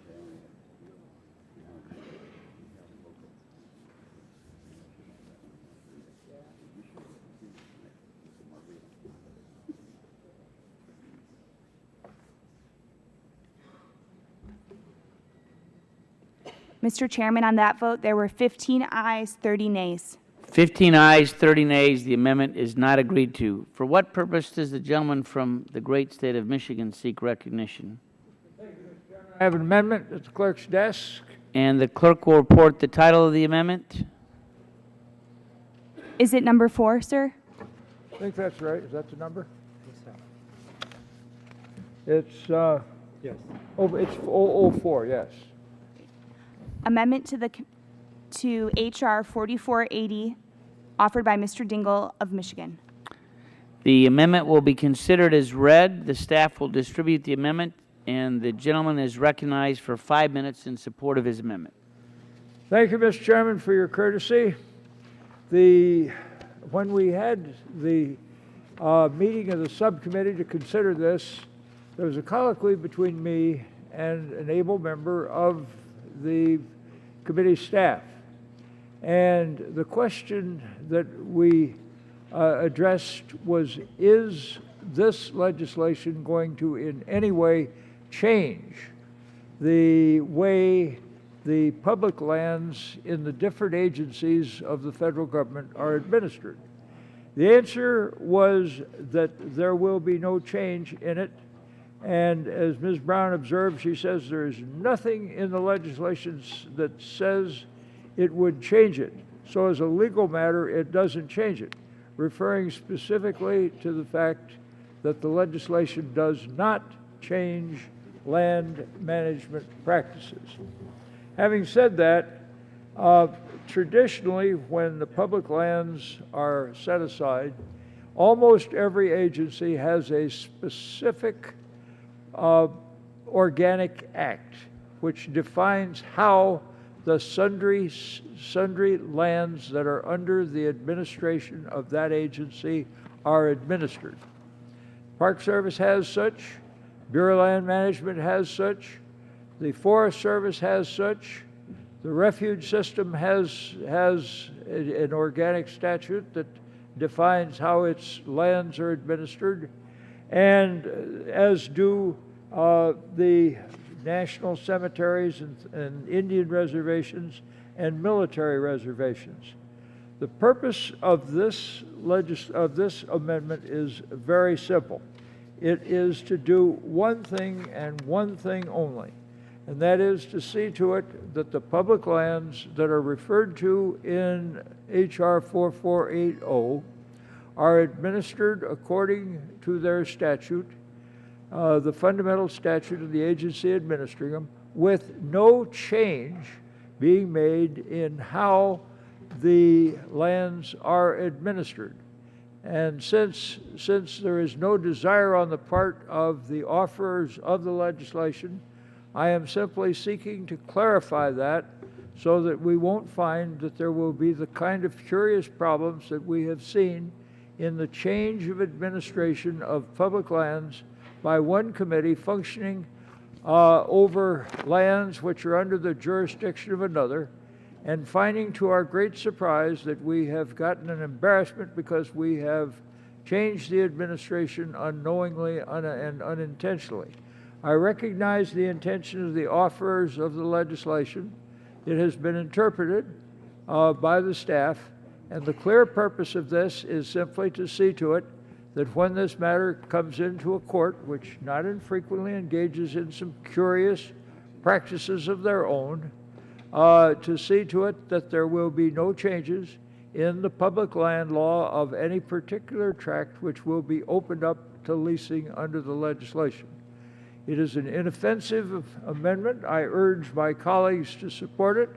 Mr. Chairman, on that vote, there were 15 ayes, 30 nays. 15 ayes, 30 nays. The amendment is not agreed to. For what purpose does the gentleman from the great state of Michigan seek recognition? I have an amendment at the clerk's desk. And the clerk will report the title of the amendment. Is it number 4, sir? I think that's right. Is that the number? It's, yes. Oh, it's 004, yes. Amendment to H.R. 4480, offered by Mr. Dingle of Michigan. The amendment will be considered as read. The staff will distribute the amendment, and the gentleman is recognized for 5 minutes in support of his amendment. Thank you, Mr. Chairman, for your courtesy. When we had the meeting of the subcommittee to consider this, there was a colloquy between me and an able member of the committee staff. And the question that we addressed was, is this legislation going to in any way change the way the public lands in the different agencies of the federal government are administered? The answer was that there will be no change in it. And as Ms. Brown observed, she says there is nothing in the legislation that says it would change it. So as a legal matter, it doesn't change it, referring specifically to the fact that the legislation does not change land management practices. Having said that, traditionally, when the public lands are set aside, almost every agency has a specific organic act which defines how the sundry lands that are under the administration of that agency are administered. Park Service has such, Bureau of Land Management has such, the Forest Service has such, the refuge system has an organic statute that defines how its lands are administered, and as do the national cemeteries and Indian reservations and military reservations. The purpose of this amendment is very simple. It is to do one thing and one thing only, and that is to see to it that the public lands that are referred to in H.R. 4480 are administered according to their statute, the fundamental statute of the agency administering them, with no change being made in how the lands are administered. And since there is no desire on the part of the offerers of the legislation, I am simply seeking to clarify that so that we won't find that there will be the kind of curious problems that we have seen in the change of administration of public lands by one committee functioning over lands which are under the jurisdiction of another, and finding to our great surprise that we have gotten an embarrassment because we have changed the administration unknowingly and unintentionally. I recognize the intention of the offerers of the legislation. It has been interpreted by the staff, and the clear purpose of this is simply to see to it that when this matter comes into a court, which not infrequently engages in some curious practices of their own, to see to it that there will be no changes in the public land law of any particular tract which will be opened up to leasing under the legislation. It is an inoffensive amendment. I urge my colleagues to support it,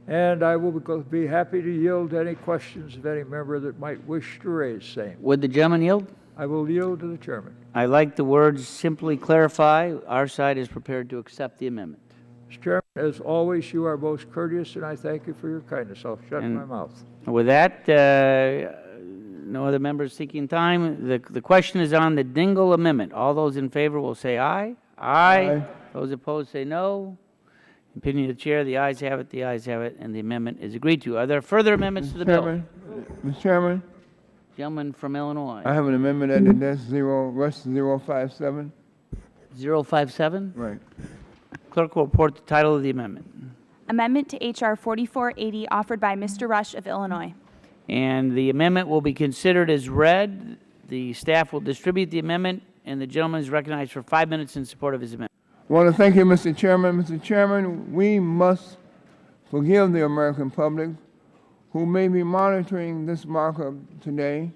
and I will be happy to yield any questions of any member that might wish to raise same. Would the gentleman yield? I will yield to the chairman. I like the words simply clarify. Our side is prepared to accept the amendment. Mr. Chairman, as always, you are most courteous, and I thank you for your kindness. I'll shut my mouth. With that, no other members seeking time. The question is on the Dingell Amendment. All those in favor will say aye. Aye. Those opposed say no. Opinion of the chair, the ayes have it, and the amendment is agreed to. Are there further amendments to the bill? Mr. Chairman, Gentleman from Illinois. I have an amendment at the desk, Rush 057. 057? Right. Clerk will report the title of the amendment. Amendment to H.R. 4480 offered by Mr. Rush of Illinois. And the amendment will be considered as read. The staff will distribute the amendment, and the gentleman is recognized for 5 minutes in support of his amendment. I want to thank you, Mr. Chairman. Mr. Chairman, we must forgive the American public who may be monitoring this markup today.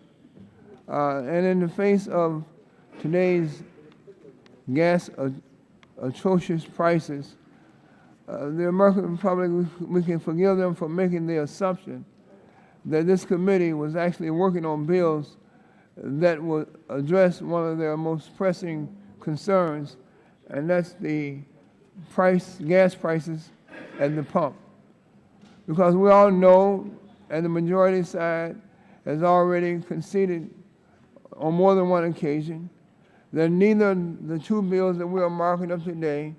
And in the face of today's gas atrocious prices, the American public, we can forgive them for making the assumption that this committee was actually working on bills that would address one of their most pressing concerns, and that's the gas prices at the pump. Because we all know, and the majority side has already conceded on more than one occasion, that neither the two bills that we are marking up today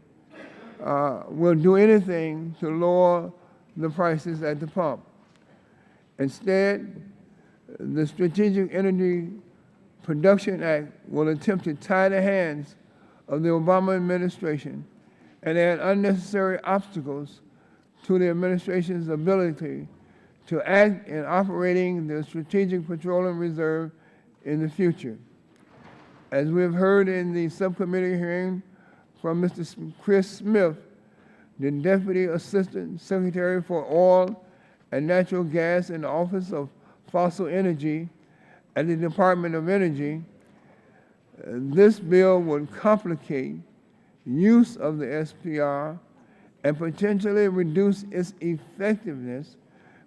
will do anything to lower the prices at the pump. Instead, the Strategic Energy Production Act will attempt to tie the hands of the Obama administration and add unnecessary obstacles to the administration's ability to act in operating the Strategic Petroleum Reserve in the future. As we have heard in the subcommittee hearing from Mr. Chris Smith, the Deputy Assistant Secretary for Oil and Natural Gas in the Office of Fossil Energy at the Department of Energy, this bill would complicate use of the SPR and potentially reduce its effectiveness,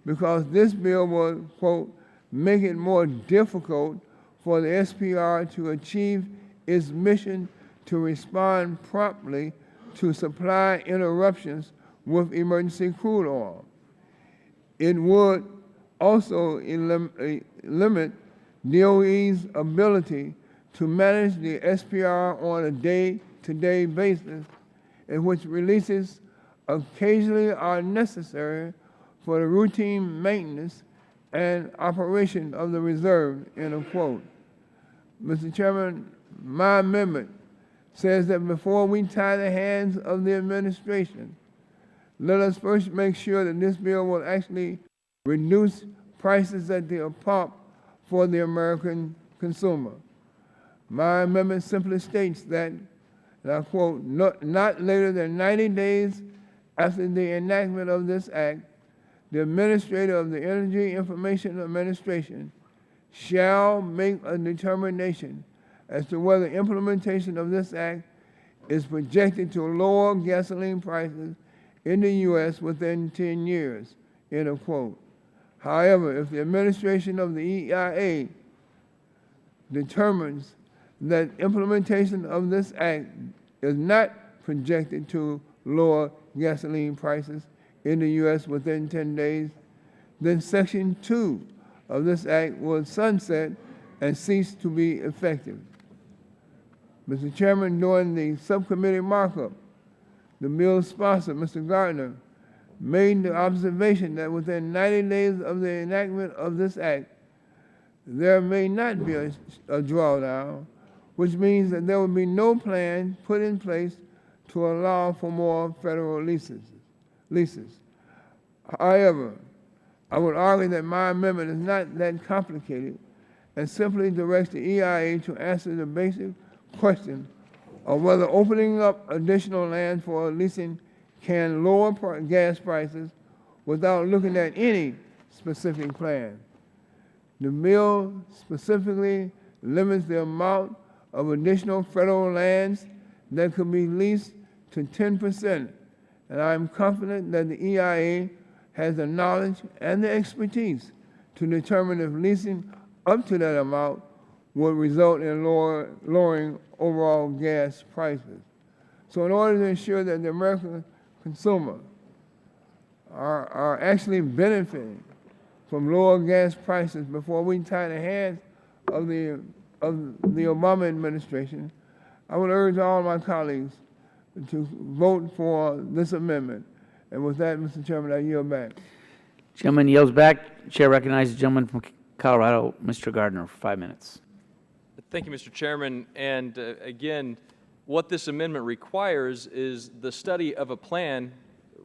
because this bill will, quote, make it more difficult for the SPR to achieve its mission to respond promptly to supply interruptions with emergency crude oil. It would also limit DOE's ability to manage the SPR on a day-to-day basis, in which releases occasionally are necessary for the routine maintenance and operation of the reserve, end of quote. Mr. Chairman, my amendment says that before we tie the hands of the administration, let us first make sure that this bill will actually reduce prices at the pump for the American consumer. My amendment simply states that, and I quote, not later than 90 days after the enactment of this act, the administrator of the Energy Information Administration shall make a determination as to whether implementation of this act is projected to lower gasoline prices in the U.S. within 10 years, end of quote. However, if the administration of the EIA determines that implementation of this act is not projected to lower gasoline prices in the U.S. within 10 days, then Section 2 of this act will sunset and cease to be effective. Mr. Chairman, during the subcommittee markup, the bill's sponsor, Mr. Gardner, made the observation that within 90 days of the enactment of this act, there may not be a drawdown, which means that there will be no plan put in place to allow for more federal leases. However, I would argue that my amendment is not that complicated, and simply directs the EIA to answer the basic question of whether opening up additional land for leasing can lower gas prices without looking at any specific plan. The bill specifically limits the amount of additional federal lands that could be leased to 10%, and I am confident that the EIA has the knowledge and the expertise to determine if leasing up to that amount would result in lowering overall gas prices. So in order to ensure that the American consumer are actually benefiting from lower gas prices before we tie the hands of the Obama administration, I would urge all my colleagues to vote for this amendment. And with that, Mr. Chairman, I yield back. Gentleman yields back. Chair recognizes the gentleman from Colorado, Mr. Gardner, for 5 minutes. Thank you, Mr. Chairman. And again, what this amendment requires is the study of a plan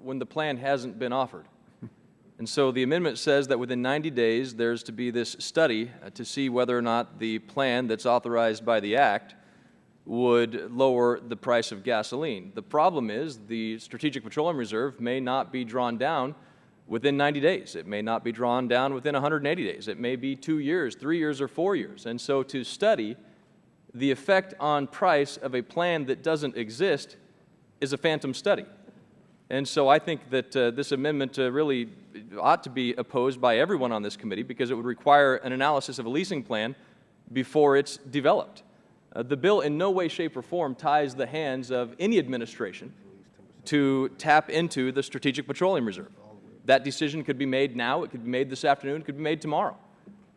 when the plan hasn't been offered. And so the amendment says that within 90 days there's to be this study to see whether or not the plan that's authorized by the Act would lower the price of gasoline. The problem is the Strategic Petroleum Reserve may not be drawn down within 90 days. It may not be drawn down within 180 days. It may be 2 years, 3 years, or 4 years. And so to study the effect on price of a plan that doesn't exist is a phantom study. And so I think that this amendment really ought to be opposed by everyone on this committee because it would require an analysis of a leasing plan before it's developed. The bill in no way, shape, or form ties the hands of any administration to tap into the Strategic Petroleum Reserve. That decision could be made now, it could be made this afternoon, it could be made tomorrow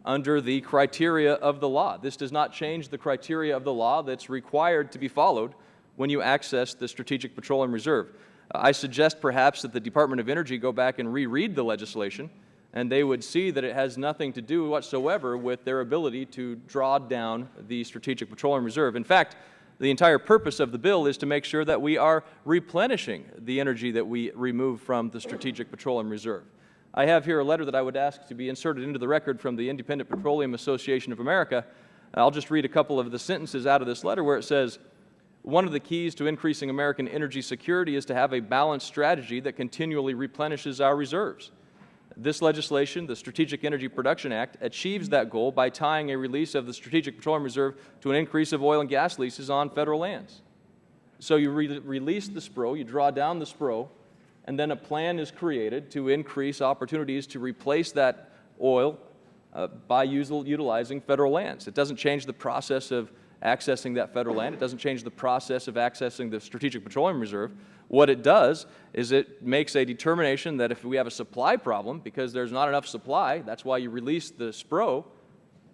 under the criteria of the law. This does not change the criteria of the law that's required to be followed when you access the Strategic Petroleum Reserve. I suggest perhaps that the Department of Energy go back and reread the legislation, and they would see that it has nothing to do whatsoever with their ability to draw down the Strategic Petroleum Reserve. In fact, the entire purpose of the bill is to make sure that we are replenishing the energy that we remove from the Strategic Petroleum Reserve. I have here a letter that I would ask to be inserted into the record from the Independent Petroleum Association of America. I'll just read a couple of the sentences out of this letter where it says, "One of the keys to increasing American energy security is to have a balanced strategy that continually replenishes our reserves. This legislation, the Strategic Energy Production Act, achieves that goal by tying a release of the Strategic Petroleum Reserve to an increase of oil and gas leases on federal lands." So you release the SPRO, you draw down the SPRO, and then a plan is created to increase opportunities to replace that oil by utilizing federal lands. It doesn't change the process of accessing that federal land. It doesn't change the process of accessing the Strategic Petroleum Reserve. What it does is it makes a determination that if we have a supply problem, because there's not enough supply, that's why you release the SPRO,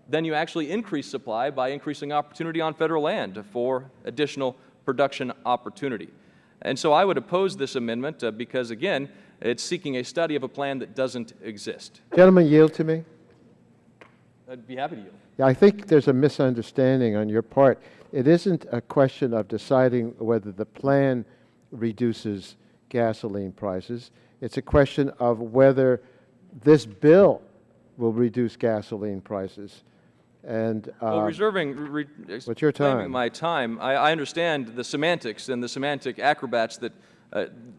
then you actually increase supply by increasing opportunity on federal land for additional production opportunity. And so I would oppose this amendment because, again, it's seeking a study of a plan that doesn't exist. Gentlemen, yield to me. I'd be happy to yield. Yeah, I think there's a misunderstanding on your part. It isn't a question of deciding whether the plan reduces gasoline prices. It's a question of whether this bill will reduce gasoline prices. And well, reserving what's your time? My time. I understand the semantics and the semantic acrobats that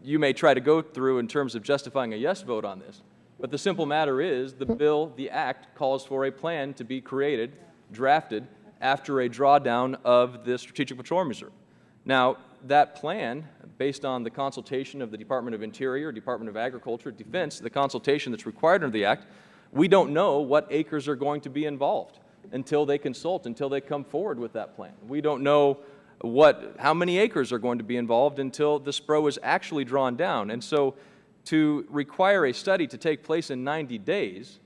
you may try to go through in terms of justifying a yes vote on this. But the simple matter is the bill, the Act, calls for a plan to be created, drafted, after a drawdown of the Strategic Petroleum Reserve. Now, that plan, based on the consultation of the Department of Interior, Department of Agriculture, Defense, the consultation that's required under the Act, we don't know what acres are going to be involved until they consult, until they come forward with that plan. We don't know how many acres are going to be involved until the SPRO is actually drawn down. And so to require a study to take place in 90 days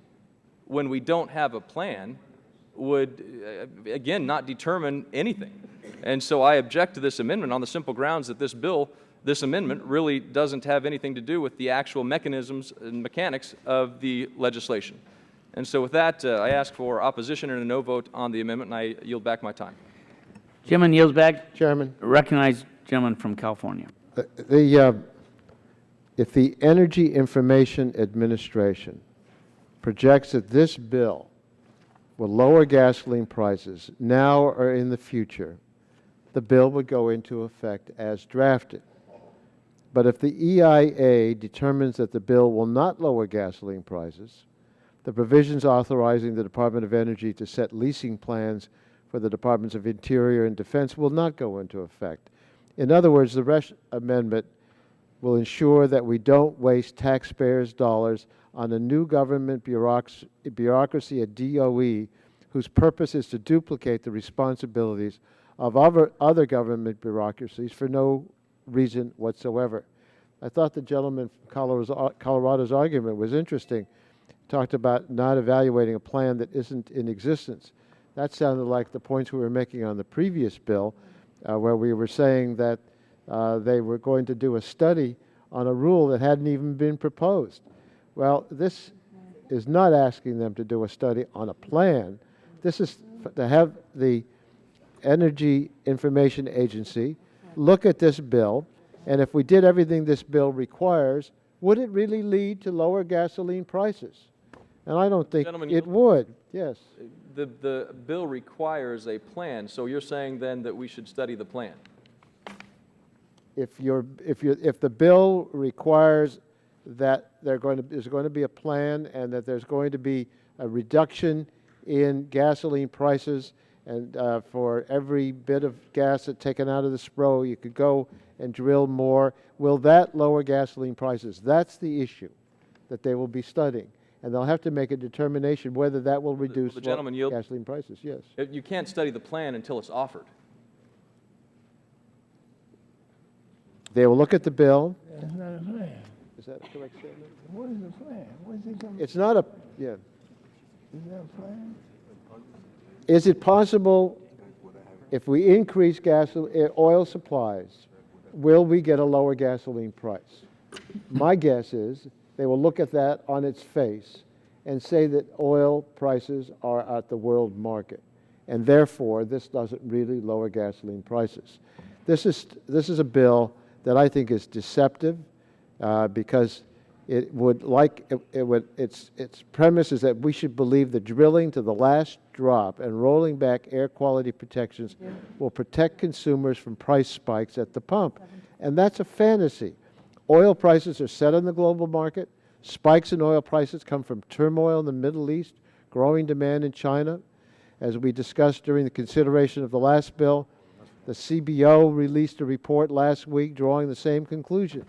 when we don't have a plan would, again, not determine anything. And so I object to this amendment on the simple grounds that this amendment really doesn't have anything to do with the actual mechanisms and mechanics of the legislation. And so with that, I ask for opposition and a no vote on the amendment, and I yield back my time. Gentleman yields back. Chairman. Recognize gentleman from California. If the Energy Information Administration projects that this bill will lower gasoline prices now or in the future, the bill would go into effect as drafted. But if the EIA determines that the bill will not lower gasoline prices, the provisions authorizing the Department of Energy to set leasing plans for the Departments of Interior and Defense will not go into effect. In other words, the Resch Amendment will ensure that we don't waste taxpayers' dollars on a new government bureaucracy at DOE whose purpose is to duplicate the responsibilities of other government bureaucracies for no reason whatsoever. I thought the gentleman from Colorado's argument was interesting. He talked about not evaluating a plan that isn't in existence. That sounded like the points we were making on the previous bill, where we were saying that they were going to do a study on a rule that hadn't even been proposed. Well, this is not asking them to do a study on a plan. This is to have the Energy Information Agency look at this bill, and if we did everything this bill requires, would it really lead to lower gasoline prices? And I don't think it would. Yes. The bill requires a plan, so you're saying then that we should study the plan? If the bill requires that there's going to be a plan and that there's going to be a reduction in gasoline prices, and for every bit of gas that's taken out of the SPRO, you could go and drill more. Will that lower gasoline prices? That's the issue that they will be studying. And they'll have to make a determination whether that will reduce gasoline prices. Yes. You can't study the plan until it's offered. They will look at the bill. It's not a plan. Is that a correct statement? What is the plan? What is it coming? It's not a, yeah. Is that a plan? Is it possible, if we increase oil supplies, will we get a lower gasoline price? My guess is they will look at that on its face and say that oil prices are at the world market, and therefore this doesn't really lower gasoline prices. This is a bill that I think is deceptive because its premise is that we should believe that drilling to the last drop and rolling back air quality protections will protect consumers from price spikes at the pump. And that's a fantasy. Oil prices are set on the global market. Spikes in oil prices come from turmoil in the Middle East, growing demand in China. As we discussed during the consideration of the last bill, the CBO released a report last week drawing the same conclusion.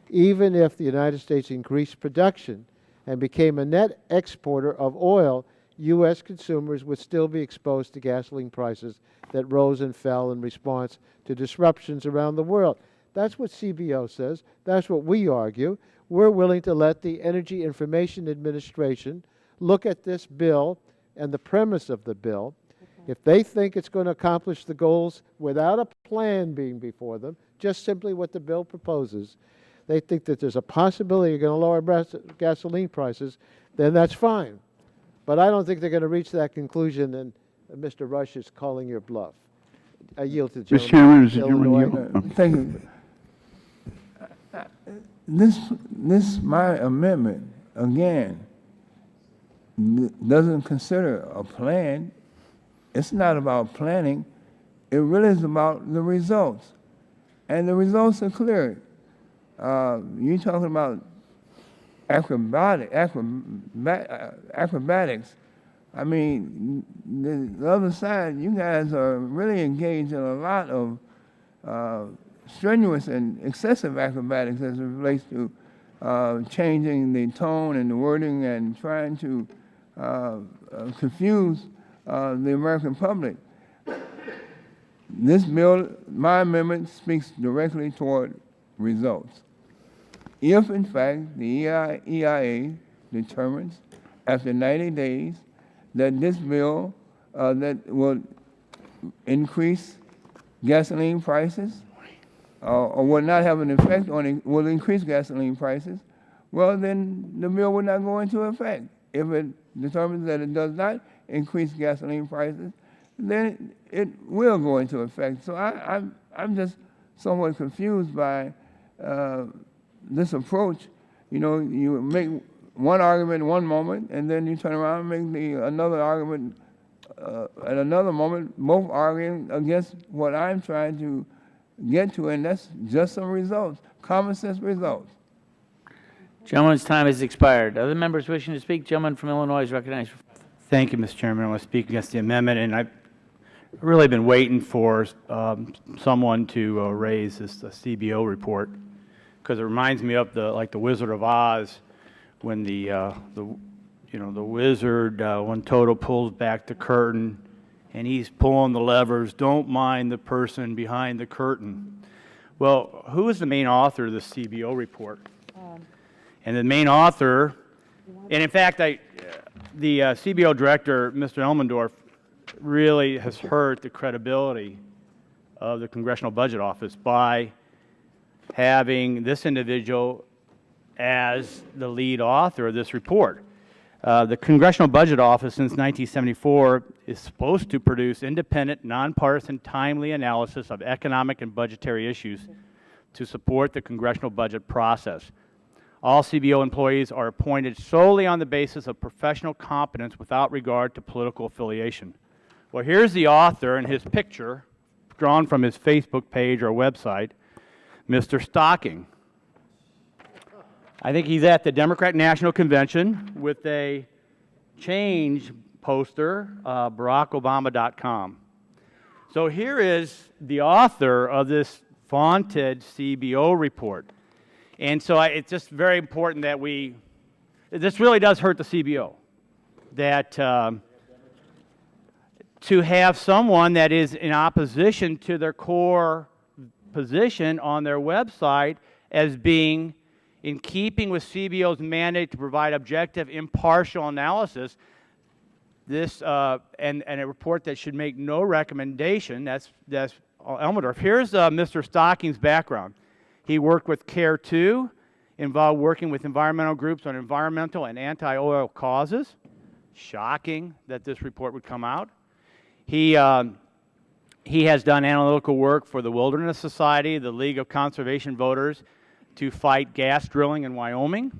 Even if the United States increased production and became a net exporter of oil, U.S. consumers would still be exposed to gasoline prices that rose and fell in response to disruptions around the world. That's what CBO says. That's what we argue. We're willing to let the Energy Information Administration look at this bill and the premise of the bill. If they think it's going to accomplish the goals without a plan being before them, just simply what the bill proposes, they think that there's a possibility you're going to lower gasoline prices, then that's fine. But I don't think they're going to reach that conclusion, and Mr. Rush is calling your bluff. I yield to the gentleman. Mr. Chairman, thank you. This my amendment, again, doesn't consider a plan. It's not about planning. It really is about the results. And the results are clear. You're talking about acrobatics. I mean, the other side, you guys are really engaged in a lot of strenuous and excessive acrobatics as it relates to changing the tone and the wording and trying to confuse the American public. This bill, my amendment, speaks directly toward results. If, in fact, the EIA determines after 90 days that this bill that will increase gasoline prices or will not have an effect on it, will increase gasoline prices, well, then the bill will not go into effect. If it determines that it does not increase gasoline prices, then it will go into effect. So I'm just somewhat confused by this approach. You know, you make one argument one moment, and then you turn around and make another argument at another moment, both arguing against what I'm trying to get to, and that's just some results, common sense results. Gentleman's time has expired. Other members wishing to speak? Gentleman from Illinois is recognized. Thank you, Mr. Chairman. I want to speak against the amendment, and I've really been waiting for someone to raise this CBO report, because it reminds me of the Wizard of Oz, when the wizard, when Toto pulls back the curtain, and he's pulling the levers. Don't mind the person behind the curtain. Well, who is the main author of the CBO report? And the main author, and in fact, the CBO director, Mr. Elmendorf, really has hurt the credibility of the Congressional Budget Office by having this individual as the lead author of this report. The Congressional Budget Office since 1974 is supposed to produce independent, nonpartisan, timely analysis of economic and budgetary issues to support the congressional budget process. All CBO employees are appointed solely on the basis of professional competence without regard to political affiliation. Well, here's the author and his picture, drawn from his Facebook page or website, Mr. Stocking. I think he's at the Democrat National Convention with a change poster, BarackObama.com. So here is the author of this vaunted CBO report. And so it's just very important that this really does hurt the CBO, that to have someone that is in opposition to their core position on their website as being in keeping with CBO's mandate to provide objective, impartial analysis, this and a report that should make no recommendation. That's Elmendorf. Here's Mr. Stocking's background. He worked with CARE 2, involved working with environmental groups on environmental and anti-oil causes. Shocking that this report would come out. He has done analytical work for the Wilderness Society, the League of Conservation Voters, to fight gas drilling in Wyoming.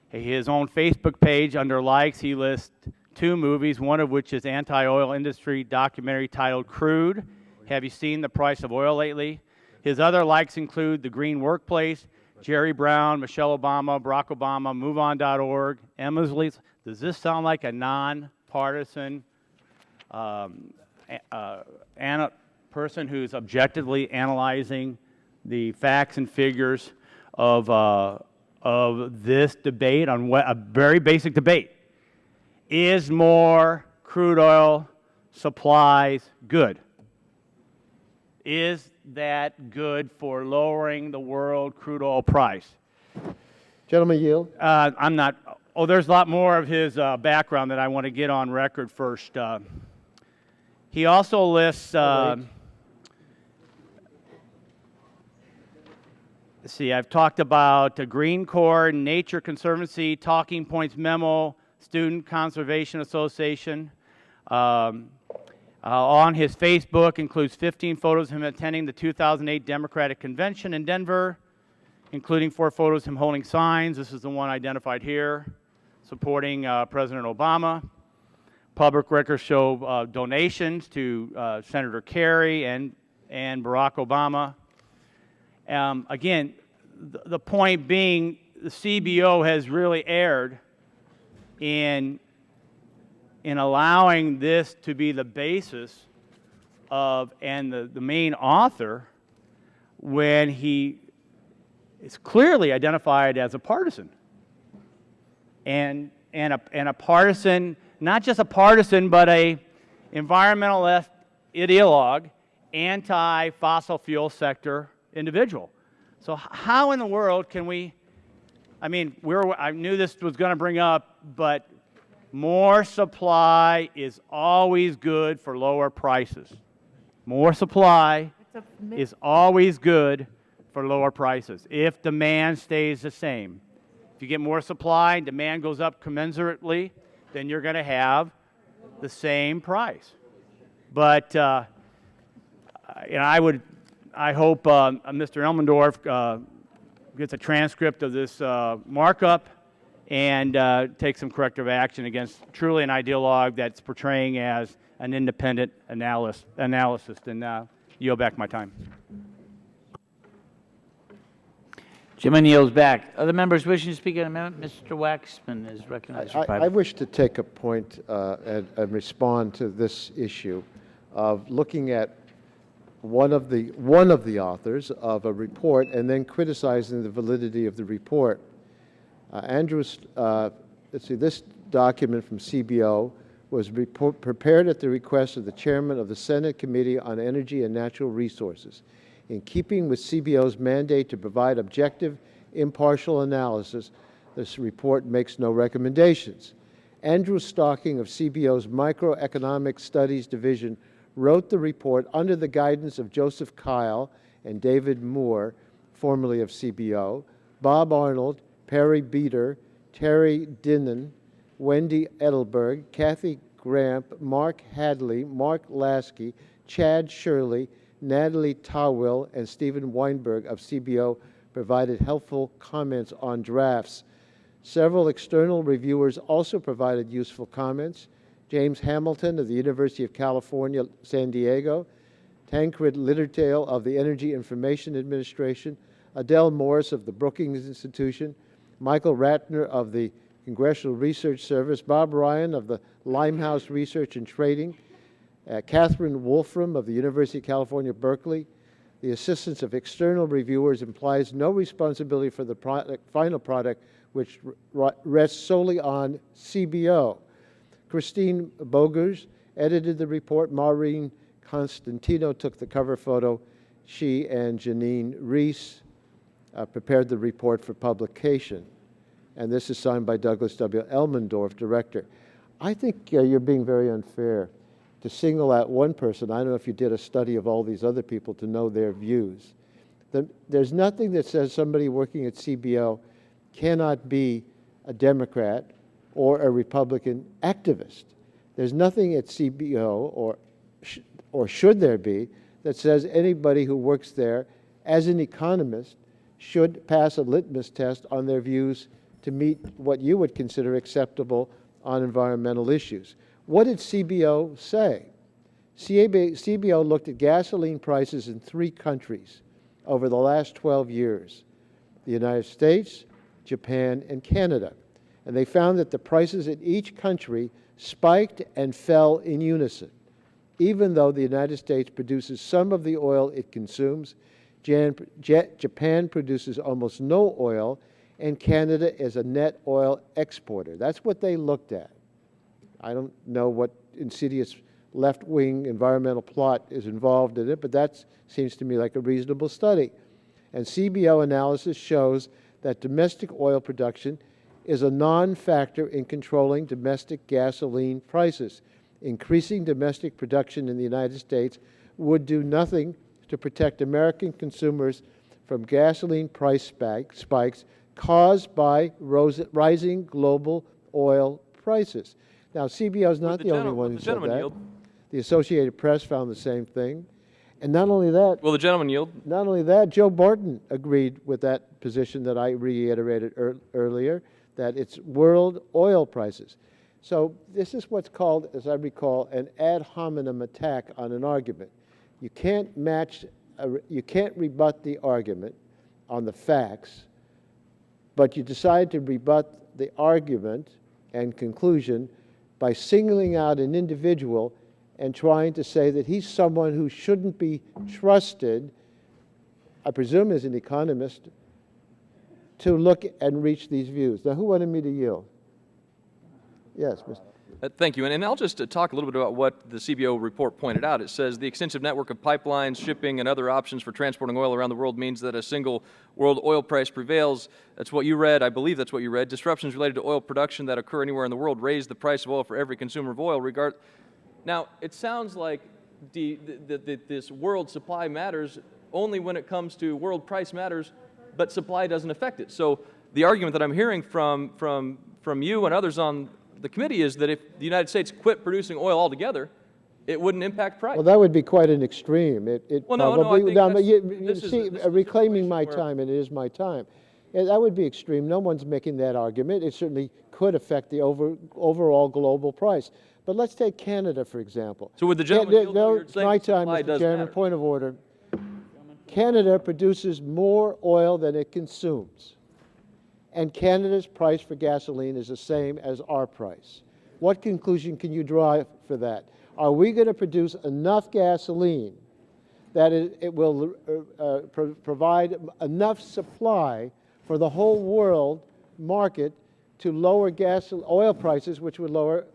His own Facebook page, under likes, he lists 2 movies, one of which is anti-oil industry documentary titled Crude. Have you seen the price of oil lately? His other likes include The Green Workplace, Jerry Brown, Michelle Obama, Barack Obama, MoveOn.org, Emma's Lease. Does this sound like a nonpartisan person who's objectively analyzing the facts and figures of this debate on a very basic debate? Is more crude oil supplies good? Is that good for lowering the world crude oil price? Gentleman yield. I'm not. Oh, there's a lot more of his background that I want to get on record first. He also lists. Let's see, I've talked about the Green Corps, Nature Conservancy, Talking Points Memo, Student Conservation Association. On his Facebook includes 15 photos of him attending the 2008 Democratic Convention in Denver, including 4 photos of him holding signs. This is the one identified here, supporting President Obama. Public records show donations to Senator Kerry and Barack Obama. Again, the point being, the CBO has really erred in allowing this to be the basis of, and the main author, when he is clearly identified as a partisan. And a partisan, not just a partisan, but a environmentalist ideologue, anti-fossil fuel sector individual. So how in the world can we, I mean, I knew this was going to bring up, but more supply is always good for lower prices. More supply is always good for lower prices if demand stays the same. If you get more supply and demand goes up commensurately, then you're going to have the same price. But I hope Mr. Elmendorf gets a transcript of this markup and take some corrective action against truly an ideologue that's portraying as an independent analyst. And yield back my time. Chairman yields back. Other members wishing to speak on the amendment? Mr. Waxman is recognized for 5 minutes. I wish to take a point and respond to this issue of looking at one of the authors of a report and then criticizing the validity of the report. Andrews, let's see, this document from CBO was prepared at the request of the chairman of the Senate Committee on Energy and Natural Resources. In keeping with CBO's mandate to provide objective, impartial analysis, this report makes no recommendations. Andrew Stocking of CBO's Microeconomic Studies Division wrote the report under the guidance of Joseph Kyle and David Moore, formerly of CBO, Bob Arnold, Perry Beater, Terry Dinnan, Wendy Edelberg, Kathy Gramp, Mark Hadley, Mark Lasky, Chad Shirley, Natalie Tawil, and Stephen Weinberg of CBO provided helpful comments on drafts. Several external reviewers also provided useful comments. James Hamilton of the University of California, San Diego, Tancred Littertail of the Energy Information Administration, Adele Morris of the Brookings Institution, Michael Ratner of the Congressional Research Service, Bob Ryan of the Limehouse Research and Trading, Catherine Wolfram of the University of California, Berkeley. The assistance of external reviewers implies no responsibility for the final product, which rests solely on CBO. Christine Bogers edited the report. Maureen Constantino took the cover photo. She and Janine Reese prepared the report for publication. And this is signed by Douglas W. Elmendorf, director. I think you're being very unfair to single out one person. I don't know if you did a study of all these other people to know their views. There's nothing that says somebody working at CBO cannot be a Democrat or a Republican activist. There's nothing at CBO, or should there be, that says anybody who works there as an economist should pass a litmus test on their views to meet what you would consider acceptable on environmental issues. What did CBO say? CBO looked at gasoline prices in 3 countries over the last 12 years, the United States, Japan, and Canada. And they found that the prices in each country spiked and fell in unison. Even though the United States produces some of the oil it consumes, Japan produces almost no oil, and Canada is a net oil exporter. That's what they looked at. I don't know what insidious left-wing environmental plot is involved in it, but that seems to me like a reasonable study. And CBO analysis shows that domestic oil production is a non-factor in controlling domestic gasoline prices. Increasing domestic production in the United States would do nothing to protect American consumers from gasoline price spikes caused by rising global oil prices. Now, CBO is not the only one who said that. The Associated Press found the same thing. And not only that— Will the gentleman yield? Not only that, Joe Barton agreed with that position that I reiterated earlier, that it's world oil prices. So this is what's called, as I recall, an ad hominem attack on an argument. You can't you can't rebut the argument on the facts, but you decide to rebut the argument and conclusion by singling out an individual and trying to say that he's someone who shouldn't be trusted, I presume as an economist, to look and reach these views. Now, who wanted me to yield? Yes, Mr. Thank you. And I'll just talk a little bit about what the CBO report pointed out. It says the extensive network of pipelines, shipping, and other options for transporting oil around the world means that a single world oil price prevails. That's what you read. I believe that's what you read. Disruptions related to oil production that occur anywhere in the world raise the price of oil for every consumer of oil. Now, it sounds like this world supply matters only when it comes to world price matters, but supply doesn't affect it. So the argument that I'm hearing from you and others on the committee is that if the United States quit producing oil altogether, it wouldn't impact price. Well, that would be quite an extreme. Well, no, I think reclaiming my time, and it is my time. That would be extreme. No one's making that argument. It certainly could affect the overall global price. But let's take Canada, for example. So would the gentleman yield to No, what you're saying my that time, supply Mr. does Chairman, matter? point of order. Canada produces more oil than it consumes. And Canada's price for gasoline is the same as our price. What conclusion can you draw for that? Are we going to produce enough gasoline that it will provide enough supply for the whole world market to lower oil prices, which would lower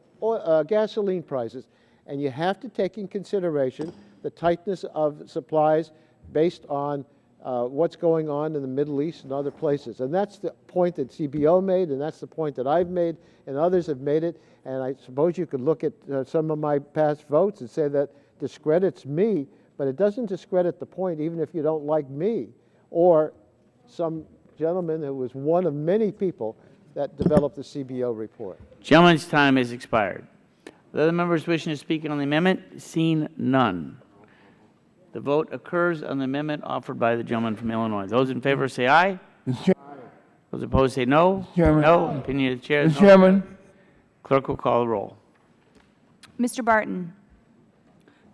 gasoline prices? And you have to take in consideration the tightness of supplies based on what's going on in the Middle East and other places. And that's the point that CBO made, and that's the point that I've made, and others have made it. And I suppose you could look at some of my past votes and say that discredits me, but it doesn't discredit the point, even if you don't like me or some gentleman who was one of many people that developed the CBO report. Gentleman's time has expired. The other members wishing to speak on the amendment, seen none. The vote occurs on the amendment offered by the gentleman from Illinois. Those in favor say aye. Those opposed say no. Chairman. No. Opinion of the chair is Mr. no. Chairman. Clerk will call the roll. Mr. Barton.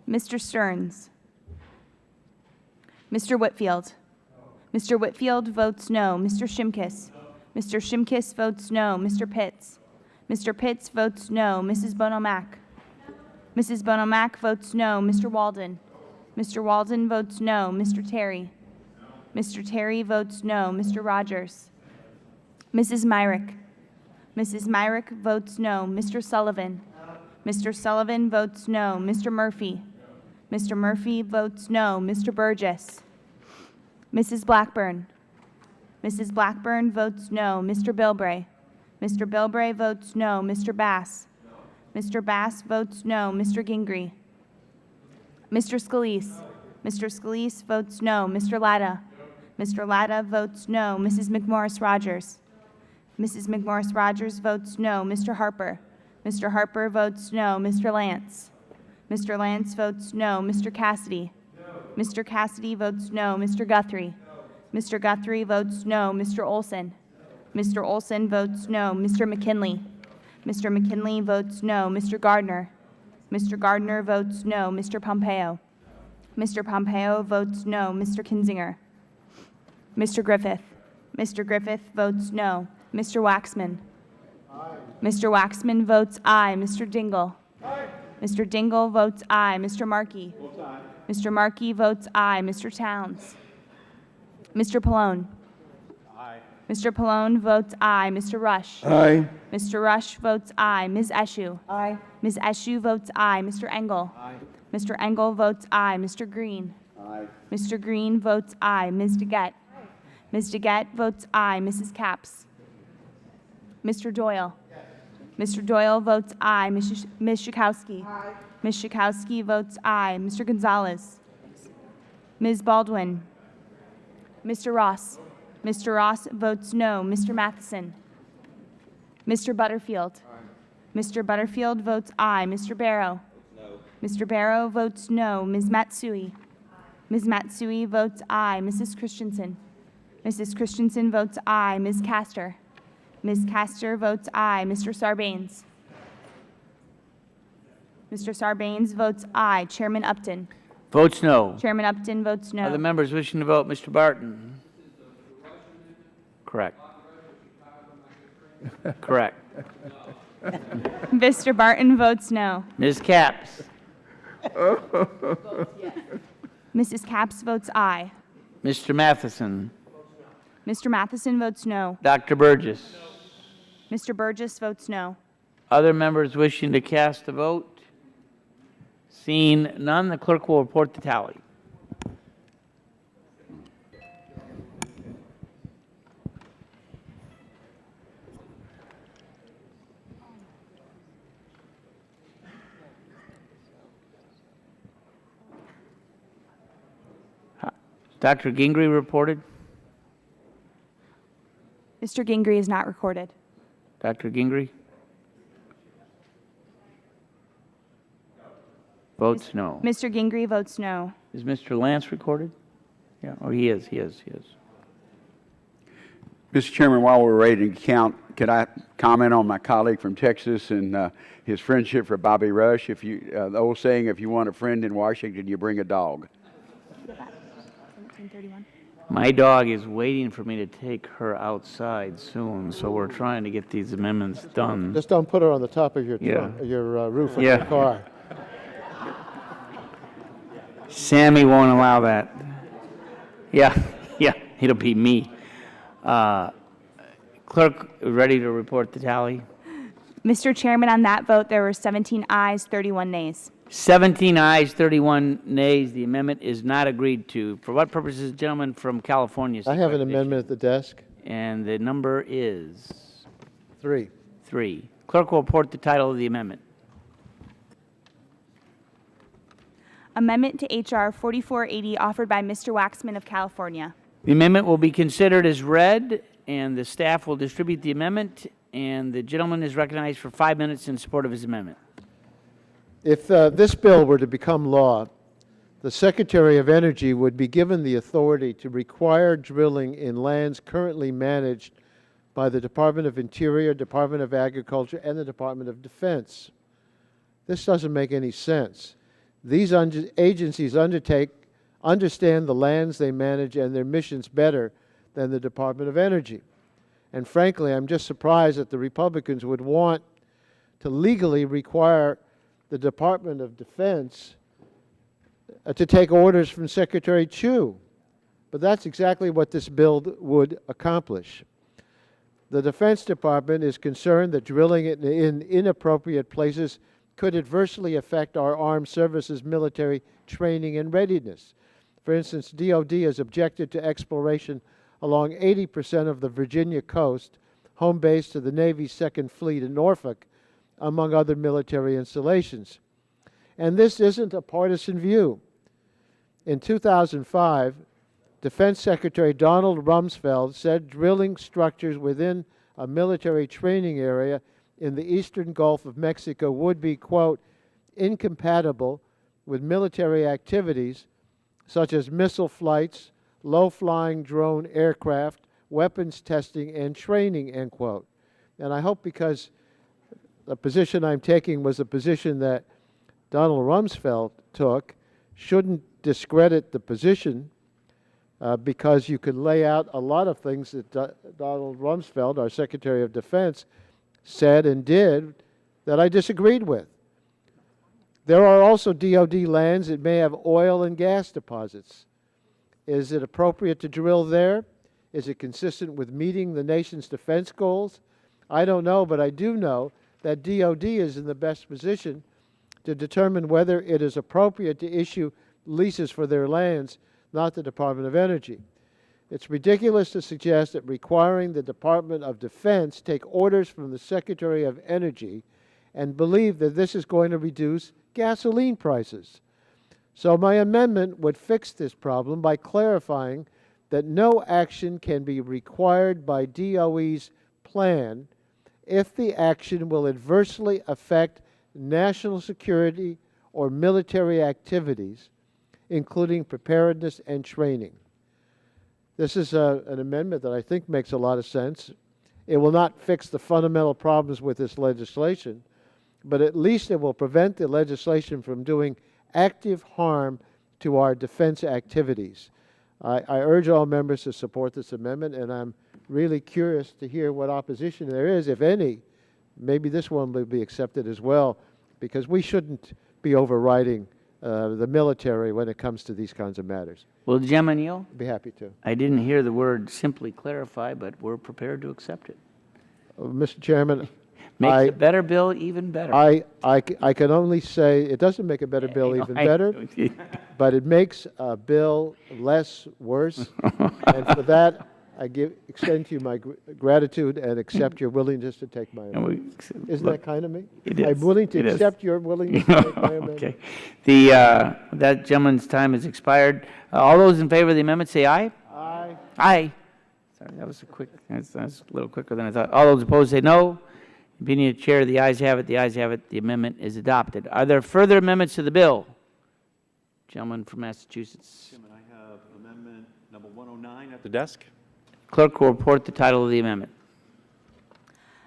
Mr. Stearns. Mr. Whitfield. Mr. Whitfield votes no. Mr. Shimkus. Mr. Shimkus votes no. Mr. Pitts. Mr. Pitts votes no. Mrs. Bono-Mack. Mrs. Bono-Mack votes no. Mr. Walden. Mr. Walden votes no. Mr. Terry. Mr. Terry votes no. Mr. Rogers. Mrs. Myrick. Mrs. Myrick votes no. Mr. Sullivan. Mr. Sullivan votes no. Mr. Murphy. Mr. Murphy votes no. Mr. Burgess. Mrs. Blackburn. Mrs. Blackburn votes no. Mr. Bilbray. Mr. Bilbray votes no. Mr. Bass. Mr. Bass votes no. Mr. Gingrey. Mr. Scalise. Mr. Scalise votes no. Mr. Latta. Mr. Latta votes no. Mrs. McMorris Rogers. Mrs. McMorris Rogers votes no. Mr. Harper. Mr. Harper votes no. Mr. Lance. Mr. Lance votes no. Mr. Cassidy. Mr. Cassidy votes no. Mr. Guthrie. Mr. Guthrie votes no. Mr. Olson. Mr. Olson votes no. Mr. McKinley. Mr. McKinley votes no. Mr. Gardner. Mr. Gardner votes no. Mr. Pompeo. Mr. Pompeo votes no. Mr. Kinzinger. Mr. Griffith. Mr. Griffith votes no. Mr. Waxman. Mr. Waxman votes aye. Mr. Dingle. Mr. Dingle votes aye. Mr. Markey. Mr. Markey votes aye. Mr. Towns. Mr. Pallone. Mr. Pallone votes aye. Mr. Rush. Aye. Mr. Rush votes aye. Ms. Eshoo. Aye. Ms. Eshoo votes aye. Mr. Engel. Mr. Engel votes aye. Mr. Green. Mr. Green votes aye. Ms. DeGette. Ms. DeGette votes aye. Mrs. Capps. Mr. Doyle. Mr. Doyle votes aye. Ms. Schakowsky. Ms. Schakowsky votes aye. Mr. Gonzalez. Ms. Baldwin. Mr. Ross. Mr. Ross votes no. Mr. Matheson. Mr. Butterfield. Mr. Butterfield votes aye. Mr. Barrow. Mr. Barrow votes no. Ms. Matsui. Ms. Matsui votes aye. Mrs. Christensen. Mrs. Christensen votes aye. Ms. Castor. Ms. Castor votes aye. Mr. Sarbanes. Mr. Sarbanes votes aye. Chairman Upton. Votes no. Chairman Upton votes no. Other members wishing to vote, Mr. Barton. Correct. Correct. Mr. Barton votes no. Ms. Capps. Mrs. Capps votes aye. Mr. Matheson. Mr. Matheson votes no. Dr. Burgess. Mr. Burgess votes no. Other members wishing to cast a vote? Seeing none, the clerk will report the tally. Dr. Gingrey reported. Mr. Gingrey is not recorded. Dr. Gingrey? Votes no. Mr. Gingrey votes no. Is Mr. Lance recorded? Yeah, oh, he is. Mr. Chairman, while we're waiting to count, could I comment on my colleague from Texas and his friendship for Bobby Rush? If you, the old saying, if you want a friend in Washington, you bring a dog. My dog is waiting for me to take her outside soon, so we're trying to get these amendments done. Just don't put her on the top of your, Yeah. your roof of Yeah. your car. Sammy won't allow that. Yeah, yeah, it'll be me. Clerk, ready to report the tally? Mr. Chairman, on that vote, there were 17 ayes, 31 nays. 17 ayes, 31 nays. The amendment is not agreed to. For what purposes, gentleman from California? I have an amendment at the desk. And the number is? 3. 3. Clerk will report the title of the amendment. Amendment to H.R. 4480 offered by Mr. Waxman of California. The amendment will be considered as read, and the staff will distribute the amendment, and the gentleman is recognized for 5 minutes in support of his amendment. If this bill were to become law, the Secretary of Energy would be given the authority to require drilling in lands currently managed by the Department of Interior, Department of Agriculture, and the Department of Defense. This doesn't make any sense. These agencies understand the lands they manage and their missions better than the Department of Energy. And frankly, I'm just surprised that the Republicans would want to legally require the Department of Defense to take orders from Secretary Chu. But that's exactly what this bill would accomplish. The Defense Department is concerned that drilling in inappropriate places could adversely affect our armed services military training and readiness. For instance, DoD has objected to exploration along 80% of the Virginia coast, home base to the Navy's 2nd Fleet in Norfolk, among other military installations. And this isn't a partisan view. In 2005, Defense Secretary Donald Rumsfeld said drilling structures within a military training area in the eastern Gulf of Mexico would be, quote, incompatible with military activities such as missile flights, low-flying drone aircraft, weapons testing, and training, end quote. And I hope, because the position I'm taking was a position that Donald Rumsfeld took, shouldn't discredit the position because you could lay out a lot of things that Donald Rumsfeld, our Secretary of Defense, said and did that I disagreed with. There are also DoD lands that may have oil and gas deposits. Is it appropriate to drill there? Is it consistent with meeting the nation's defense goals? I don't know, but I do know that DoD is in the best position to determine whether it is appropriate to issue leases for their lands, not the Department of Energy. It's ridiculous to suggest that requiring the Department of Defense take orders from the Secretary of Energy and believe that this is going to reduce gasoline prices. So my amendment would fix this problem by clarifying that no action can be required by DOE's plan if the action will adversely affect national security or military activities, including preparedness and training. This is an amendment that I think makes a lot of sense. It will not fix the fundamental problems with this legislation, but at least it will prevent the legislation from doing active harm to our defense activities. I urge all members to support this amendment, and I'm really curious to hear what opposition there is, if any. Maybe this one will be accepted as well, because we shouldn't be overriding the military when it comes to these kinds of matters. Will the gentleman yield? Be happy to. I didn't hear the word simply clarify, but we're prepared to accept it. Mr. Chairman, Makes a better bill even better. I can only say it doesn't make a better bill even better, but it makes a bill less worse. And for that, I extend to you my gratitude and accept your willingness to take my amendment. Isn't that kind of me? It is. I'm willing to It is. accept your willingness to take my amendment. Okay. That gentleman's time has expired. All those in favor of the amendment say aye. Aye. Aye. Sorry, that was that's a little quicker than I thought. All those opposed say no. Opinion of the chair, the ayes have it. The ayes have it. The amendment is adopted. Are there further amendments to the bill? Gentleman from Massachusetts. Chairman, I have amendment number 109 at the desk. Clerk will report the title of the amendment.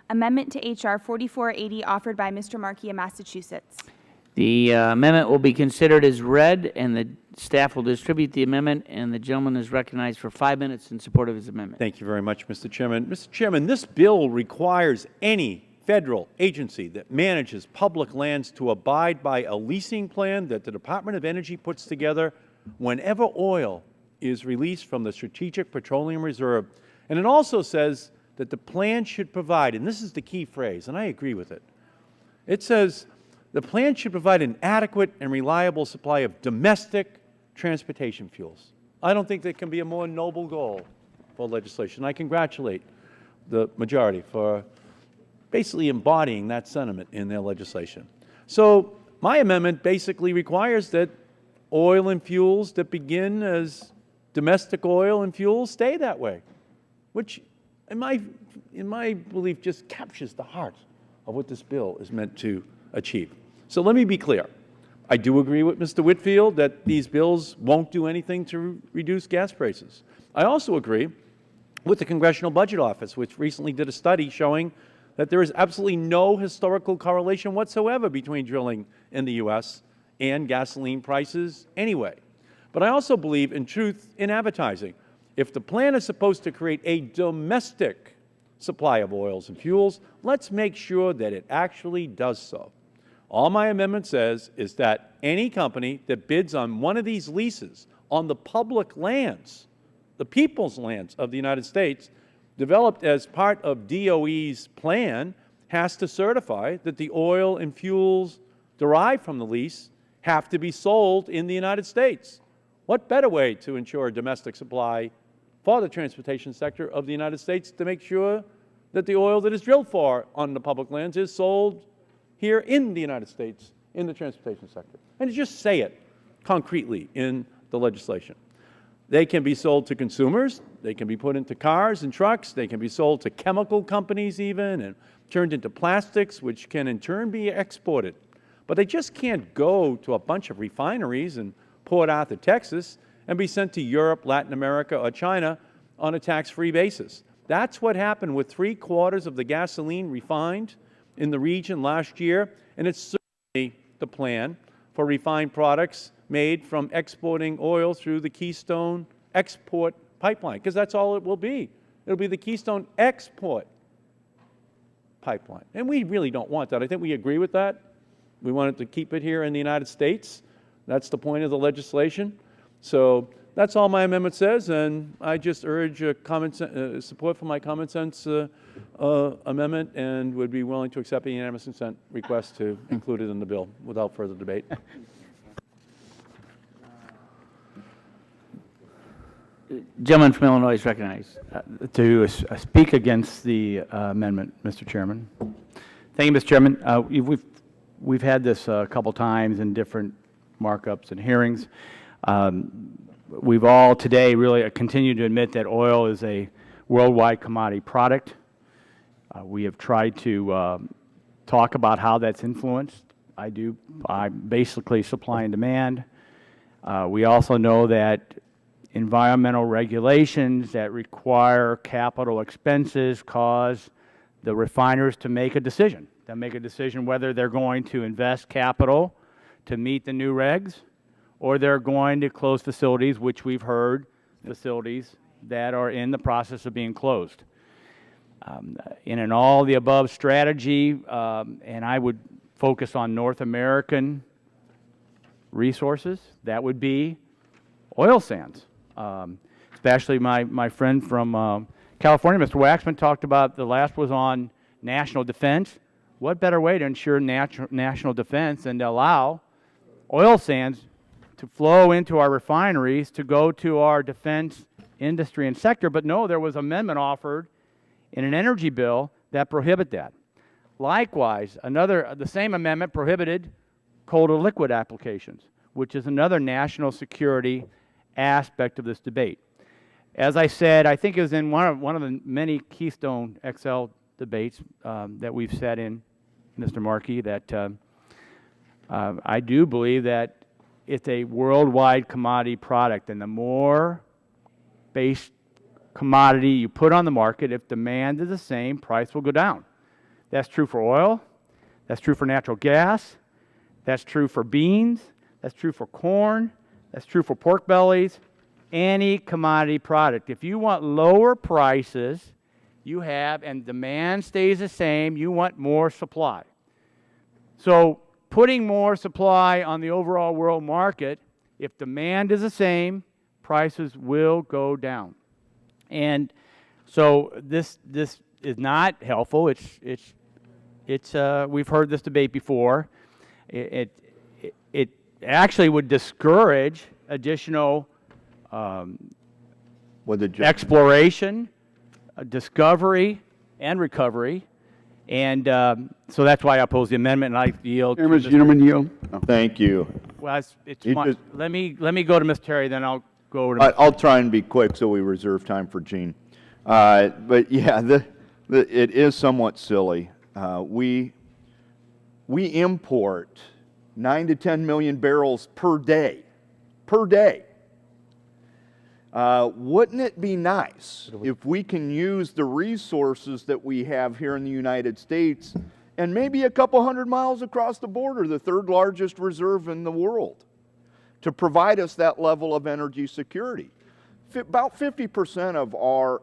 Amendment to H.R. 4480 offered by Mr. Markey of Massachusetts. The amendment will be considered as read, and the staff will distribute the amendment, and the gentleman is recognized for 5 minutes in support of his amendment. Thank you very much, Mr. Chairman. Mr. Chairman, this bill requires any federal agency that manages public lands to abide by a leasing plan that the Department of Energy puts together whenever oil is released from the Strategic Petroleum Reserve. And it also says that the plan should provide, and this is the key phrase, and I agree with it, it says the plan should provide an adequate and reliable supply of domestic transportation fuels. I don't think there can be a more noble goal for legislation. I congratulate the majority for basically embodying that sentiment in their legislation. So my amendment basically requires that oil and fuels that begin as domestic oil and fuels stay that way, which in my belief just captures the heart of what this bill is meant to achieve. So let me be clear. I do agree with Mr. Whitfield that these bills won't do anything to reduce gas prices. I also agree with the Congressional Budget Office, which recently did a study showing that there is absolutely no historical correlation whatsoever between drilling in the U.S. and gasoline prices anyway. But I also believe in truth in advertising. If the plan is supposed to create a domestic supply of oils and fuels, let's make sure that it actually does so. All my amendment says is that any company that bids on one of these leases on the public lands, the people's lands of the United States, developed as part of DOE's plan, has to certify that the oil and fuels derived from the lease have to be sold in the United States. What better way to ensure a domestic supply for the transportation sector of the United States to make sure that the oil that is drilled for on the public lands is sold here in the United States in the transportation sector? And to just say it concretely in the legislation. They can be sold to consumers, they can be put into cars and trucks, they can be sold to chemical companies even, and turned into plastics, which can in turn be exported. But they just can't go to a bunch of refineries in Port Arthur, Texas, and be sent to Europe, Latin America, or China on a tax-free basis. That's what happened with 3/4 of the gasoline refined in the region last year, and it's certainly the plan for refined products made from exporting oil through the Keystone export pipeline, because that's all it will be. It will be the Keystone export pipeline. And we really don't want that. I think we agree with that. We wanted to keep it here in the United States. That's the point of the legislation. So that's all my amendment says, and I just urge support for my common sense amendment, and would be willing to accept a unanimous consent request to include it in the bill without further debate. Gentleman from Illinois is recognized. To speak against the amendment, Mr. Chairman. Thank you, Mr. Chairman. We've had this a couple times in different markups and hearings. We've all today really continued to admit that oil is a worldwide commodity product. We have tried to talk about how that's influenced. I basically supply and demand. We also know that environmental regulations that require capital expenses cause the refiners to make a decision. They'll make a decision whether they're going to invest capital to meet the new regs, or they're going to close facilities, which we've heard, facilities that are in the process of being closed. In an all-the-above strategy, and I would focus on North American resources, that would be oil sands. Especially my friend from California, Mr. Waxman, talked about the last was on national defense. What better way to ensure national defense than to allow oil sands to flow into our refineries to go to our defense industry and sector? But no, there was an amendment offered in an energy bill that prohibit that. Likewise, the same amendment prohibited coal-to-liquid applications, which is another national security aspect of this debate. As I said, I think it was in one of the many Keystone XL debates that we've said in, Mr. Markey, that I do believe that it's a worldwide commodity product, and the more base commodity you put on the market, if demand is the same, price will go down. That's true for oil. That's true for natural gas. That's true for beans. That's true for corn. That's true for pork bellies. Any commodity product. If you want lower prices, you have, and demand stays the same, you want more supply. So putting more supply on the overall world market, if demand is the same, prices will go down. And so this is not helpful. We've heard this debate before. It actually would discourage additional exploration, discovery, and recovery. And so that's why I oppose the amendment, and I yield. Gentleman yield. Thank you. Well, let me go to Ms. Terry, then I'll go over to Ms. I'll try and be quick so we reserve time for Gene. But yeah, it is somewhat silly. We import 9 to 10 million barrels per day. Per day. Wouldn't it be nice if we can use the resources that we have here in the United States and maybe a couple hundred miles across the border, the third largest reserve in the world, to provide us that level of energy security? About 50% of our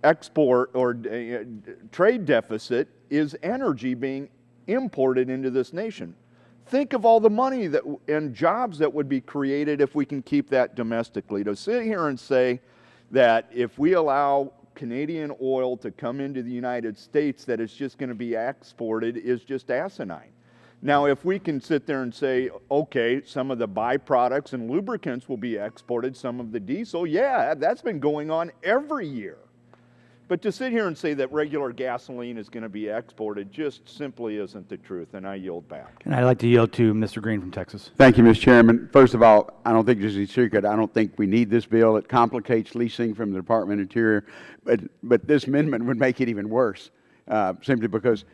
export or trade deficit is energy being imported into this nation. Think of all the money and jobs that would be created if we can keep that domestically. To sit here and say that if we allow Canadian oil to come into the United States, that it's just going to be exported is just asinine. Now, if we can sit there and say, okay, some of the byproducts and lubricants will be exported, some of the diesel, yeah, that's been going on every year. But to sit here and say that regular gasoline is going to be exported just simply isn't the truth, and I yield back. And I'd like to yield to Mr. Green from Texas. Thank you, Mr. Chairman. First of all, I don't think there's any secret. I don't think we need this bill. It complicates leasing from the Department of Interior. But this amendment would make it even worse, simply because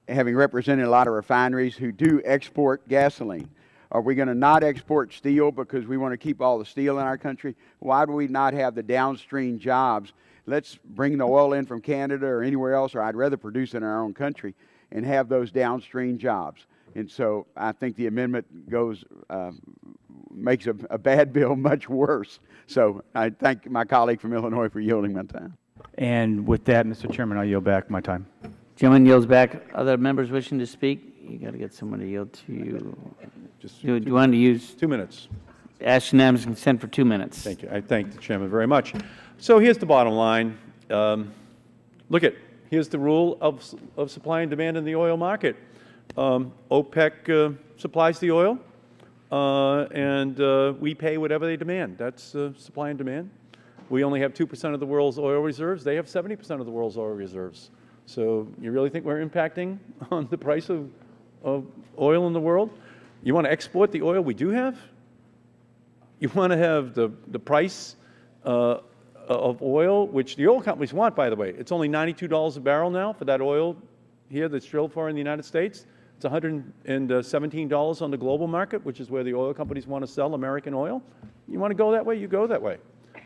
having represented a lot of refineries who do export gasoline, are we going to not export steel because we want to keep all the steel in our country? Why do we not have the downstream jobs? Let's bring the oil in from Canada or anywhere else, or I'd rather produce it in our own country and have those downstream jobs. And so I think the amendment makes a bad bill much worse. So I thank my colleague from Illinois for yielding my time. And with that, Mr. Chairman, I yield back my time. Gentleman yields back. Other members wishing to speak? You got to get someone to yield to you. Do you want to use 2 minutes? Ask unanimous consent for 2 minutes. Thank you. I thank the chairman very much. So here's the bottom line. Here's the rule of supply and demand in the oil market. OPEC supplies the oil, and we pay whatever they demand. That's supply and demand. We only have 2% of the world's oil reserves. They have 70% of the world's oil reserves. So you really think we're impacting on the price of oil in the world? You want to export the oil we do have? You want to have the price of oil, which the oil companies want, by the way. It's only $92 a barrel now for that oil here that's drilled for in the United States. It's $117 on the global market, which is where the oil companies want to sell American oil. You want to go that way, you go that way.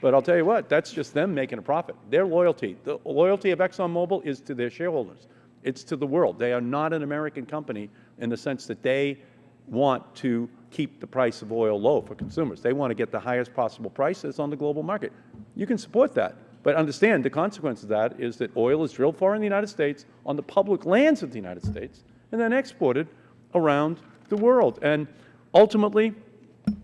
But I'll tell you what, that's just them making a profit. Their loyalty, the loyalty of ExxonMobil is to their shareholders. It's to the world. They are not an American company in the sense that they want to keep the price of oil low for consumers. They want to get the highest possible prices on the global market. You can support that, but understand the consequence of that is that oil is drilled for in the United States on the public lands of the United States and then exported around the world. And ultimately,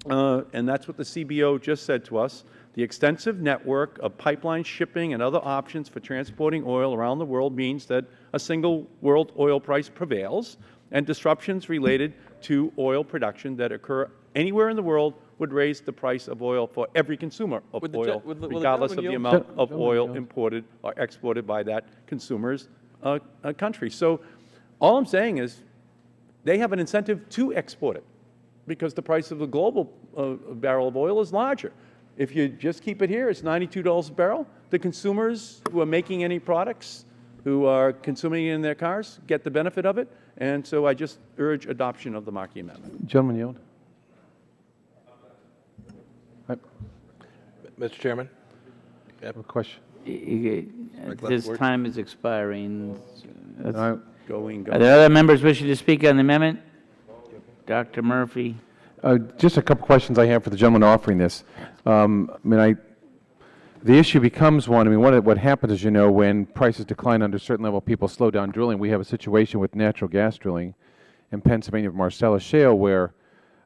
and that's what the CBO just said to us, the extensive network of pipeline shipping and other options for transporting oil around the world means that a single world oil price prevails, and disruptions related to oil production that occur anywhere in the world would raise the price of oil for every consumer of oil, regardless of the amount of oil imported or exported by that consumer's country. So all I'm saying is they have an incentive to export it because the price of the global barrel of oil is larger. If you just keep it here, it's $92 a barrel. The consumers who are making any products, who are consuming it in their cars, get the benefit of it. And so I just urge adoption of the Markey Amendment. Gentleman yield. Mr. Chairman, I have a question. This time is expiring. Going. Are there other members wishing to speak on the amendment? Dr. Murphy. Just a couple questions I have for the gentleman offering this. The issue becomes one, what happens is, when prices decline under a certain level, people slow down drilling. We have a situation with natural gas drilling in Pennsylvania of Marcellus Shale where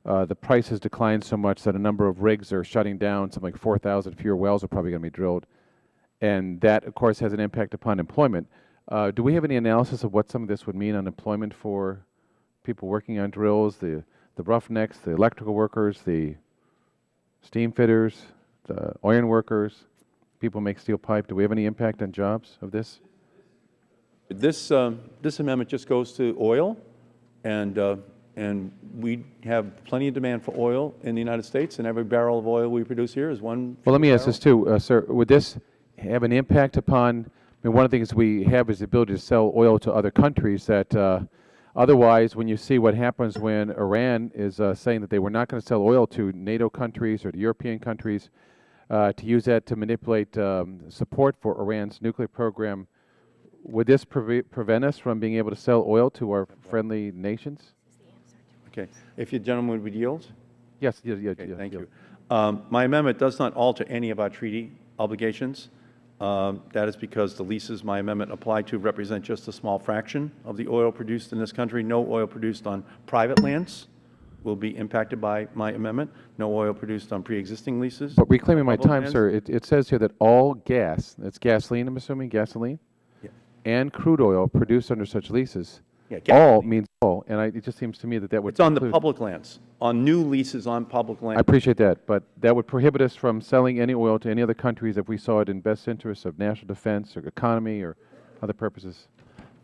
the price has declined so much that a number of rigs are shutting down. Something like 4,000 fewer wells are probably going to be drilled. And that, of course, has an impact upon employment. Do we have any analysis of what some of this would mean on employment for people working on drills, the roughnecks, the electrical workers, the steam fitters, the iron workers, people who make steel pipe? Do we have any impact on jobs of this? This amendment just goes to oil, and we have plenty of demand for oil in the United States, and every barrel of oil we produce here is one. Well, let me ask this too, sir. Would this have an impact upon, one of the things we have is the ability to sell oil to other countries that otherwise, when you see what happens when Iran is saying that they were not going to sell oil to NATO countries or to European countries, to use that to manipulate support for Iran's nuclear program, would this prevent us from being able to sell oil to our friendly nations? Okay. If you gentlemen would yield? Yes. Okay, thank you. My amendment does not alter any of our treaty obligations. That is because the leases my amendment applied to represent just a small fraction of the oil produced in this country. No oil produced on private lands will be impacted by my amendment. No oil produced on pre-existing leases. But reclaiming my Public time, lands. sir, it says here that all gas, that's gasoline, I'm assuming, gasoline, and crude oil produced under such leases, all means all, and it just seems to me that would It's on the include- public lands, on new leases on public lands. I appreciate that, but that would prohibit us from selling any oil to any other countries if we saw it in best interests of national defense or economy or other purposes.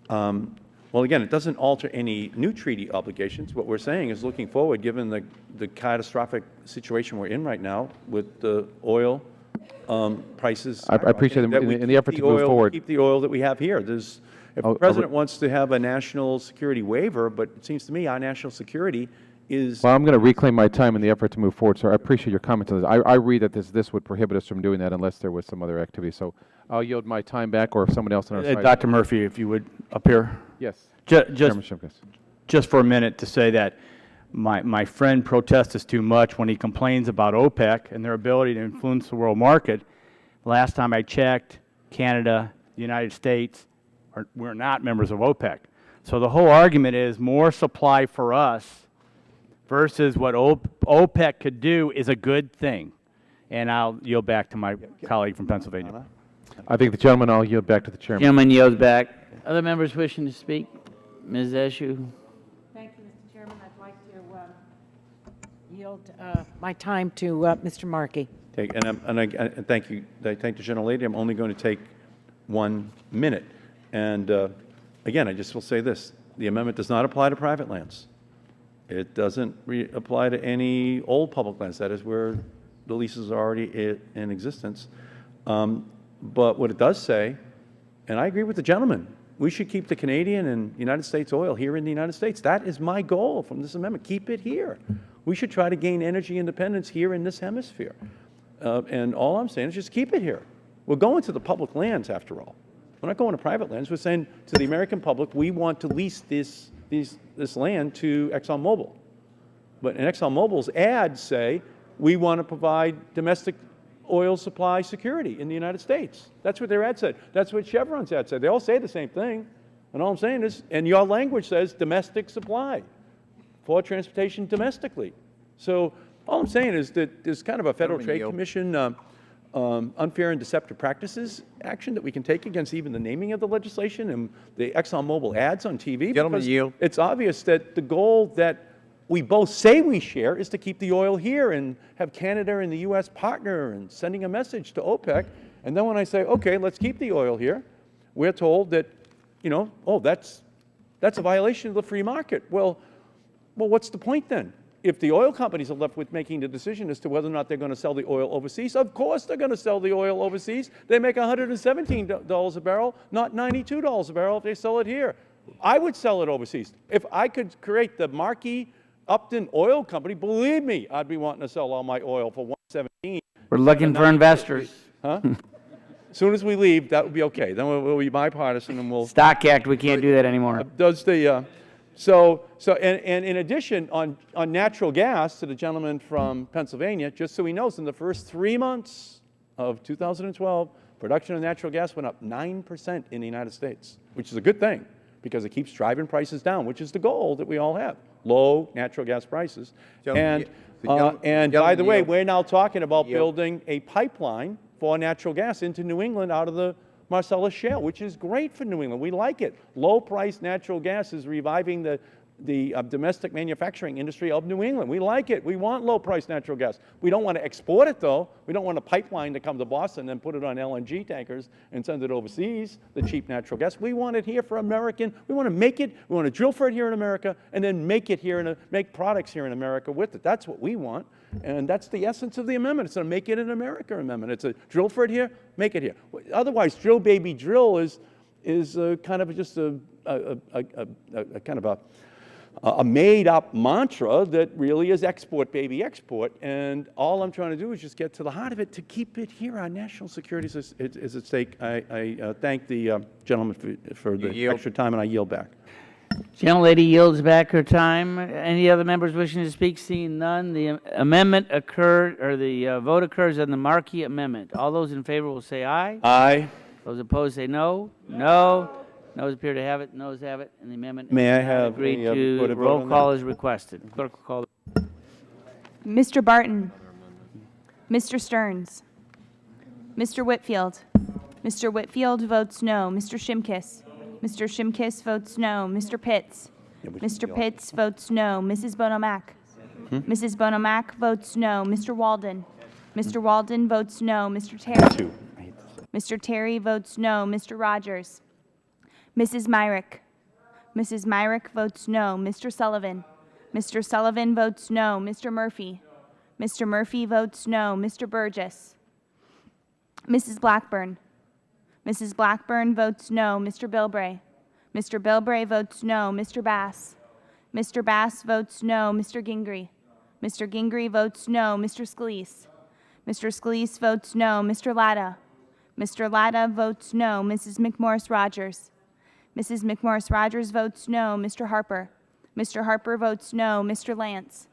Well, again, it doesn't alter any new treaty obligations. What we're saying is looking forward, given the catastrophic situation we're in right now with the oil prices. I appreciate it that we in the effort keep to move oil- forward. Keep the oil that we have here. If the President wants to have a national security waiver, but it seems to me our national security is. Well, I'm going to reclaim my time in the effort to move forward, sir. I appreciate your comments on this. I read that this would prohibit us from doing that unless there was some other activity. So I'll yield my time back, or if someone else on our side. Dr. Murphy, if you would up here. Yes. Chairman Shimkus. Just for a minute to say that my friend protests us too much when he complains about OPEC and their ability to influence the world market. Last time I checked, Canada, the United States, we're not members of OPEC. So the whole argument is more supply for us versus what OPEC could do is a good thing. And I'll yield back to my colleague from Pennsylvania. I think the gentleman, I'll yield back to the chairman. Gentleman yields back. Other members wishing to speak? Ms. Eshoo? Thank you, Mr. Chairman. I'd like to yield my time to Mr. Markey. And thank you. I thank the gentlelady. I'm only going to take 1 minute. And again, I just will say this. The amendment does not apply to private lands. It doesn't apply to any old public lands. That is where the leases are already in existence. But what it does say, and I agree with the gentleman, we should keep the Canadian and United States oil here in the United States. That is my goal from this amendment. Keep it here. We should try to gain energy independence here in this hemisphere. And all I'm saying is just keep it here. We're going to the public lands, after all. We're not going to private lands. We're saying to the American public, we want to lease this land to ExxonMobil. But in ExxonMobil's ads say, we want to provide domestic oil supply security in the United States. That's what their ad said. That's what Chevron's ad said. They all say the same thing. And all I'm saying is, and your language says domestic supply for transportation domestically. So all I'm saying is that there's kind of a Federal Trade Commission unfair and deceptive practices action that we can take against even the naming of the legislation and the ExxonMobil ads on TV. Gentleman, because yield. it's obvious that the goal that we both say we share is to keep the oil here and have Canada and the U.S. partner and sending a message to OPEC. And then when I say, okay, let's keep the oil here, we're told that, oh, that's a violation of the free market. Well, what's the point then? If the oil companies are left with making the decision as to whether or not they're going to sell the oil overseas, of course they're going to sell the oil overseas. They make $117 a barrel, not $92 a barrel if they sell it here. I would sell it overseas. If I could create the Markey Upton Oil Company, believe me, I'd be wanting to sell all my oil for $117. We're looking for investors. Huh? As soon as we leave, that would be okay. Then we'll be bipartisan and we'll. Stock Act, we can't do that anymore. Does the, and in addition, on natural gas, to the gentleman from Pennsylvania, just so he knows, in the first 3 months of 2012, production of natural gas went up 9% in the United States, which is a good thing because it keeps driving prices down, which is the goal that we all have, low natural gas prices. And by the way, we're now talking about building a pipeline for natural gas into New England out of the Marcellus Shale, which is great for New England. We like it. Low-priced natural gas is reviving the domestic manufacturing industry of New England. We like it. We want low-priced natural gas. We don't want to export it, though. We don't want a pipeline to come to Boston and put it on LNG tankers and send it overseas, the cheap natural gas. We want it here for American. We want to make it. We want to drill for it here in America and then make it here, make products here in America with it. That's what we want. And that's the essence of the amendment. It's a Make It in America amendment. It's a drill for it here, make it here. Otherwise, drill, baby, drill is kind of just a kind of a made-up mantra that really is export, baby, export. And all I'm trying to do is just get to the heart of it to keep it here. Our national security is at stake. I thank the gentleman for the extra time, and I yield back. Gentlelady yields back her time. Any other members wishing to speak? Seeing none, the amendment occurred, or the vote occurs on the Markey amendment. All those in favor will say aye. Aye. Those opposed say no. No. Noes appear to have it. Noes have it, and the amendment May I is have agreed a to. vote on Roll call that? is requested. Clerk will call the Mr. Barton. Mr. Stearns. Mr. Whitfield. Mr. Whitfield votes no. Mr. Shimkus. Mr. Shimkus votes no. Mr. Pitts. Mr. Pitts votes no. Mrs. Bonomack. Mrs. Bonomack votes no. Mr. Walden. Mr. Walden votes no. Mr. Terry. Mr. Terry votes no. Mr. Rogers. Mrs. Myrick. Mrs. Myrick votes no. Mr. Sullivan. Mr. Sullivan votes no. Mr. Murphy. Mr. Murphy votes no. Mr. Burgess. Mrs. Blackburn. Mrs. Blackburn votes no. Mr. Bilbray. Mr. Bilbray votes no. Mr. Bass. Mr. Bass votes no. Mr. Gingrey. Mr. Gingrey votes no. Mr. Scalise. Mr. Scalise votes no. Mr. Latta. Mr. Latta votes no. Mrs. McMorris Rogers. Mrs. McMorris Rogers votes no. Mr. Harper. Mr. Harper votes no. Mr. Lance.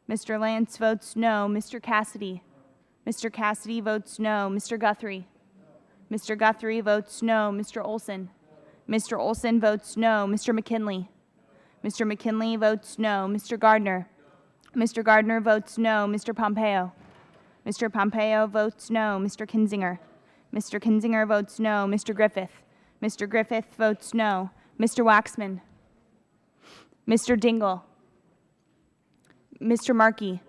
Mr. Lance votes no. Mr. Cassidy. Mr. Cassidy votes no. Mr. Guthrie. Mr. Guthrie votes no. Mr. Olson. Mr. Olson votes no. Mr. McKinley. Mr. McKinley votes no. Mr. Gardner. Mr. Gardner votes no. Mr. Pompeo. Mr. Pompeo votes no. Mr. Kinzinger. Mr. Kinzinger votes no. Mr. Griffith. Mr. Griffith votes no. Mr. Waxman. Mr. Dingle. Mr. Markey.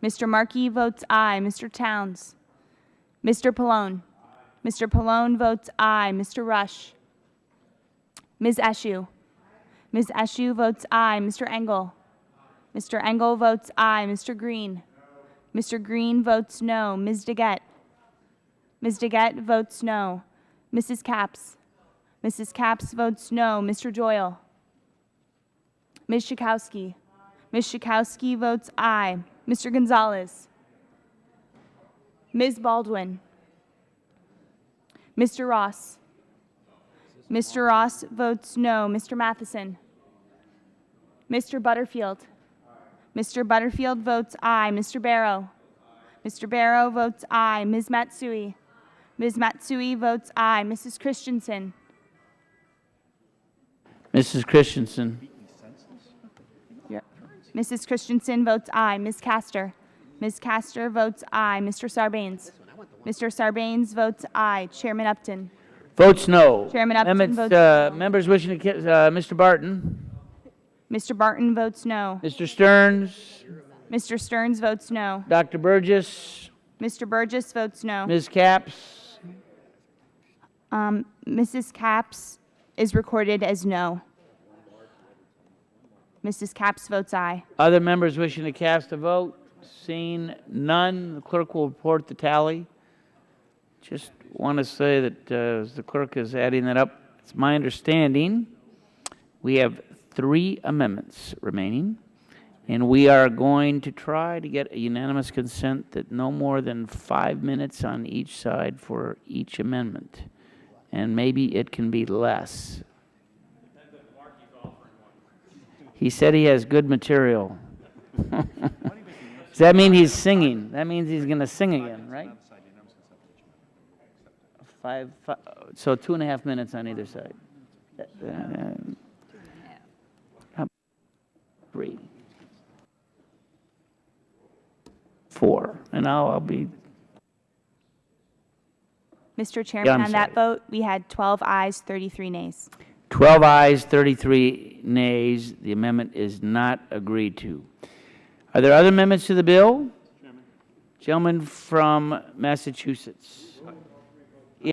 Mr. Markey votes aye. Mr. Towns. Mr. Pallone. Mr. Pallone votes aye. Mr. Rush. Ms. Eshoo. Ms. Eshoo votes aye. Mr. Engel. Mr. Engel votes aye. Mr. Green. Mr. Green votes no. Ms. Daggett. Ms. Daggett votes no. Mrs. Capps. Mrs. Capps votes no. Mr. Doyle. Ms. Schakowsky. Ms. Schakowsky votes aye. Mr. Gonzalez. Ms. Baldwin. Mr. Ross. Mr. Ross votes no. Mr. Matheson. Mr. Butterfield. Mr. Butterfield votes aye. Mr. Barrow. Mr. Barrow votes aye. Ms. Matsui. Ms. Matsui votes aye. Mrs. Christensen. Mrs. Christensen. Mrs. Christensen votes aye. Ms. Castor. Ms. Castor votes aye. Mr. Sarbanes. Mr. Sarbanes votes aye. Chairman Upton. Votes no. Chairman Upton Amendments, votes members wishing to, Mr. Barton. Mr. Barton votes no. Mr. Stearns. Mr. Stearns votes no. Dr. Burgess. Mr. Burgess votes no. Ms. Capps. Mrs. Capps is recorded as no. Mrs. Capps votes aye. Other members wishing to cast a vote? Seeing none, the clerk will report the tally. Just want to say that as the clerk is adding that up, it's my understanding we have 3 amendments remaining, And we are going to try to get a unanimous consent that no more than 5 minutes on each side for each amendment. And maybe it can be less. He said he has good material. Does that mean he's singing? That means he's going to sing again, right? So 2.5 minutes on either side. 3. 4. And now I'll be... Mr. Chairman, I'm on that sorry. vote, we had 12 ayes, 33 nays. 12 ayes, 33 nays. The amendment is not agreed to. Are there other amendments to the bill? Gentleman from Massachusetts. Yeah.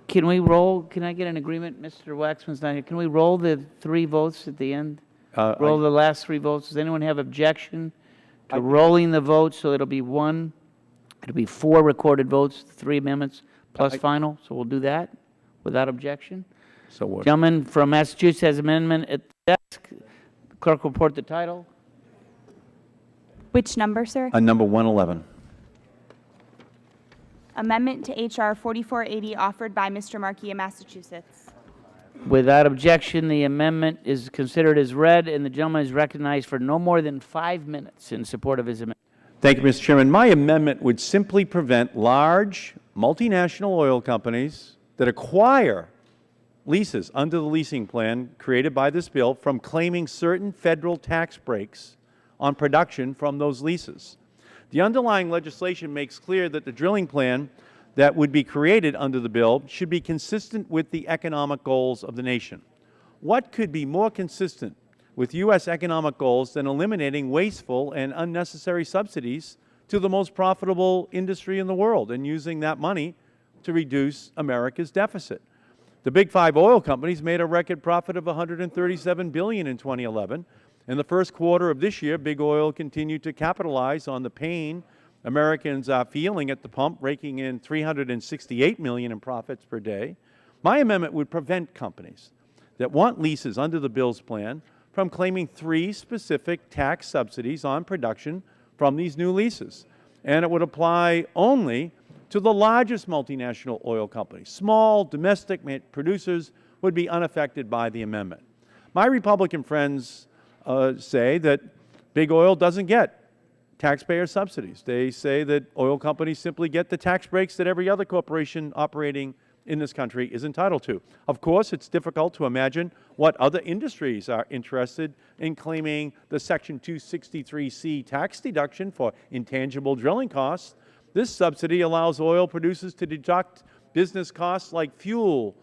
Can we roll? Can I get an agreement? Mr. Waxman's not here. Can we roll the 3 votes at the end? Roll the last 3 votes. Does anyone have objection to rolling the votes so it'll be 1? It'll be 4 recorded votes, 3 amendments plus final. So we'll do that without objection. So what? Gentleman from Massachusetts has amendment at the desk. Clerk will report the title. Which number, sir? Number 111. Amendment to H.R. 4480 offered by Mr. Markey of Massachusetts. Without objection, the amendment is considered as read, and the gentleman is recognized for no more than 5 minutes in support of his amendment. Thank you, Mr. Chairman. My amendment would simply prevent large multinational oil companies that acquire leases under the leasing plan created by this bill from claiming certain federal tax breaks on production from those leases. The underlying legislation makes clear that the drilling plan that would be created under the bill should be consistent with the economic goals of the nation. What could be more consistent with U.S. economic goals than eliminating wasteful and unnecessary subsidies to the most profitable industry in the world and using that money to reduce America's deficit? The Big 5 oil companies made a record profit of $137 billion in 2011. In the first quarter of this year, Big Oil continued to capitalize on the pain Americans are feeling at the pump, raking in $368 million in profits per day. My amendment would prevent companies that want leases under the bill's plan from claiming 3 specific tax subsidies on production from these new leases. And it would apply only to the largest multinational oil companies. Small domestic producers would be unaffected by the amendment. My Republican friends say that Big Oil doesn't get taxpayer subsidies. They say that oil companies simply get the tax breaks that every other corporation operating in this country is entitled to. Of course, it's difficult to imagine what other industries are interested in claiming the Section 263C tax deduction for intangible drilling costs. This subsidy allows oil producers to deduct business costs like fuel,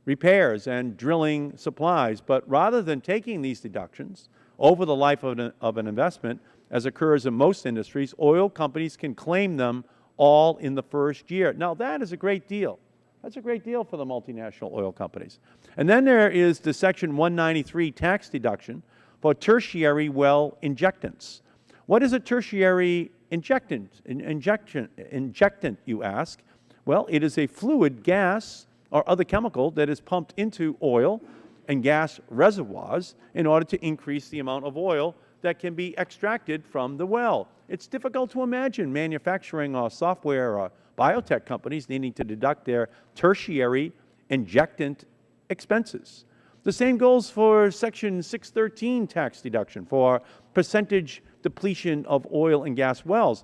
repairs, and drilling supplies. But rather than taking these deductions over the life of an investment, as occurs in most industries, oil companies can claim them all in the first year. Now, that is a great deal. That's a great deal for the multinational oil companies. And then there is the Section 193 tax deduction for tertiary well injectants. What is a tertiary injectant, you ask? Well, it is a fluid, gas, or other chemical that is pumped into oil and gas reservoirs in order to increase the amount of oil that can be extracted from the well. It's difficult to imagine manufacturing or software or biotech companies needing to deduct their tertiary injectant expenses. The same goes for Section 613 tax deduction for percentage depletion of oil and gas wells.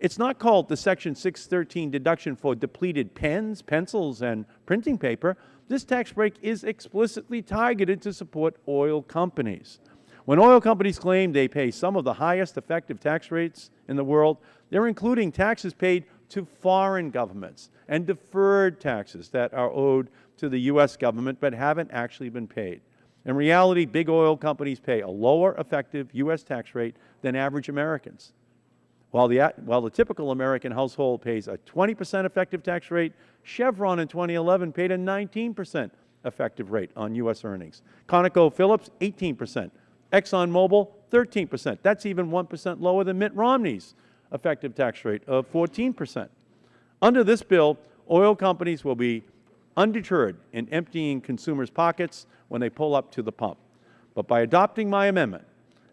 It's not called the Section 613 deduction for depleted pens, pencils, and printing paper. This tax break is explicitly targeted to support oil companies. When oil companies claim they pay some of the highest effective tax rates in the world, they're including taxes paid to foreign governments and deferred taxes that are owed to the U.S. government but haven't actually been paid. In reality, big oil companies pay a lower effective U.S. tax rate than average Americans. While the typical American household pays a 20% effective tax rate, Chevron in 2011 paid a 19% effective rate on U.S. earnings. ConocoPhillips, 18%. ExxonMobil, 13%. That's even 1% lower than Mitt Romney's effective tax rate of 14%. Under this bill, oil companies will be undeterred in emptying consumers' pockets when they pull up to the pump. But by adopting my amendment,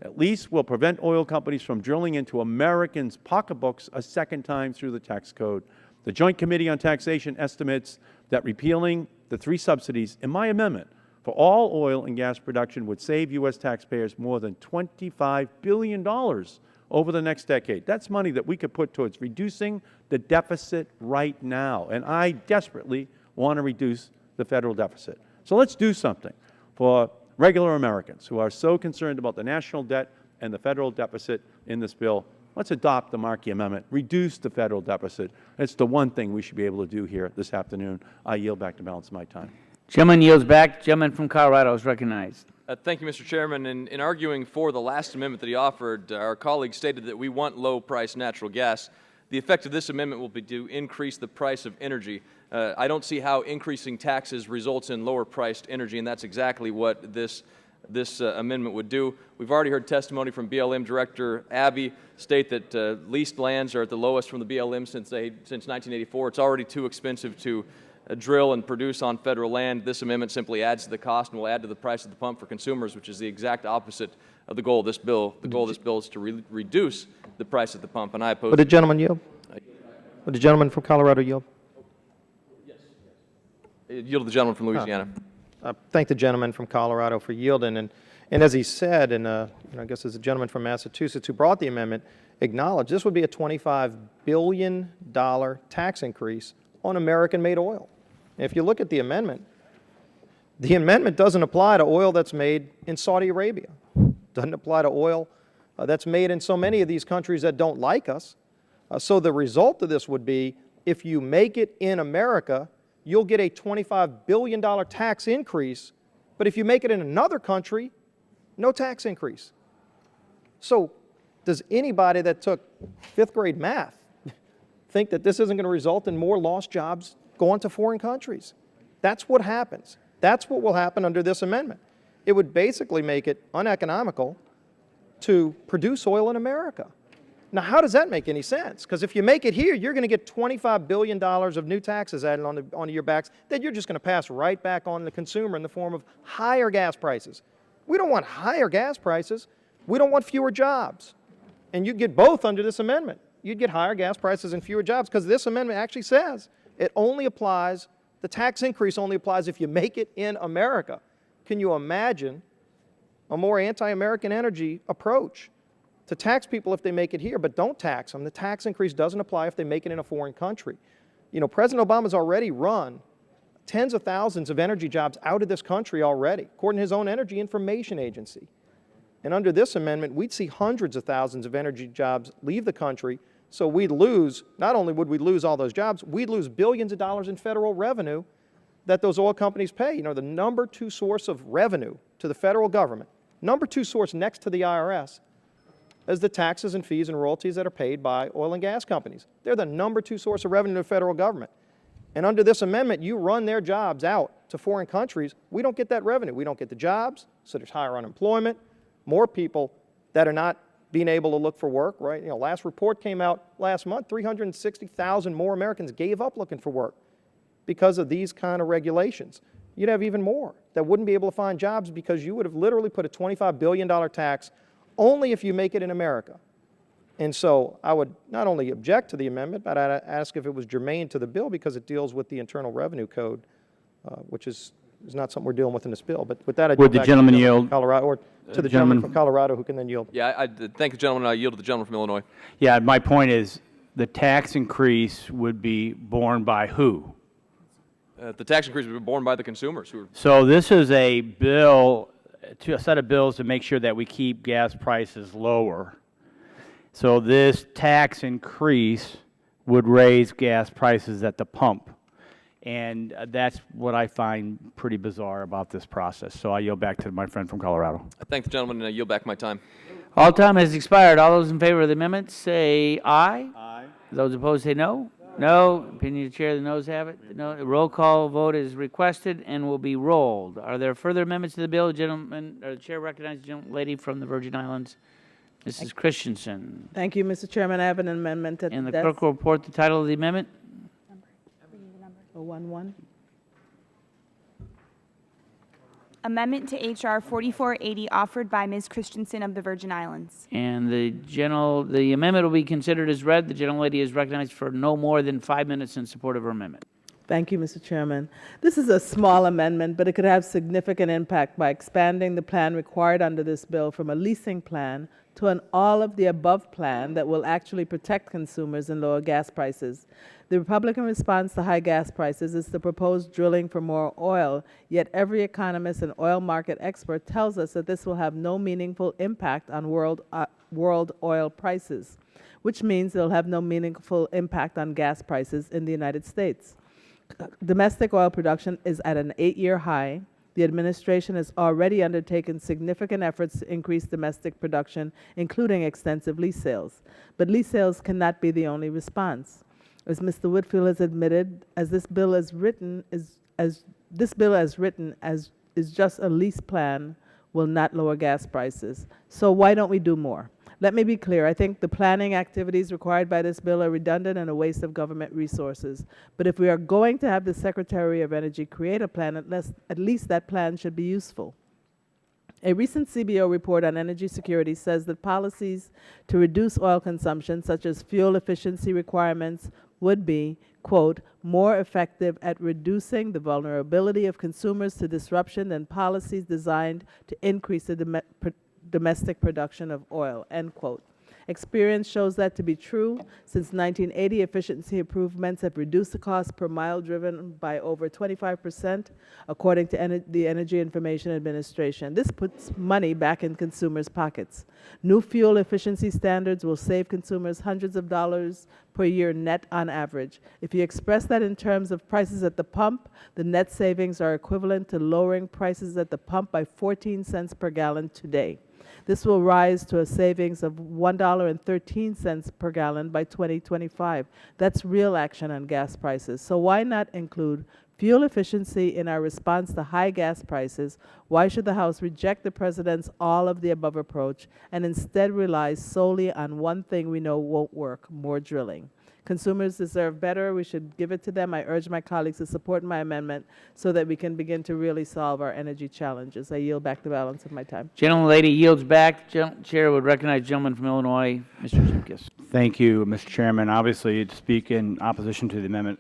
At least will prevent oil companies from drilling into Americans' pocketbooks a second time through the tax code. The Joint Committee on Taxation estimates that repealing the 3 subsidies in my amendment for all oil and gas production would save U.S. taxpayers more than $25 billion over the next decade. That's money that we could put towards reducing the deficit right now, and I desperately want to reduce the federal deficit. So let's do something for regular Americans who are so concerned about the national debt and the federal deficit in this bill. Let's adopt the Markey Amendment, reduce the federal deficit. It's the one thing we should be able to do here this afternoon. I yield back the balance of my time. Gentleman yields back. Gentleman from Colorado is recognized. Thank you, Mr. Chairman. In arguing for the last amendment that he offered, our colleague stated that we want low-priced natural gas. The effect of this amendment will be to increase the price of energy. I don't see how increasing taxes results in lower-priced energy, and that's exactly what this amendment would do. We've already heard testimony from BLM Director Abbey state that leased lands are at the lowest from the BLM since 1984. It's already too expensive to drill and produce on federal land. This amendment simply adds to the cost and will add to the price at the pump for consumers, which is the exact opposite of the goal of this bill. The goal of this bill is to reduce the price at the pump, and I oppose it. Would the gentleman yield? Would the gentleman from Colorado yield? Yield to the gentleman from Louisiana. I thank the gentleman from Colorado for yielding. And as he said, and I guess as the gentleman from Massachusetts who brought the amendment acknowledged, this would be a $25 billion tax increase on American-made oil. And if you look at the amendment doesn't apply to oil that's made in Saudi Arabia. Doesn't apply to oil that's made in so many of these countries that don't like us. So the result of this would be, if you make it in America, you'll get a $25 billion tax increase, but if you make it in another country, no tax increase. So does anybody that took 5th grade math think that this isn't going to result in more lost jobs going to foreign countries? That's what happens. That's what will happen under this amendment. It would basically make it uneconomical to produce oil in America. Now, how does that make any sense? Because if you make it here, you're going to get $25 billion of new taxes added onto your backs that you're just going to pass right back on the consumer in the form of higher gas prices. We don't want higher gas prices. We don't want fewer jobs. And you'd get both under this amendment. You'd get higher gas prices and fewer jobs, because this amendment actually says it only applies, the tax increase only applies if you make it in America. Can you imagine a more anti-American energy approach? To tax people if they make it here, but don't tax them. The tax increase doesn't apply if they make it in a foreign country. You know, President Obama's already run tens of thousands of energy jobs out of this country already, according to his own Energy Information Agency. And under this amendment, we'd see hundreds of thousands of energy jobs leave the country, so we'd lose, not only would we lose all those jobs, we'd lose billions of dollars in federal revenue that those oil companies pay. You know, the number 2 source of revenue to the federal government, number 2 source next to the IRS, as the taxes and fees and royalties that are paid by oil and gas companies. They're the number 2 source of revenue to the federal government. And under this amendment, you run their jobs out to foreign countries, we don't get that revenue. We don't get the jobs, so there's higher unemployment, more people that are not being able to look for work, right? You know, last report came out last month, 360,000 more Americans gave up looking for work because of these kind of regulations. You'd have even more that wouldn't be able to find jobs because you would have literally put a $25 billion tax only if you make it in America. And so I would not only object to the amendment, but I'd ask if it was germane to the bill, because it deals with the Internal Revenue Code, which is not something we're dealing with in this bill. But with that, I'd Would the gentleman yield? Colorado, or to the gentleman from Colorado, who can then yield. Yeah, I thank the gentleman. I yield to the gentleman from Illinois. Yeah, my point is the tax increase would be borne by who? The tax increase would be borne by the consumers. So this is a bill, a set of bills to make sure that we keep gas prices lower. So this tax increase would raise gas prices at the pump. And that's what I find pretty bizarre about this process. So I yield back to my friend from Colorado. I thank the gentleman, and I yield back my time. All time has expired. All those in favor of the amendment say aye. Aye. Those opposed say no. No. Opinion of the chair, the noes have it. No. Roll call vote is requested and will be rolled. Are there further amendments to the bill? Gentleman, or the chair recognizes the lady from the Virgin Islands, Mrs. Christensen. Thank you, Mr. Chairman. I have an amendment. And the clerk will report the title of the amendment. 011. Amendment to H.R. 4480 offered by Ms. Christensen of the Virgin Islands. And the amendment will be considered as read. The gentlelady is recognized for no more than 5 minutes in support of her amendment. Thank you, Mr. Chairman. This is a small amendment, but it could have significant impact by expanding the plan required under this bill from a leasing plan to an all-of-the-above plan that will actually protect consumers and lower gas prices. The Republican response to high gas prices is the proposed drilling for more oil, yet every economist and oil market expert tells us that this will have no meaningful impact on world oil prices, which means it will have no meaningful impact on gas prices in the United States. Domestic oil production is at an 8-year high. The administration has already undertaken significant efforts to increase domestic production, including extensive lease sales. But lease sales cannot be the only response. As Mr. Whitfield has admitted, this bill as written is just a lease plan will not lower gas prices. So why don't we do more? Let me be clear. I think the planning activities required by this bill are redundant and a waste of government resources. But if we are going to have the Secretary of Energy create a plan, at least that plan should be useful. A recent CBO report on energy security says that policies to reduce oil consumption, such as fuel efficiency requirements, would be, quote, more effective at reducing the vulnerability of consumers to disruption than policies designed to increase the domestic production of oil, end quote. Experience shows that to be true. Since 1980, efficiency improvements have reduced the cost per mile driven by over 25%, according to the Energy Information Administration. This puts money back in consumers' pockets. New fuel efficiency standards will save consumers hundreds of dollars per year net on average. If you express that in terms of prices at the pump, the net savings are equivalent to lowering prices at the pump by 14 cents per gallon today. This will rise to a savings of $1.13 per gallon by 2025. That's real action on gas prices. So why not include fuel efficiency in our response to high gas prices? Why should the House reject the President's all-of-the-above approach and instead rely solely on one thing we know won't work, more drilling? Consumers deserve better. We should give it to them. I urge my colleagues to support my amendment so that we can begin to really solve our energy challenges. I yield back the balance of my time. Gentlelady yields back. Chair would recognize the gentleman from Illinois, Mr. Shimkus. Thank you, Mr. Chairman. Obviously, to speak in opposition to the amendment,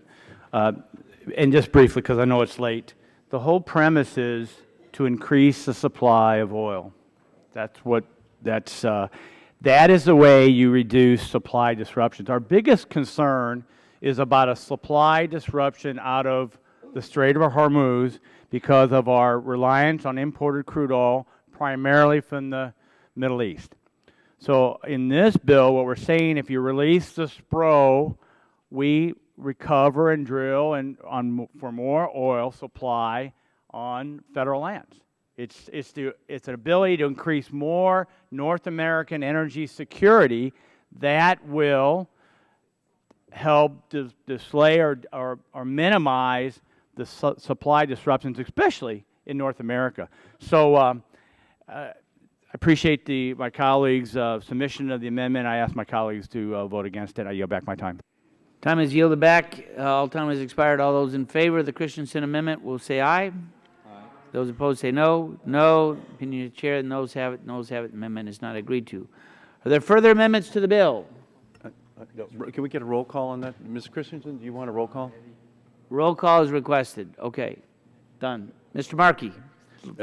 and just briefly, because I know it's late, the whole premise is to increase the supply of oil. That is the way you reduce supply disruptions. Our biggest concern is about a supply disruption out of the Strait of Hormuz because of our reliance on imported crude oil, primarily from the Middle East. So in this bill, what we're saying, if you release the SPRO, we recover and drill for more oil supply on federal lands. It's an ability to increase more North American energy security that will help delay or minimize the supply disruptions, especially in North America. So I appreciate my colleagues' submission of the amendment. I ask my colleagues to vote against it. I yield back my time. Time is yielded back. All time has expired. All those in favor of the Christensen amendment will say aye. Those opposed say no. No. Opinion of the chair, noes have it. Noes have it. Amendment is not agreed to. Are there further amendments to the bill? Can we get a roll call on that? Ms. Christensen, do you want a roll call? Roll call is requested. Okay. Done. Mr. Markey,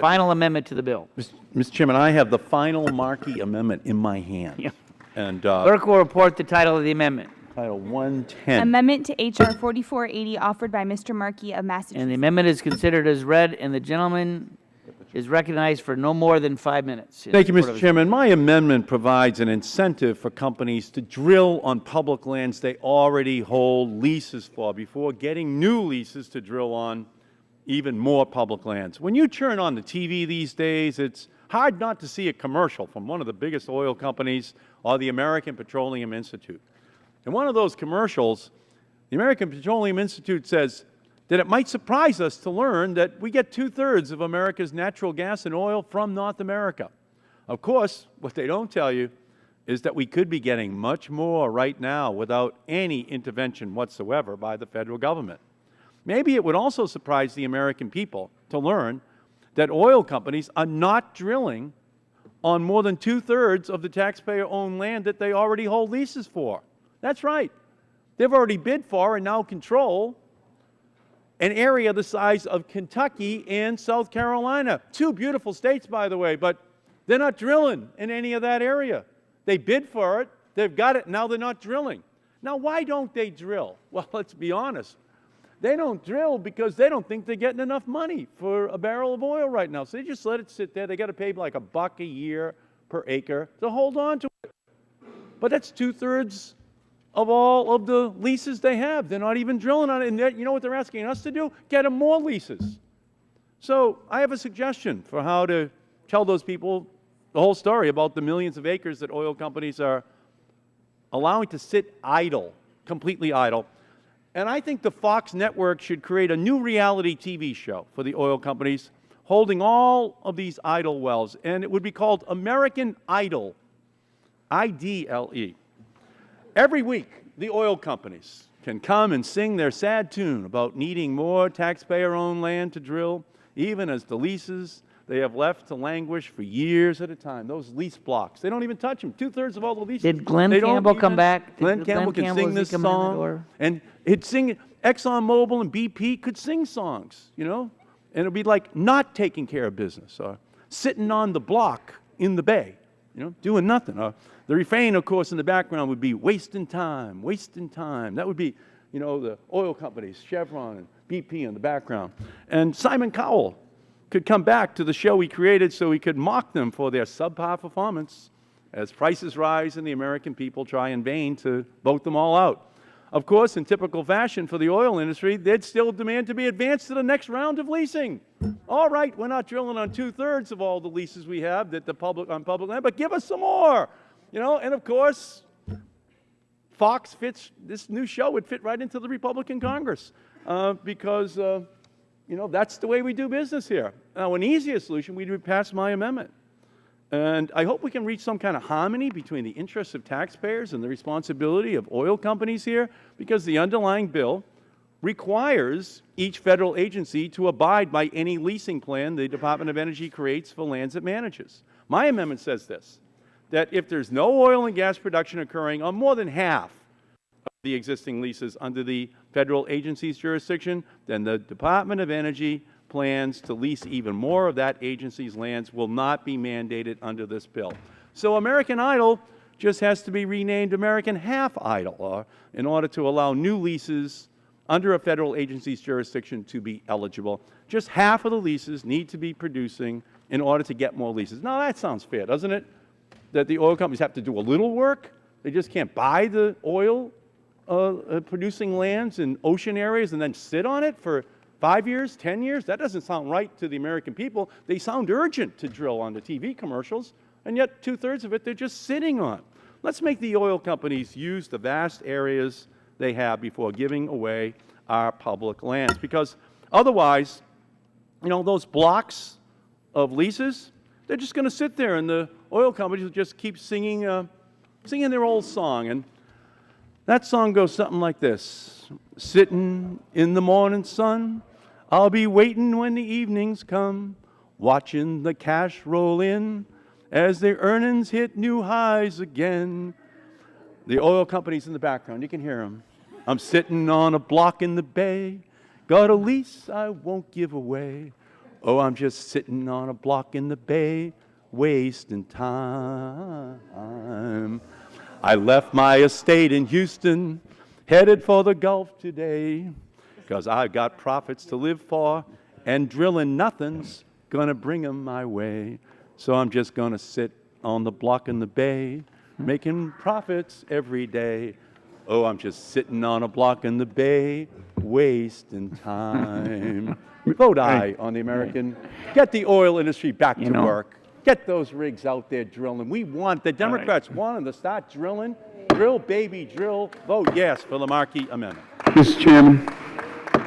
final amendment to the bill. Mr. Chairman, I have the final Markey amendment in my hand. Yeah. And clerk will report the title of the amendment. Title 110. Amendment to H.R. 4480 offered by Mr. Markey of Massachusetts. And the amendment is considered as read, and the gentleman is recognized for no more than 5 minutes. Thank you, Mr. Chairman. My amendment provides an incentive for companies to drill on public lands they already hold leases for before getting new leases to drill on even more public lands. When you turn on the TV these days, it's hard not to see a commercial from one of the biggest oil companies or the American Petroleum Institute. In one of those commercials, the American Petroleum Institute says that it might surprise us to learn that we get 2/3 of America's natural gas and oil from North America. Of course, what they don't tell you is that we could be getting much more right now without any intervention whatsoever by the Federal Government. Maybe it would also surprise the American people to learn that oil companies are not drilling on more than 2/3 of the taxpayer-owned land that they already hold leases for. That's right. They've already bid for and now control an area the size of Kentucky and South Carolina. Two beautiful states, by the way, but they're not drilling in any of that area. They bid for it, they've got it, now they're not drilling. Now, why don't they drill? Well, let's be honest. They don't drill because they don't think they're getting enough money for a barrel of oil right now. So they just let it sit there. They got to pay like $1 a year per acre to hold on to it. But that's 2/3 of all of the leases they have. They're not even drilling on it. And you know what they're asking us to do? Get them more leases. So I have a suggestion for how to tell those people the whole story about the millions of acres that oil companies are allowing to sit idle, completely idle. And I think the Fox network should create a new reality TV show for the oil companies holding all of these idle wells. And it would be called American Idle, I-D-L-E. Every week, the oil companies can come and sing their sad tune about needing more taxpayer-owned land to drill, even as the leases they have left to languish for years at a time. Those lease blocks, they don't even touch them. 2/3 of all the leases. Did Glenn they don't Campbell even- come back? Glenn Did Campbell can Campbell, sing is he this coming in the song, door? and he'd sing. ExxonMobil and BP could sing songs, you know, and it'd be like not taking care of business or sitting on the block in the bay, you know, doing nothing. The refrain, of course, in the background would be wasting time, wasting time. That would be, you know, the oil companies, Chevron and BP in the background. And Simon Cowell could come back to the show he created so he could mock them for their subpar performance as prices rise and the American people try in vain to vote them all out. Of course, in typical fashion for the oil industry, they'd still demand to be advanced to the next round of leasing. All right, we're not drilling on 2/3 of all the leases we have that on public land, but give us some more. You know, and of course, Fox fits, this new show would fit right into the Republican Congress because, you know, that's the way we do business here. Now, an easier solution would be pass my amendment. And I hope we can reach some kind of harmony between the interests of taxpayers and the responsibility of oil companies here, because the underlying bill requires each federal agency to abide by any leasing plan the Department of Energy creates for lands it manages. My amendment says this, that if there's no oil and gas production occurring on more than half of the existing leases under the federal agency's jurisdiction, then the Department of Energy plans to lease even more of that agency's lands will not be mandated under this bill. So American Idle just has to be renamed American Half Idle in order to allow new leases under a federal agency's jurisdiction to be eligible. Just half of the leases need to be producing in order to get more leases. Now, that sounds fair, doesn't it? That the oil companies have to do a little work. They just can't buy the oil producing lands in ocean areas and then sit on it for 5 years, 10 years? That doesn't sound right to the American people. They sound urgent to drill on the TV commercials, and yet 2/3 of it they're just sitting on. Let's make the oil companies use the vast areas they have before giving away our public lands, because otherwise, you know, those blocks of leases, they're just going to sit there, and the oil companies will just keep singing their old song. And that song goes something like this. Sitting in the morning sun, I'll be waiting when the evenings come, watching the cash roll in as their earnings hit new highs again. The oil companies in the background, you can hear them. I'm sitting on a block in the bay, got a lease I won't give away. Oh, I'm just sitting on a block in the bay, wasting time. I left my estate in Houston, headed for the Gulf today, because I've got profits to live for, and drilling nothing's going to bring them my way. So I'm just going to sit on the block in the bay, making profits every day. Oh, I'm just sitting on a block in the bay, wasting time. Vote aye on the American. Get the oil industry back to work. Get those rigs out there drilling. We want, the Democrats want them to start drilling. Drill, baby, drill. Vote yes for the Markey Amendment. Mr. Chairman.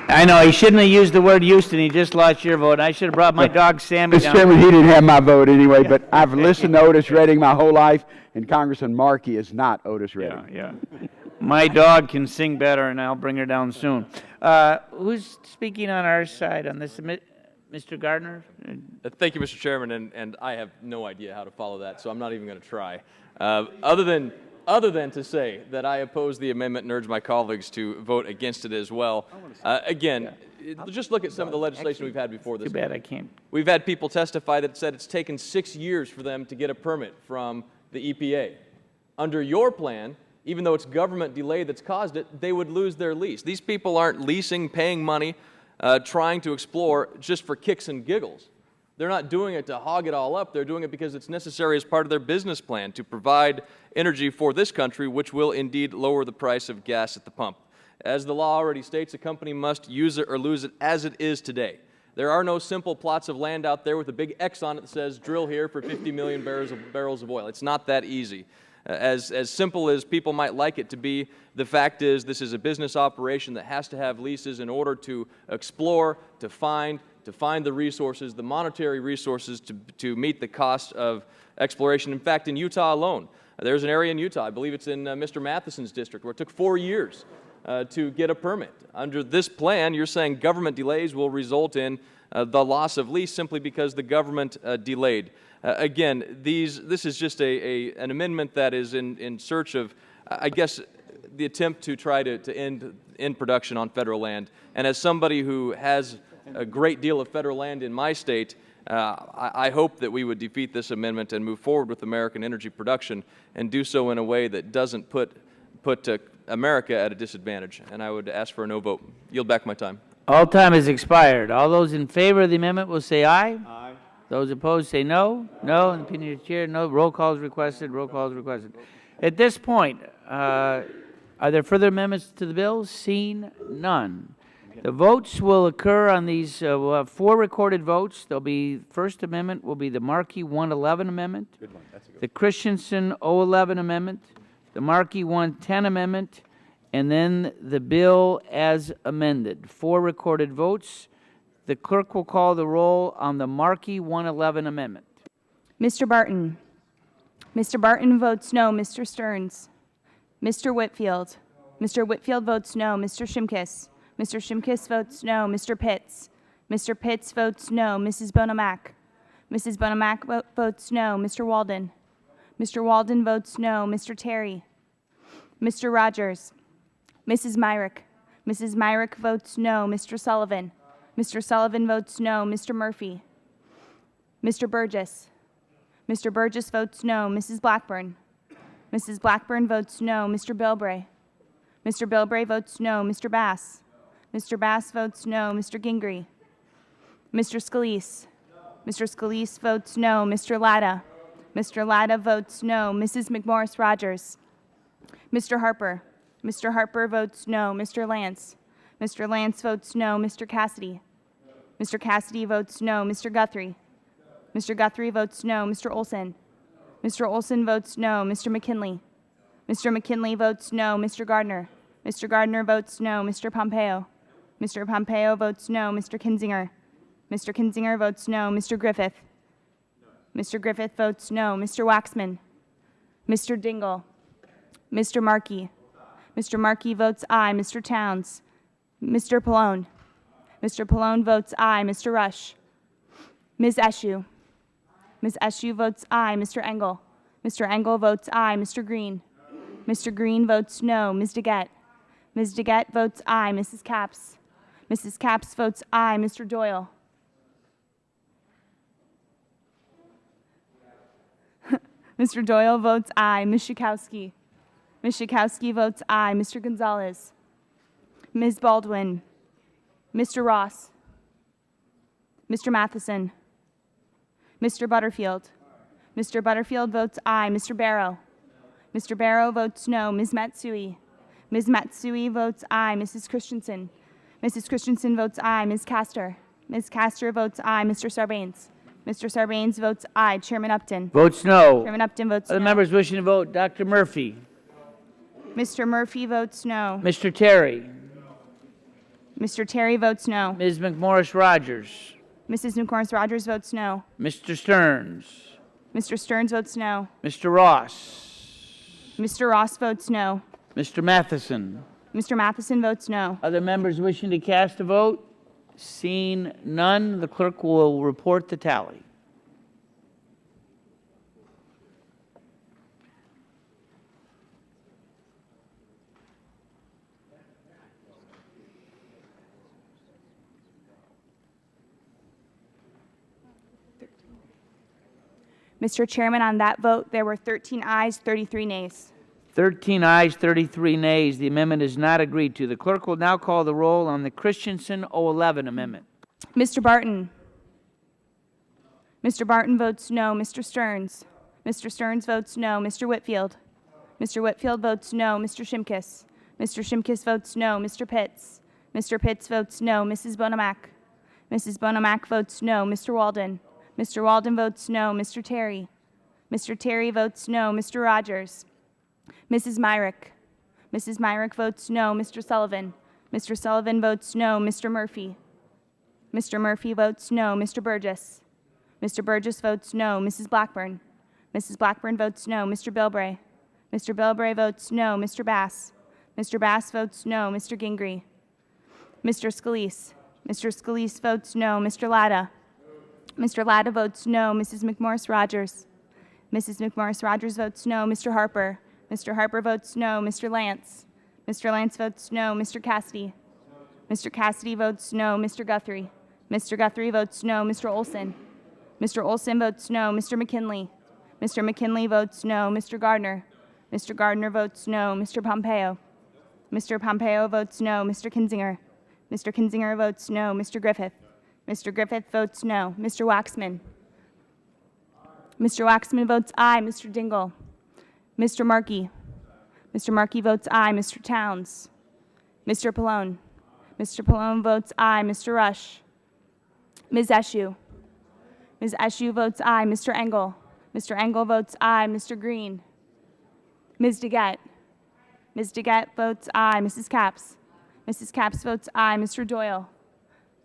I know, he shouldn't have used the word Houston. He just lost your vote. I should have brought my dog Sammy Mr. down. Chairman, he didn't have my vote anyway, but I've listened to Otis Redding my whole life, and Congressman Markey is not Otis Redding. Yeah. My dog can sing better, and I'll bring her down soon. Who's speaking on our side on this? Mr. Gardner? Thank you, Mr. Chairman, and I have no idea how to follow that, so I'm not even going to try. Other than to say that I oppose the amendment and urge my colleagues to vote against it as well. Again, just look at some of the legislation we've had before this. Too bad I can't. We've had people testify that said it's taken 6 years for them to get a permit from the EPA. Under your plan, even though it's government delay that's caused it, they would lose their lease. These people aren't leasing, paying money, trying to explore just for kicks and giggles. They're not doing it to hog it all up. They're doing it because it's necessary as part of their business plan to provide energy for this country, which will indeed lower the price of gas at the pump. As the law already states, a company must use it or lose it as it is today. There are no simple plots of land out there with a big X on it that says, drill here for 50 million barrels of oil. It's not that easy. As simple as people might like it to be, the fact is this is a business operation that has to have leases in order to explore, to find the resources, the monetary resources to meet the cost of exploration. In fact, in Utah alone, there's an area in Utah, I believe it's in Mr. Matheson's district, where it took 4 years to get a permit. Under this plan, you're saying government delays will result in the loss of lease simply because the government delayed. Again, this is just an amendment that is in search of, I guess, the attempt to try to end production on federal land. And as somebody who has a great deal of federal land in my state, I hope that we would defeat this amendment and move forward with American energy production and do so in a way that doesn't put America at a disadvantage. And I would ask for a no vote. Yield back my time. All time has expired. All those in favor of the amendment will say aye. Aye. Those opposed say no. No. In the opinion of the chair, no. Roll call is requested. Roll call is requested. At this point, are there further amendments to the bill? Seen none. The votes will occur on these. We'll have 4 recorded votes. There'll be first amendment will be the Markey 111 amendment, the Christensen 011 amendment, the Markey 110 amendment, and then the bill as amended. 4 recorded votes. The clerk will call the roll on the Markey 111 amendment. Mr. Barton. Mr. Barton votes no. Mr. Stearns. Mr. Whitfield. Mr. Whitfield votes no. Mr. Shimkus. Mr. Shimkus votes no. Mr. Pitts. Mr. Pitts votes no. Mrs. Bonomack. Mrs. Bonomack votes no. Mr. Walden. Mr. Walden votes no. Mr. Terry. Mr. Rogers. Mrs. Myrick. Mrs. Myrick votes no. Mr. Sullivan. Mr. Sullivan votes no. Mr. Murphy. Mr. Burgess. Mr. Burgess votes no. Mrs. Blackburn. Mrs. Blackburn votes no. Mr. Bilbray. Mr. Bilbray votes no. Mr. Bass. Mr. Bass votes no. Mr. Gingrey. Mr. Scalise. Mr. Scalise votes no. Mr. Latta. Mr. Latta votes no. Mrs. McMorris Rogers. Mr. Harper. Mr. Harper votes no. Mr. Lance. Mr. Lance votes no. Mr. Cassidy. Mr. Cassidy votes no. Mr. Guthrie. Mr. Guthrie votes no. Mr. Olson. Mr. Olson votes no. Mr. McKinley. Mr. McKinley votes no. Mr. Gardner. Mr. Gardner votes no. Mr. Pompeo. Mr. Pompeo votes no. Mr. Kinzinger. Mr. Kinzinger votes no. Mr. Griffith. Mr. Griffith votes no. Mr. Waxman. Mr. Dingle. Mr. Markey. Mr. Markey votes aye. Mr. Towns. Mr. Pallone. Mr. Pallone votes aye. Mr. Rush. Ms. Eshoo. Ms. Eshoo votes aye. Mr. Engel. Mr. Engel votes aye. Mr. Green. Mr. Green votes no. Ms. DeGette. Ms. DeGette votes aye. Mrs. Capps. Mrs. Capps votes aye. Mr. Doyle. Mr. Doyle votes aye. Ms. Schakowsky. Ms. Schakowsky votes aye. Mr. Gonzalez. Ms. Baldwin. Mr. Ross. Mr. Matheson. Mr. Butterfield. Mr. Butterfield votes aye. Mr. Barrow. Mr. Barrow votes no. Ms. Matsui. Ms. Matsui votes aye. Mrs. Christensen. Mrs. Christensen votes aye. Ms. Castor. Ms. Castor votes aye. Mr. Sarbanes. Mr. Sarbanes votes aye. Chairman Upton. Votes no. Chairman Upton votes Other no. members wishing to vote? Dr. Murphy. Mr. Murphy votes no. Mr. Terry. Mr. Terry votes no. Ms. McMorris Rogers. Mrs. McMorris Rogers votes no. Mr. Stearns. Mr. Stearns votes no. Mr. Ross. Mr. Ross votes no. Mr. Matheson. Mr. Matheson votes no. Other members wishing to cast a vote? Seeing none, the clerk will report the tally. Mr. Chairman, on that vote, there were 13 ayes, 33 nays. 13 ayes, 33 nays. The amendment is not agreed to. The clerk will now call the roll on the Christensen 011 amendment. Mr. Barton. Mr. Barton votes no. Mr. Stearns. Mr. Stearns votes no. Mr. Whitfield. Mr. Whitfield votes no. Mr. Shimkus. Mr. Shimkus votes no. Mr. Pitts. Mr. Pitts votes no. Mrs. Bonomack. Mrs. Bonomack votes no. Mr. Walden. Mr. Walden votes no. Mr. Terry. Mr. Terry votes no. Mr. Rogers. Mrs. Myrick. Mrs. Myrick votes no. Mr. Sullivan. Mr. Sullivan votes no. Mr. Murphy. Mr. Murphy votes no. Mr. Burgess. Mr. Burgess votes no. Mrs. Blackburn. Mrs. Blackburn votes no. Mr. Bilbray. Mr. Bilbray votes no. Mr. Bass. Mr. Bass votes no. Mr. Gingrey. Mr. Scalise. Mr. Scalise votes no. Mr. Latta. Mr. Latta votes no. Mrs. McMorris Rogers. Mrs. McMorris Rogers votes no. Mr. Harper. Mr. Harper votes no. Mr. Lance. Mr. Lance votes no. Mr. Cassidy. Mr. Cassidy votes no. Mr. Guthrie. Mr. Guthrie votes no. Mr. Olson. Mr. Olson votes no. Mr. McKinley. Mr. McKinley votes no. Mr. Gardner. Mr. Gardner votes no. Mr. Pompeo. Mr. Pompeo votes no. Mr. Kinzinger. Mr. Kinzinger votes no. Mr. Griffith. Mr. Griffith votes no. Mr. Waxman. Mr. Waxman votes aye. Mr. Dingle. Mr. Markey. Mr. Markey votes aye. Mr. Towns. Mr. Pallone. Mr. Pallone votes aye. Mr. Rush. Ms. Eshoo. Ms. Eshoo votes aye. Mr. Engel. Mr. Engel votes aye. Mr. Green. Ms. DeGette. Ms. DeGette votes aye. Mrs. Capps. Mrs. Capps votes aye. Mr. Doyle.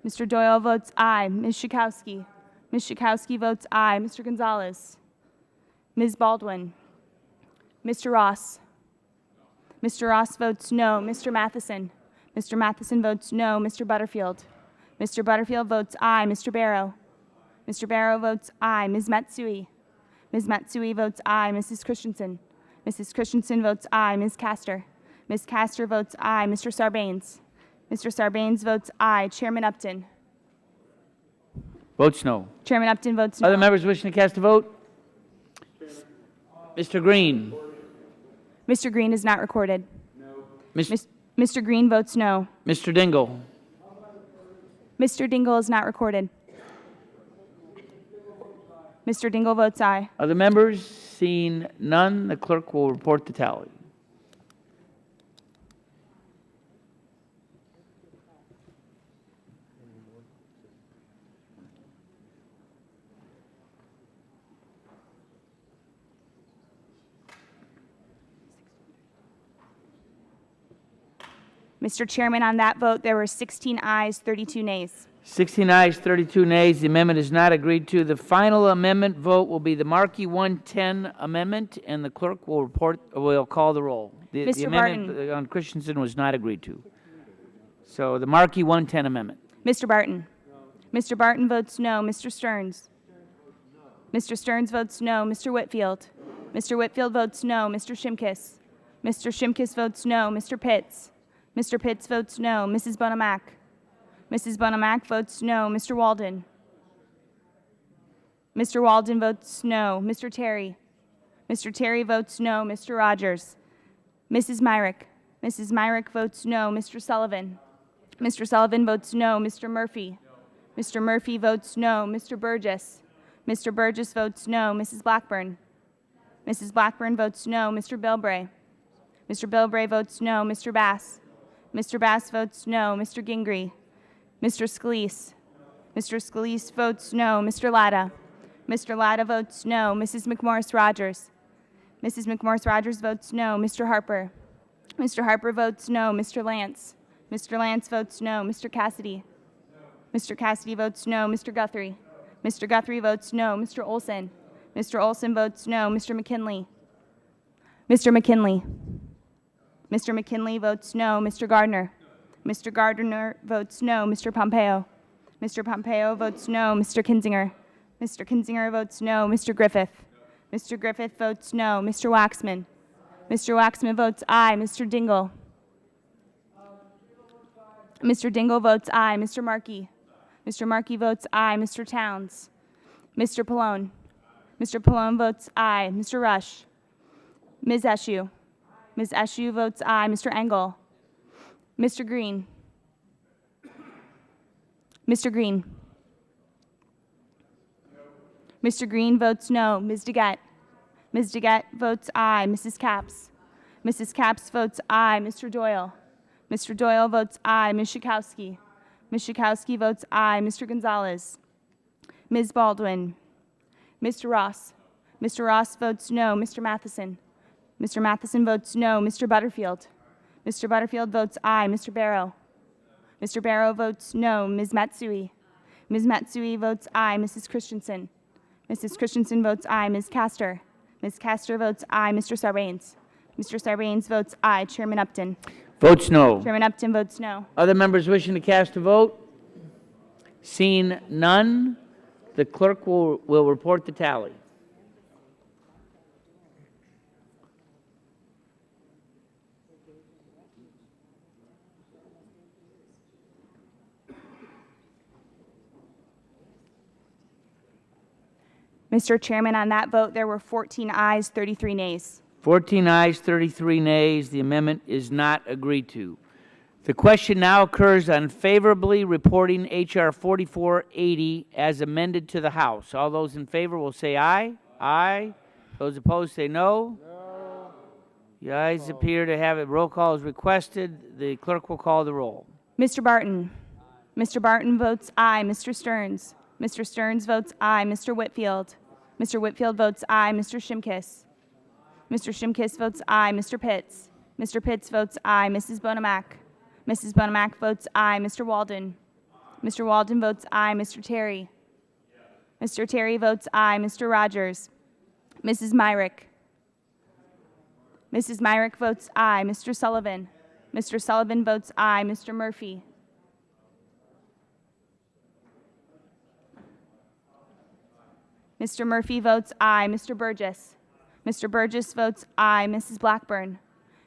Mr. Doyle votes aye. Ms. Schakowsky. Ms. Schakowsky votes aye. Mr. Gonzalez. Ms. Baldwin. Mr. Ross. Mr. Ross votes no. Mr. Matheson. Mr. Matheson votes no. Mr. Butterfield. Mr. Butterfield votes aye. Mr. Barrow. Mr. Barrow votes aye. Ms. Matsui. Ms. Matsui votes aye. Mrs. Christensen. Mrs. Christensen votes aye. Ms. Castor. Ms. Castor votes aye. Mr. Sarbanes. Mr. Sarbanes votes aye. Chairman Upton. Votes no. Chairman Upton votes no. Other members wishing to cast a vote? Mr. Green. Mr. Green is not recorded. Mis- Mr. Green votes no. Mr. Dingle. Mr. Dingle is not recorded. Mr. Dingle votes aye. Other members? Seeing none, the clerk will report the tally. Mr. Chairman, on that vote, there were 16 ayes, 32 nays. 16 ayes, 32 nays. The amendment is not agreed to. The final amendment vote will be the Markey 110 amendment, and the clerk will call the roll. The Mr. amendment on Christensen was not agreed to. So the Markey 110 amendment. Mr. Barton. Mr. Barton votes no. Mr. Stearns. Mr. Stearns votes no. Mr. Whitfield. Mr. Whitfield votes no. Mr. Shimkus. Mr. Shimkus votes no. Mr. Pitts. Mr. Pitts votes no. Mrs. Bonomack. Mrs. Bonomack votes no. Mr. Walden. Mr. Walden votes no. Mr. Terry. Mr. Terry votes no. Mr. Rogers. Mrs. Myrick. Mrs. Myrick votes no. Mr. Sullivan. Mr. Sullivan votes no. Mr. Murphy. Mr. Murphy votes no. Mr. Burgess. Mr. Burgess votes no. Mrs. Blackburn. Mrs. Blackburn votes no. Mr. Bilbray. Mr. Bilbray votes no. Mr. Bass. Mr. Bass votes no. Mr. Gingrey. Mr. Scalise. Mr. Scalise votes no. Mr. Latta. Mr. Latta votes no. Mrs. McMorris Rogers. Mrs. McMorris Rogers votes no. Mr. Harper. Mr. Harper votes no. Mr. Lance. Mr. Lance votes no. Mr. Cassidy. Mr. Cassidy votes no. Mr. Guthrie. Mr. Guthrie votes no. Mr. Olson. Mr. Olson votes no. Mr. McKinley. Mr. McKinley. Mr. McKinley votes no. Mr. Gardner. Mr. Gardner votes no. Mr. Pompeo. Mr. Pompeo votes no. Mr. Kinzinger. Mr. Kinzinger votes no. Mr. Griffith. Mr. Griffith votes no. Mr. Waxman. Mr. Waxman votes aye. Mr. Dingle. Mr. Dingle votes aye. Mr. Markey. Mr. Markey votes aye. Mr. Towns. Mr. Pallone. Mr. Pallone votes aye. Mr. Rush. Ms. Eshoo. Ms. Eshoo votes aye. Mr. Engel. Mr. Green. Mr. Green. Mr. Green votes no. Ms. DeGette. Ms. DeGette votes aye. Mrs. Capps. Mrs. Capps votes aye. Mr. Doyle. Mr. Doyle votes aye. Ms. Schakowsky. Ms. Schakowsky votes aye. Mr. Gonzalez. Ms. Baldwin. Mr. Ross. Mr. Ross votes no. Mr. Matheson. Mr. Matheson votes no. Mr. Butterfield. Mr. Butterfield votes aye. Mr. Barrow. Mr. Barrow votes no. Ms. Matsui. Ms. Matsui votes aye. Mrs. Christensen. Mrs. Christensen votes aye. Ms. Castor. Ms. Castor votes aye. Mr. Sarbanes. Mr. Sarbanes votes aye. Chairman Upton. Votes no. Chairman Upton votes no. Other members wishing to cast a vote? Seeing none, the clerk will report the tally. Mr. Chairman, on that vote, there were 14 ayes, 33 nays. 14 ayes, 33 nays. The amendment is not agreed to. The question now occurs on favorably reporting H.R. 4480 as amended to the House. All those in favor will say aye. Aye. Those opposed say no. No. The ayes appear to have it. Roll call is requested. The clerk will call the roll. Mr. Barton. Mr. Barton votes aye. Mr. Stearns. Mr. Stearns votes aye. Mr. Whitfield. Mr. Whitfield votes aye. Mr. Shimkiss. Mr. Shimkiss votes aye. Mr. Pitts. Mr. Pitts votes aye. Mrs. Bonomack. Mrs. Bonomack votes aye. Mr. Walden. Mr. Walden votes aye. Mr. Terry. Mr. Terry votes aye. Mr. Rogers. Mrs. Myrick. Mrs. Myrick votes aye. Mr. Sullivan. Mr. Sullivan votes aye. Mr. Murphy. Mr. Murphy votes aye. Mr. Burgess. Mr. Burgess votes aye. Mrs. Blackburn.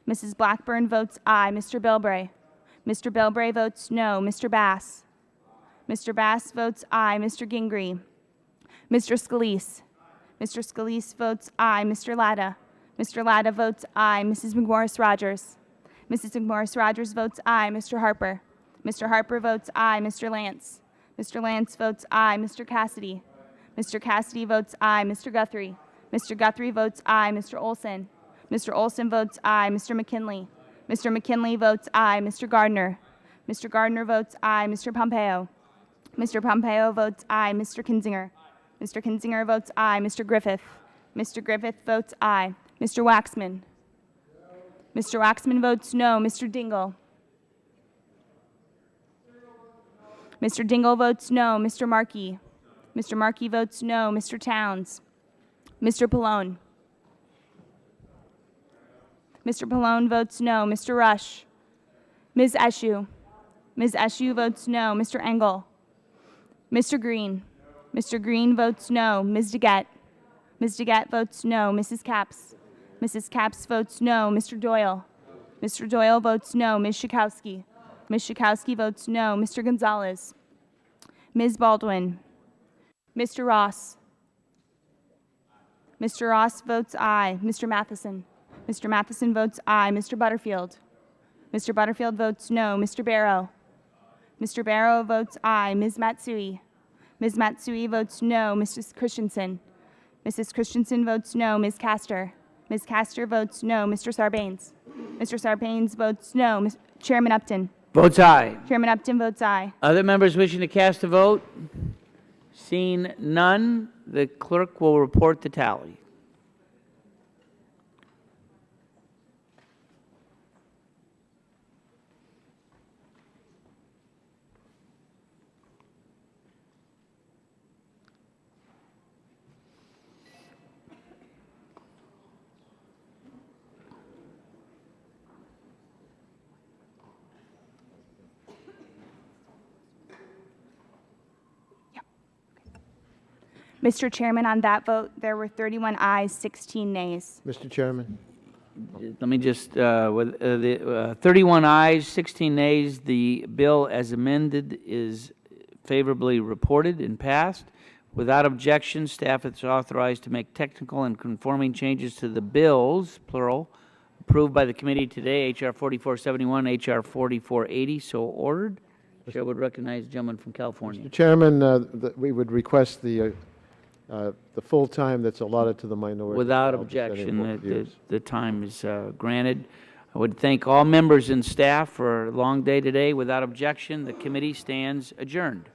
Mrs. Blackburn votes aye. Mr. Bilbray. Mr. Bilbray votes no. Mr. Bass. Mr. Bass votes aye. Mr. Gingrey. Mr. Scalise. Mr. Scalise votes aye. Mr. Latta. Mr. Latta votes aye. Mrs. McMorris Rogers. Mrs. McMorris Rogers votes aye. Mr. Harper. Mr. Harper votes aye. Mr. Lance. Mr. Lance votes aye. Mr. Cassidy. Mr. Cassidy votes aye. Mr. Guthrie. Mr. Guthrie votes aye. Mr. Olson. Mr. Olson votes aye. Mr. McKinley. Mr. McKinley votes aye. Mr. Gardner. Mr. Gardner votes aye. Mr. Pompeo. Mr. Pompeo votes aye. Mr. Kinzinger. Mr. Kinzinger votes aye. Mr. Griffith. Mr. Griffith votes aye. Mr. Waxman. Mr. Waxman votes no. Mr. Dingle. Mr. Dingle votes no. Mr. Markey. Mr. Markey votes no. Mr. Towns. Mr. Pallone. Mr. Pallone votes no. Mr. Rush. Ms. Eshoo. Ms. Eshoo votes no. Mr. Engel. Mr. Green. Mr. Green votes no. Ms. DeGette. Ms. DeGette votes no. Mrs. Capps. Mrs. Capps votes no. Mr. Doyle. Mr. Doyle votes no. Ms. Schakowsky. Ms. Schakowsky votes no. Mr. Gonzalez. Ms. Baldwin. Mr. Ross. Mr. Ross votes aye. Mr. Matheson. Mr. Matheson votes aye. Mr. Butterfield. Mr. Butterfield votes no. Mr. Barrow. Mr. Barrow votes aye. Ms. Matsui. Ms. Matsui votes no. Mrs. Christensen. Mrs. Christensen votes no. Ms. Castor. Ms. Castor votes no. Mr. Sarbanes. Mr. Sarbanes votes no. Chairman Upton. Votes aye. Chairman Upton votes aye. Other members wishing to cast a vote? Seeing none, the clerk will report the tally. Mr. Chairman, on that vote, there were 31 ayes, 16 nays. Mr. Chairman. Let me just, with the 31 ayes, 16 nays, the bill as amended is favorably reported and passed. Without objection, staff is authorized to make technical and conforming changes to the bills, plural, approved by the committee today, H.R. 4471, H.R. 4480, so ordered. Chair would recognize the gentleman from California. Mr. Chairman, we would request the full time that's allotted to the minority. Without objection, the time is granted. I would thank all members and staff for a long day today. Without objection, the committee stands adjourned.